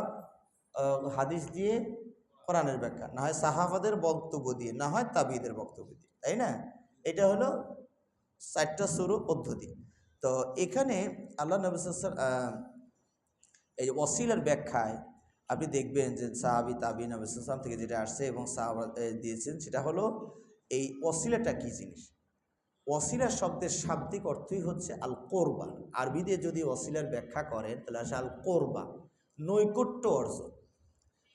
হাদিস দিয়ে কোরআনের ব্যাখ্যা, না হয় সাহাবাদের বক্তব্য দিয়ে, না হয় তাবিদের বক্তব্য দিয়ে, তাই না? এটা হলো 4টা শুরু পদ্ধতি। তো এখানে আল্লাহ নবী এই ওয়াসিলার ব্যাখ্যায় আপনি দেখবেন যে সাহাবী তাবিঈন নবী সাল্লাল্লাহু আলাইহি ওয়াসাল্লাম থেকে যেটা আসছে এবং সাহাবা দিয়েছেন, সেটা হলো এই ওয়াসিলাটা কী জিনিস। ওয়াসিলা শব্দের শাব্দিক অর্থই হচ্ছে আল কোরবা। আরবি দিয়ে যদি ওয়াসিলার ব্যাখ্যা করেন তাহলে আসে আল কোরবা, নৈকট্য অর্জন।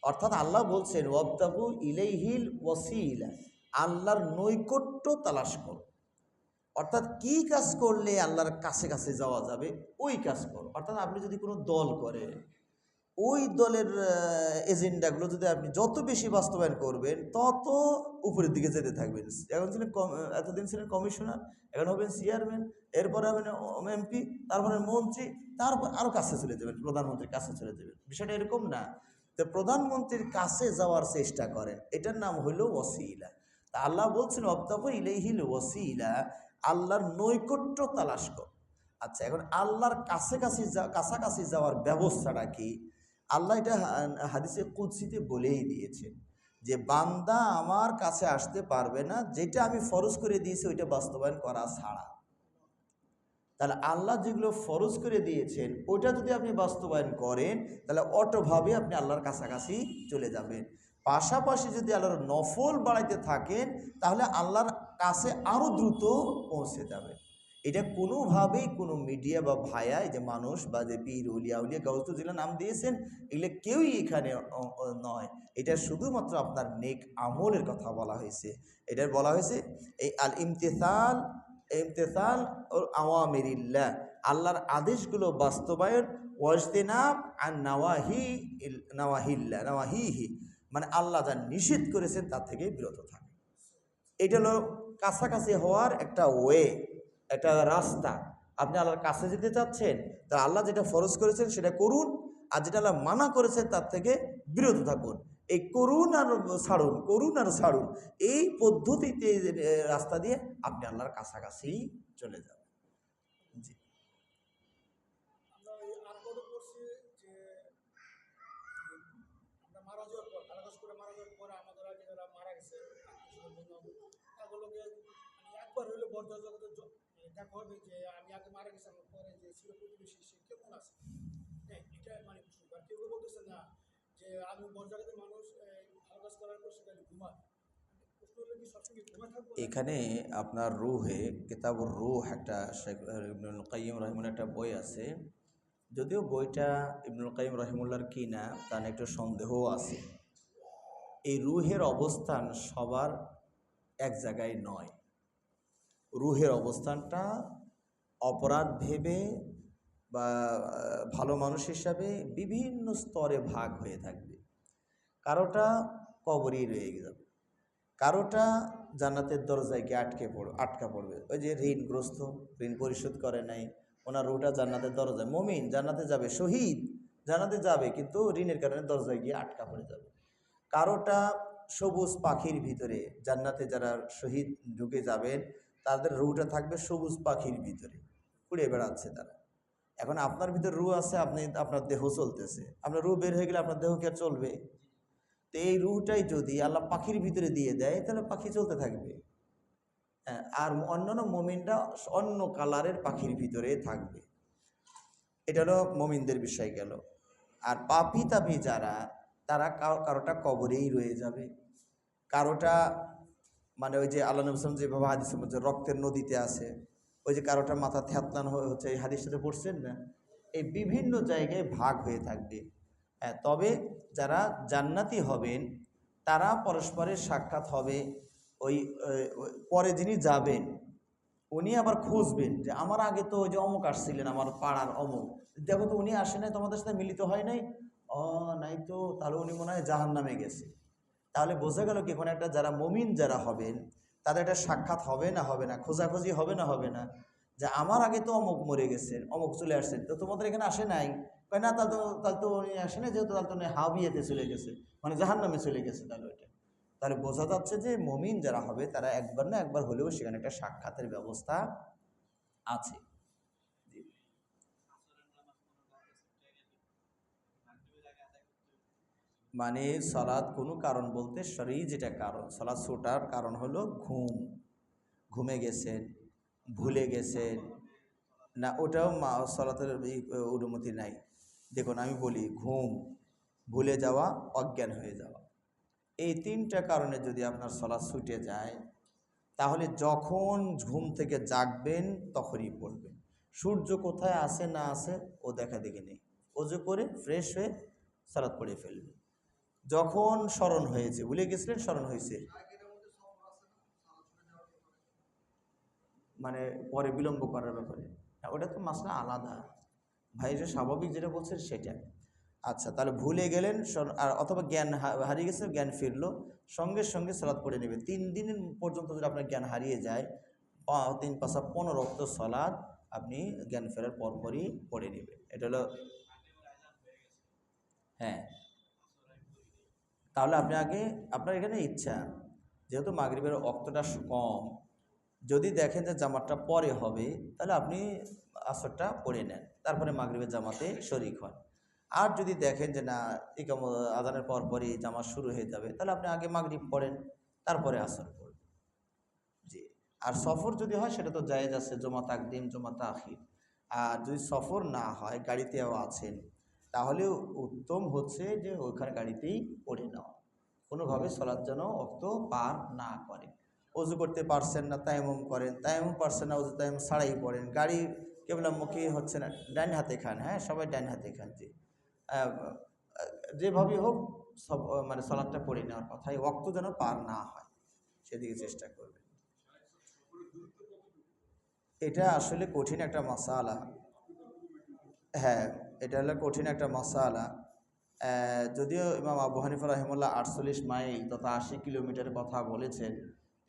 অর্থাৎ আল্লাহ বলছেন ওয়াবতাগু ইলাইহিল ওয়াসিলা, আল্লাহর নৈকট্য তালাশ করো। অর্থাৎ কি কাজ করলে আল্লাহর কাছে কাছে যাওয়া যাবে ওই কাজ করো। অর্থাৎ আপনি যদি কোনো দল করেন, ওই দলের এজেন্ডাগুলো যদি আপনি যত বেশি বাস্তবায়ন করবেন তত উপরের দিকে যেতে থাকবেন। এখন ছিলেন এতদিন ছিলেন কমিশনার, এখন হবেন চেয়ারম্যান, এরপরে হবেন এমপি, তারপরে মন্ত্রী, তারপর আরও কাছে চলে যাবেন, প্রধানমন্ত্রীর কাছে চলে যাবেন। বিষয়টা এরকম না। তো প্রধানমন্ত্রীর কাছে যাওয়ার চেষ্টা করেন, এটার নাম হইল ওয়াসিলা। তা আল্লাহ বলছেন ওয়াবতাগু ইলাইহিল ওয়াসিলা, আল্লাহর নৈকট্য তালাশ কর। আচ্ছা, এখন আল্লাহর কাছাকাছি যাওয়ার ব্যবস্থাটা কি? আল্লাহ এটা হাদিসে কুদসিতে বলেই দিয়েছেন যে বান্দা আমার কাছে আসতে পারবে না যেটা আমি ফরজ করে দিয়েছি ওইটা বাস্তবায়ন করা ছাড়া। তাহলে আল্লাহ যেগুলো ফরজ করে দিয়েছেন ওইটা যদি আপনি বাস্তবায়ন করেন তাহলে অটোভাবে আপনি আল্লাহর কাছাকাছি চলে যাবেন। পাশাপাশি যদি আল্লাহর নফল বাড়াইতে থাকেন তাহলে আল্লাহর কাছে আরও দ্রুত পৌঁছে যাবে। এটা কোনোভাবেই কোনো মিডিয়া বা ভায়া, এই যে মানুষ বা যে পীর উলিয়া গাউসুল জিলা নাম দিয়েছেন, এগুলো কেউই এখানে নয়। এটা শুধুমাত্র আপনার নেক আমলের কথা বলা হয়েছে। এটার বলা হয়েছে এই আল ইমতিসাল আওয়ামিরিল্লাহ, আল্লাহর আদেশগুলো বাস্তবায়ন, ওয়াজতিনাব আন নাওয়াহিহি, মানে আল্লাহ যা নিষেধ করেছেন তার থেকে বিরত থাকে। এটা হলো কাছাকাছি হওয়ার একটা ওয়ে, একটা রাস্তা। আপনি আল্লাহর কাছে যেতে চাচ্ছেন, তা আল্লাহ যেটা ফরজ করেছেন সেটা করুন, আর যেটা আল্লাহ মানা করেছেন তার থেকে বিরত থাকুন। এই করুন আর ছাড়ুন, করুন আর ছাড়ুন, এই পদ্ধতিতে রাস্তা দিয়ে আপনি আল্লাহর কাছাকাছি চলে যাবেন। জি, এখানে আপনার রুহে কিতাবুর রুহ একটা শেখ ইবনুল কাইয়িম রাহিমাহুল্লাহ একটা বই আছে। যদিও বইটা ইবনুল কাইয়িম রাহিমাহুল্লাহর কি না তার একটু সন্দেহও আছে। এই রুহের অবস্থান সবার এক জায়গায় নয়। রুহের অবস্থানটা অপরাধ ভেবে বা ভালো মানুষ হিসাবে বিভিন্ন স্তরে ভাগ হয়ে থাকবে। কারোটা কবরেই রয়ে যাবে, কারোটা জান্নাতের দরজায় গিয়ে আটকা পড়বে। ওই যে ঋণগ্রস্ত, ঋণ পরিশোধ করে নাই, ওনার রুহটা জান্নাতের দরজায়, মুমিন জান্নাতে যাবে, শহীদ জান্নাতে যাবে, কিন্তু ঋণের কারণে দরজায় গিয়ে আটকা পড়ে যাবে। কারোটা সবুজ পাখির ভিতরে, জান্নাতে যারা শহীদ ঢুকে যাবেন তাদের রুহটা থাকবে সবুজ পাখির ভিতরে, উড়ে বেড়াচ্ছে তারা। এখন আপনার ভিতরে রুহ আছে, আপনার দেহ চলতেছে, আপনার রুহ বের হয়ে গেলে আপনার দেহ কি আর চলবে? তো এই রুহটাই যদি আল্লাহ পাখির ভিতরে দিয়ে দেয় তাহলে পাখি চলতে থাকবে। হ্যাঁ, আর অন্যান্য মুমিনরা অন্য কালারের পাখির ভিতরে থাকবে। এটা হলো মুমিনদের বিষয় গেল। আর পাপী তাপী যারা, তারা কারোটা কবরেই রয়ে যাবে, কারোটা মানে ওই যে আল্লাহ নবী সাল্লাল্লাহু আলাইহি ওয়াসাল্লাম যেভাবে হাদিসের মধ্যে রক্তের নদীতে আছে, ওই যে কারোটা মাথা থ্যাতলান হচ্ছে, এই হাদিসটাতে পড়ছেন না, এই বিভিন্ন জায়গায় ভাগ হয়ে থাকবে। হ্যাঁ, তবে যারা জান্নাতি হবেন তারা পরস্পরের সাক্ষাৎ হবে, ওই পরে যিনি যাবেন উনি আবার খুঁজবেন যে আমার আগে তো ওই যে অমুক আসছিলেন আমার পাড়ার অমুক, দেখো তো উনি আসে নাই, তোমাদের সাথে মিলিত হয় নাই। ও নাই তো, তাহলে উনি মনে হয় জাহান্নামে গেছে। তাহলে বোঝা গেল কি, কোনো একটা যারা মুমিন যারা হবেন তাদের একটা সাক্ষাৎ হবে না হবে না, খোঁজাখুঁজি হবে না হবে না, যে আমার আগে তো অমুক মরে গেছেন, অমুক চলে আসছেন, তো তোমাদের এখানে আসে নাই। কয় না, তাহলে তো উনি আসে নাই, যেহেতু তাহলে তো উনি হাবিয়াতে চলে গেছে, মানে জাহান্নামে চলে গেছে। তাহলে বোঝা যাচ্ছে যে মুমিন যারা হবে তারা একবার না একবার হলেও সেখানে একটা সাক্ষাতের ব্যবস্থা আছে। মানে সালাত কোনো কারণ বলতে শরীর যেটা কারণ, সালাত ছোটার কারণ হলো ঘুম, ঘুমে গেছেন, ভুলে গেছেন না, ওটাও সালাতের অনুমতি নাই। দেখুন আমি বলি, ঘুম, ভুলে যাওয়া, অজ্ঞান হয়ে যাওয়া, এই তিনটা কারণে যদি আপনার সালাত ছুটে যায় তাহলে যখন ঘুম থেকে জাগবেন তখনই পড়বেন। সূর্য কোথায় আছে না আছে ও দেখা দেখি নেই, ওযু করে ফ্রেশ হয়ে সালাত পড়ে ফেলবে। যখন স্মরণ হয়েছে, ভুলে গেছিলেন স্মরণ হয়েছে, মানে পরে বিলম্ব করার ব্যাপারে, ওটা তো মাসলা আলাদা ভাই, এটা স্বাভাবিক যেটা বলছেন সেটা। আচ্ছা, তাহলে ভুলে গেলেন আর অথবা জ্ঞান হারিয়ে গেছে, জ্ঞান ফিরলো, সঙ্গে সঙ্গে সালাত পড়ে নেবে। 3 দিন পর্যন্ত যদি আপনার জ্ঞান হারিয়ে যায়, 3 পাশা 15 ওয়াক্ত সালাত আপনি জ্ঞান ফেরার পরপরই পড়ে নেবে। এটা হলো, হ্যাঁ, তাহলে আপনি আগে, আপনার এখানে ইচ্ছা, যেহেতু মাগরিবের ওয়াক্তটা কম, যদি দেখেন যে জামাতটা পরে হবে তাহলে আপনি আসরটা পড়ে নেন, তারপরে মাগরিবের জামাতে শরিক হন। আর যদি দেখেন যে না, আজানের পরপরই জামাত শুরু হয়ে যাবে, তাহলে আপনি আগে মাগরিব পড়েন, তারপরে আসর পড়বেন। জি। আর সফর যদি হয় সেটা তো জায়েজ আছে, জমা তাকদিম জমা তাখির। আর যদি সফর না হয়, গাড়িতেও আছেন, তাহলে উত্তম হচ্ছে যে ওইখানে গাড়িতেই পড়ে নেওয়া, কোনোভাবে সলাৎ যেন অক্ত পার না করে। অজু করতে পারছেন না, তায়াম্মুম করেন, তায়াম্মুম পারছেন না, অজু তায়াম্মুম ছাড়াই পড়েন। গাড়ি কেবলামুখী হচ্ছে না, ডান হাতে খান, হ্যাঁ সবাই ডান হাতে খান, যে যেভাবেই হোক সব মানে সলাৎটা পড়ে নেওয়ার কথা, এই ওয়াক্ত যেন পার না হয় সেদিকে চেষ্টা করবেন। এটা আসলে কঠিন একটা মাসালা। হ্যাঁ, এটা হলো কঠিন একটা মাসালা। যদিও ইমাম আবু হানিফা রাহিমাহুল্লাহ 48 মাইল তথা 80 কিলোমিটারের কথা বলেছেন,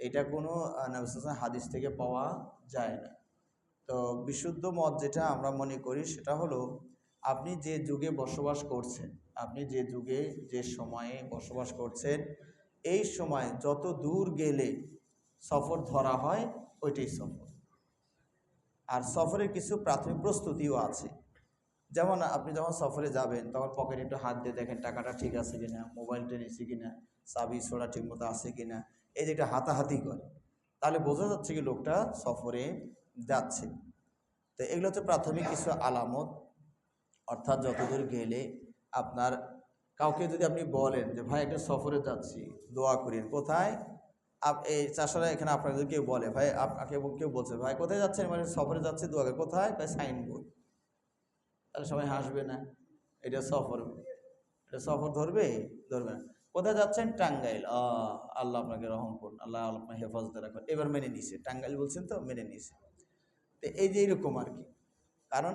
এটা কোনো নবী সাল্লাল্লাহু আলাইহি ওয়াসাল্লাম হাদিস থেকে পাওয়া যায় না। তো বিশুদ্ধ মত যেটা আমরা মনে করি সেটা হলো, আপনি যে যুগে বসবাস করছেন, আপনি যে যুগে যে সময়ে বসবাস করছেন, এই সময় যত দূর গেলে সফর ধরা হয় ওইটাই সফর। আর সফরের কিছু প্রাথমিক প্রস্তুতিও আছে। যেমন আপনি যখন সফরে যাবেন তখন পকেটে একটু হাত দিয়ে দেখেন টাকাটা ঠিক আছে কিনা, মোবাইলটা নিয়েছি কিনা, চাবি ছোড়া ঠিক মতো আছে কিনা, এই যে একটা হাতাহাতি করে, তাহলে বোঝা যাচ্ছে কি লোকটা সফরে যাচ্ছে। তো এগুলো হচ্ছে প্রাথমিক কিছু আলামত। অর্থাৎ যতদূর গেলে আপনার, কাউকে যদি আপনি বলেন যে ভাই একটা সফরে যাচ্ছি দোয়া করেন, কোথায়, এই চাষারা এখানে আপনাকে যদি কেউ বলে ভাই, আপনাকে কেউ বলছে ভাই কোথায় যাচ্ছেন, মানে সফরে যাচ্ছে দোয়া করে, কোথায়, ভাই সাইনবোর্ড, তাহলে সবাই হাসবে না, এটা সফর, এটা সফর ধরবে, ধরবে না। কোথায় যাচ্ছেন, টাঙ্গাইল, আল্লাহ আপনাকে রহম করুন, আল্লাহ আপনার হেফাজতে রাখুন, এবার মেনে নিছে, টাঙ্গাইল বলছেন তো মেনে নিছে। তো এই যে এরকম আর কি, কারণ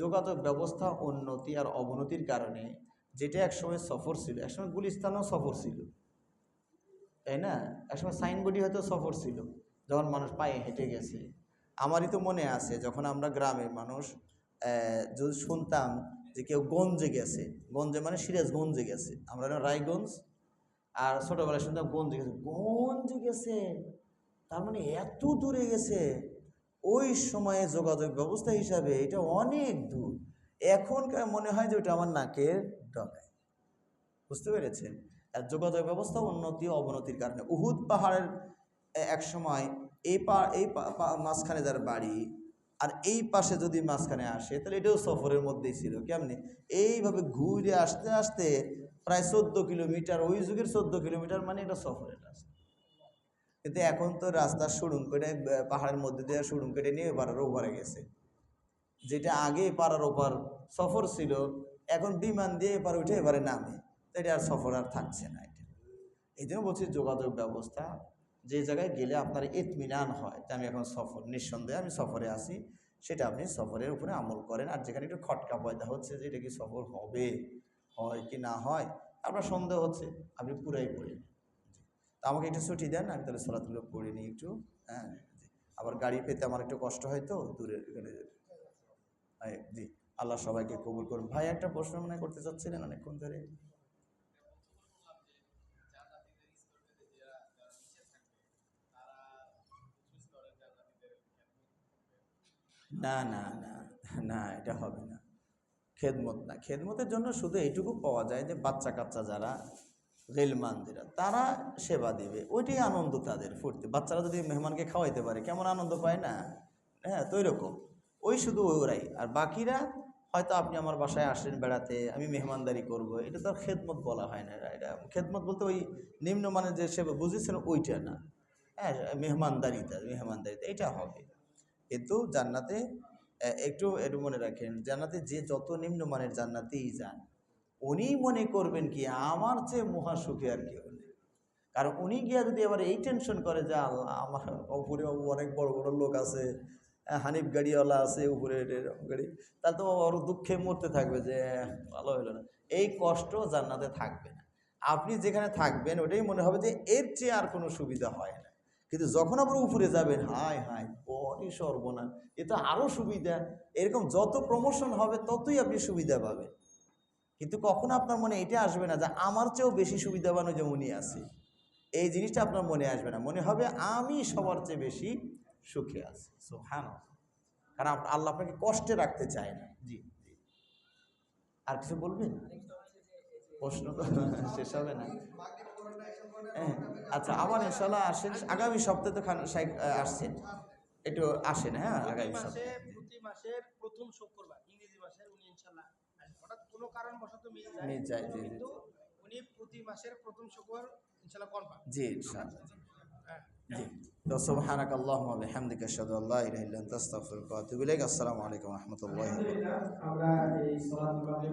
যোগাযোগ ব্যবস্থা উন্নতি আর অবনতির কারণে, যেটা একসময় সফর ছিল, একসময় গুলিস্তানও সফর ছিল, তাই না, একসময় সাইনবোর্ডই হয়তো সফর ছিল, যখন মানুষ পায়ে হেঁটে গেছে। আমারই তো মনে আছে যখন আমরা গ্রামের মানুষ যদি শুনতাম যে কেউ গঞ্জে গেছে, গঞ্জে মানে সিরাজগঞ্জে গেছে, আমরা রায়গঞ্জ, আর ছোটোবেলায় শুনতাম গঞ্জে গেছে, গঞ্জে গেছে তার মানে এত দূরে গেছে। ওই সময়ে যোগাযোগ ব্যবস্থা হিসাবে এটা অনেক দূর, এখনকার মনে হয় যে ওটা আমার নাকের ডগায়। বুঝতে পেরেছেন? আর যোগাযোগ ব্যবস্থা উন্নতি অবনতির কারণে উহুদ পাহাড়ের এক সময় এই মাঝখানে যার বাড়ি, আর এই পাশে যদি মাঝখানে আসে তাহলে এটাও সফরের মধ্যেই ছিল। কেমনি এইভাবে ঘুরে আসতে আসতে প্রায় 14 কিলোমিটার, ওই যুগের 14 কিলোমিটার মানে এটা সফরের রাস্তা। কিন্তু এখন তো রাস্তা সুড়ুং কেটে, পাহাড়ের মধ্যে দিয়ে সুড়ুং কেটে নিয়ে পাড়ার ওপারে গেছে, যেটা আগে পাড়ার ওপার সফর ছিল, এখন বিমান দিয়ে এপার উঠে এবারে নামে, এটা আর সফর আর থাকছে না। এটা এই জন্য বলছি যোগাযোগ ব্যবস্থা যে জায়গায় গেলে আপনার ইতমিনান হয় যে আমি এখন সফর, নিঃসন্দেহে আমি সফরে আসি, সেটা আপনি সফরের উপরে আমল করেন। আর যেখানে একটু খটকা পয়দা হচ্ছে যে এটা কি সফর হবে, হয় কি না হয়, আপনার সন্দেহ হচ্ছে, আপনি পুরাই পড়ে নিন। তা আমাকে একটু ছুটি দেন, আমি তাহলে সলাতুল্লাহ পড়ে নিই একটু। হ্যাঁ জি। আবার গাড়ি পেতে আমার একটু কষ্ট হয় তো, দূরে এখানে জি। আল্লাহ সবাইকে কবুল করুন। ভাই একটা প্রশ্ন মনে করতে চাচ্ছিলেন অনেকক্ষণ ধরে। না না না না, এটা হবে না। খেদমত না, খেদমতের জন্য শুধু এইটুকু পাওয়া যায় যে বাচ্চা কাচ্চা যারা গেলমানদেরা তারা সেবা দিবে, ওইটাই আনন্দ তাদের, ফুর্তি। বাচ্চারা যদি মেহমানকে খাওয়াইতে পারে কেমন আনন্দ পায় না? হ্যাঁ, তো এরকম ওই শুধু ওরাই। আর বাকিরা হয়তো আপনি আমার বাসায় আসেন বেড়াতে, আমি মেহমানদারি করব, এটা তো আর খেদমত বলা হয় না। এটা খেদমত বলতে ওই নিম্নমানের যে সেবা বুঝেছেন ওইটা না। হ্যাঁ, মেহমানদারিতা এটা হবে। কিন্তু জান্নাতে একটু একটু মনে রাখেন, জান্নাতে যে যত নিম্নমানের জান্নাতেই যান, উনি মনে করবেন কি আমার চেয়ে মহা সুখী আর কেউ নেই। কারণ উনি গিয়া যদি এবার এই টেনশন করে যে আল্লাহ আমার উপরে অনেক বড় বড় লোক আছে, হানিফ গাড়িওয়ালা আছে উপরে গাড়ি, তাহলে তো ওর দুঃখে মরতে থাকবে যে ভালো হলো না। এই কষ্ট জান্নাতে থাকবে না। আপনি যেখানে থাকবেন ওটাই মনে হবে যে এর চেয়ে আর কোনো সুবিধা হয় না। কিন্তু যখন আবার উপরে যাবেন, হায় হায় বড়ই সর্বনাশ, এ তো আরও সুবিধা। এরকম যত প্রমোশন হবে ততই আপনি সুবিধা পাবেন। কিন্তু কখনো আপনার মনে এটা আসবে না যে আমার চেয়েও বেশি সুবিধাবান যে উনি আছে। এই জিনিসটা আপনার মনে আসবে না, মনে হবে আমি সবার চেয়ে বেশি সুখে আছি। সুবহানাল্লাহ। কারণ আল্লাহ আপনাকে কষ্টে রাখতে চায় না। জি জি। আর কিছু বলবেন? প্রশ্ন তো শেষ হবে না। হ্যাঁ, আচ্ছা, আবার ইনশাল্লাহ আসেন আগামী সপ্তাহে তো খান শাইখ আসছেন, একটু আসেন। হ্যাঁ, আগামী সপ্তাহে
প্রতি মাসের প্রথম শুক্রবার, ইংরেজি মাসের উনি ইনশাল্লাহ হঠাৎ কোনো কারণবশত মিস যায়,
মিস যায়। জি জি
কিন্তু উনি প্রতি মাসের প্রথম শুক্রবার ইনশাল্লাহ কনফার্ম।
জি ইনশাআল্লাহ।
হ্যাঁ।
জি। তো সুবহানাকাল্লাহুম্মা ওয়া বিহামদিকা আশহাদু আল্লা ইলাহা ইল্লা আনতা আস্তাগফিরুকা ওয়া আতুবু ইলাইক। আসসালামু আলাইকুম ওয়া রাহমাতুল্লাহি ওয়া বারাকাতুহু।
আমরা এই সালাত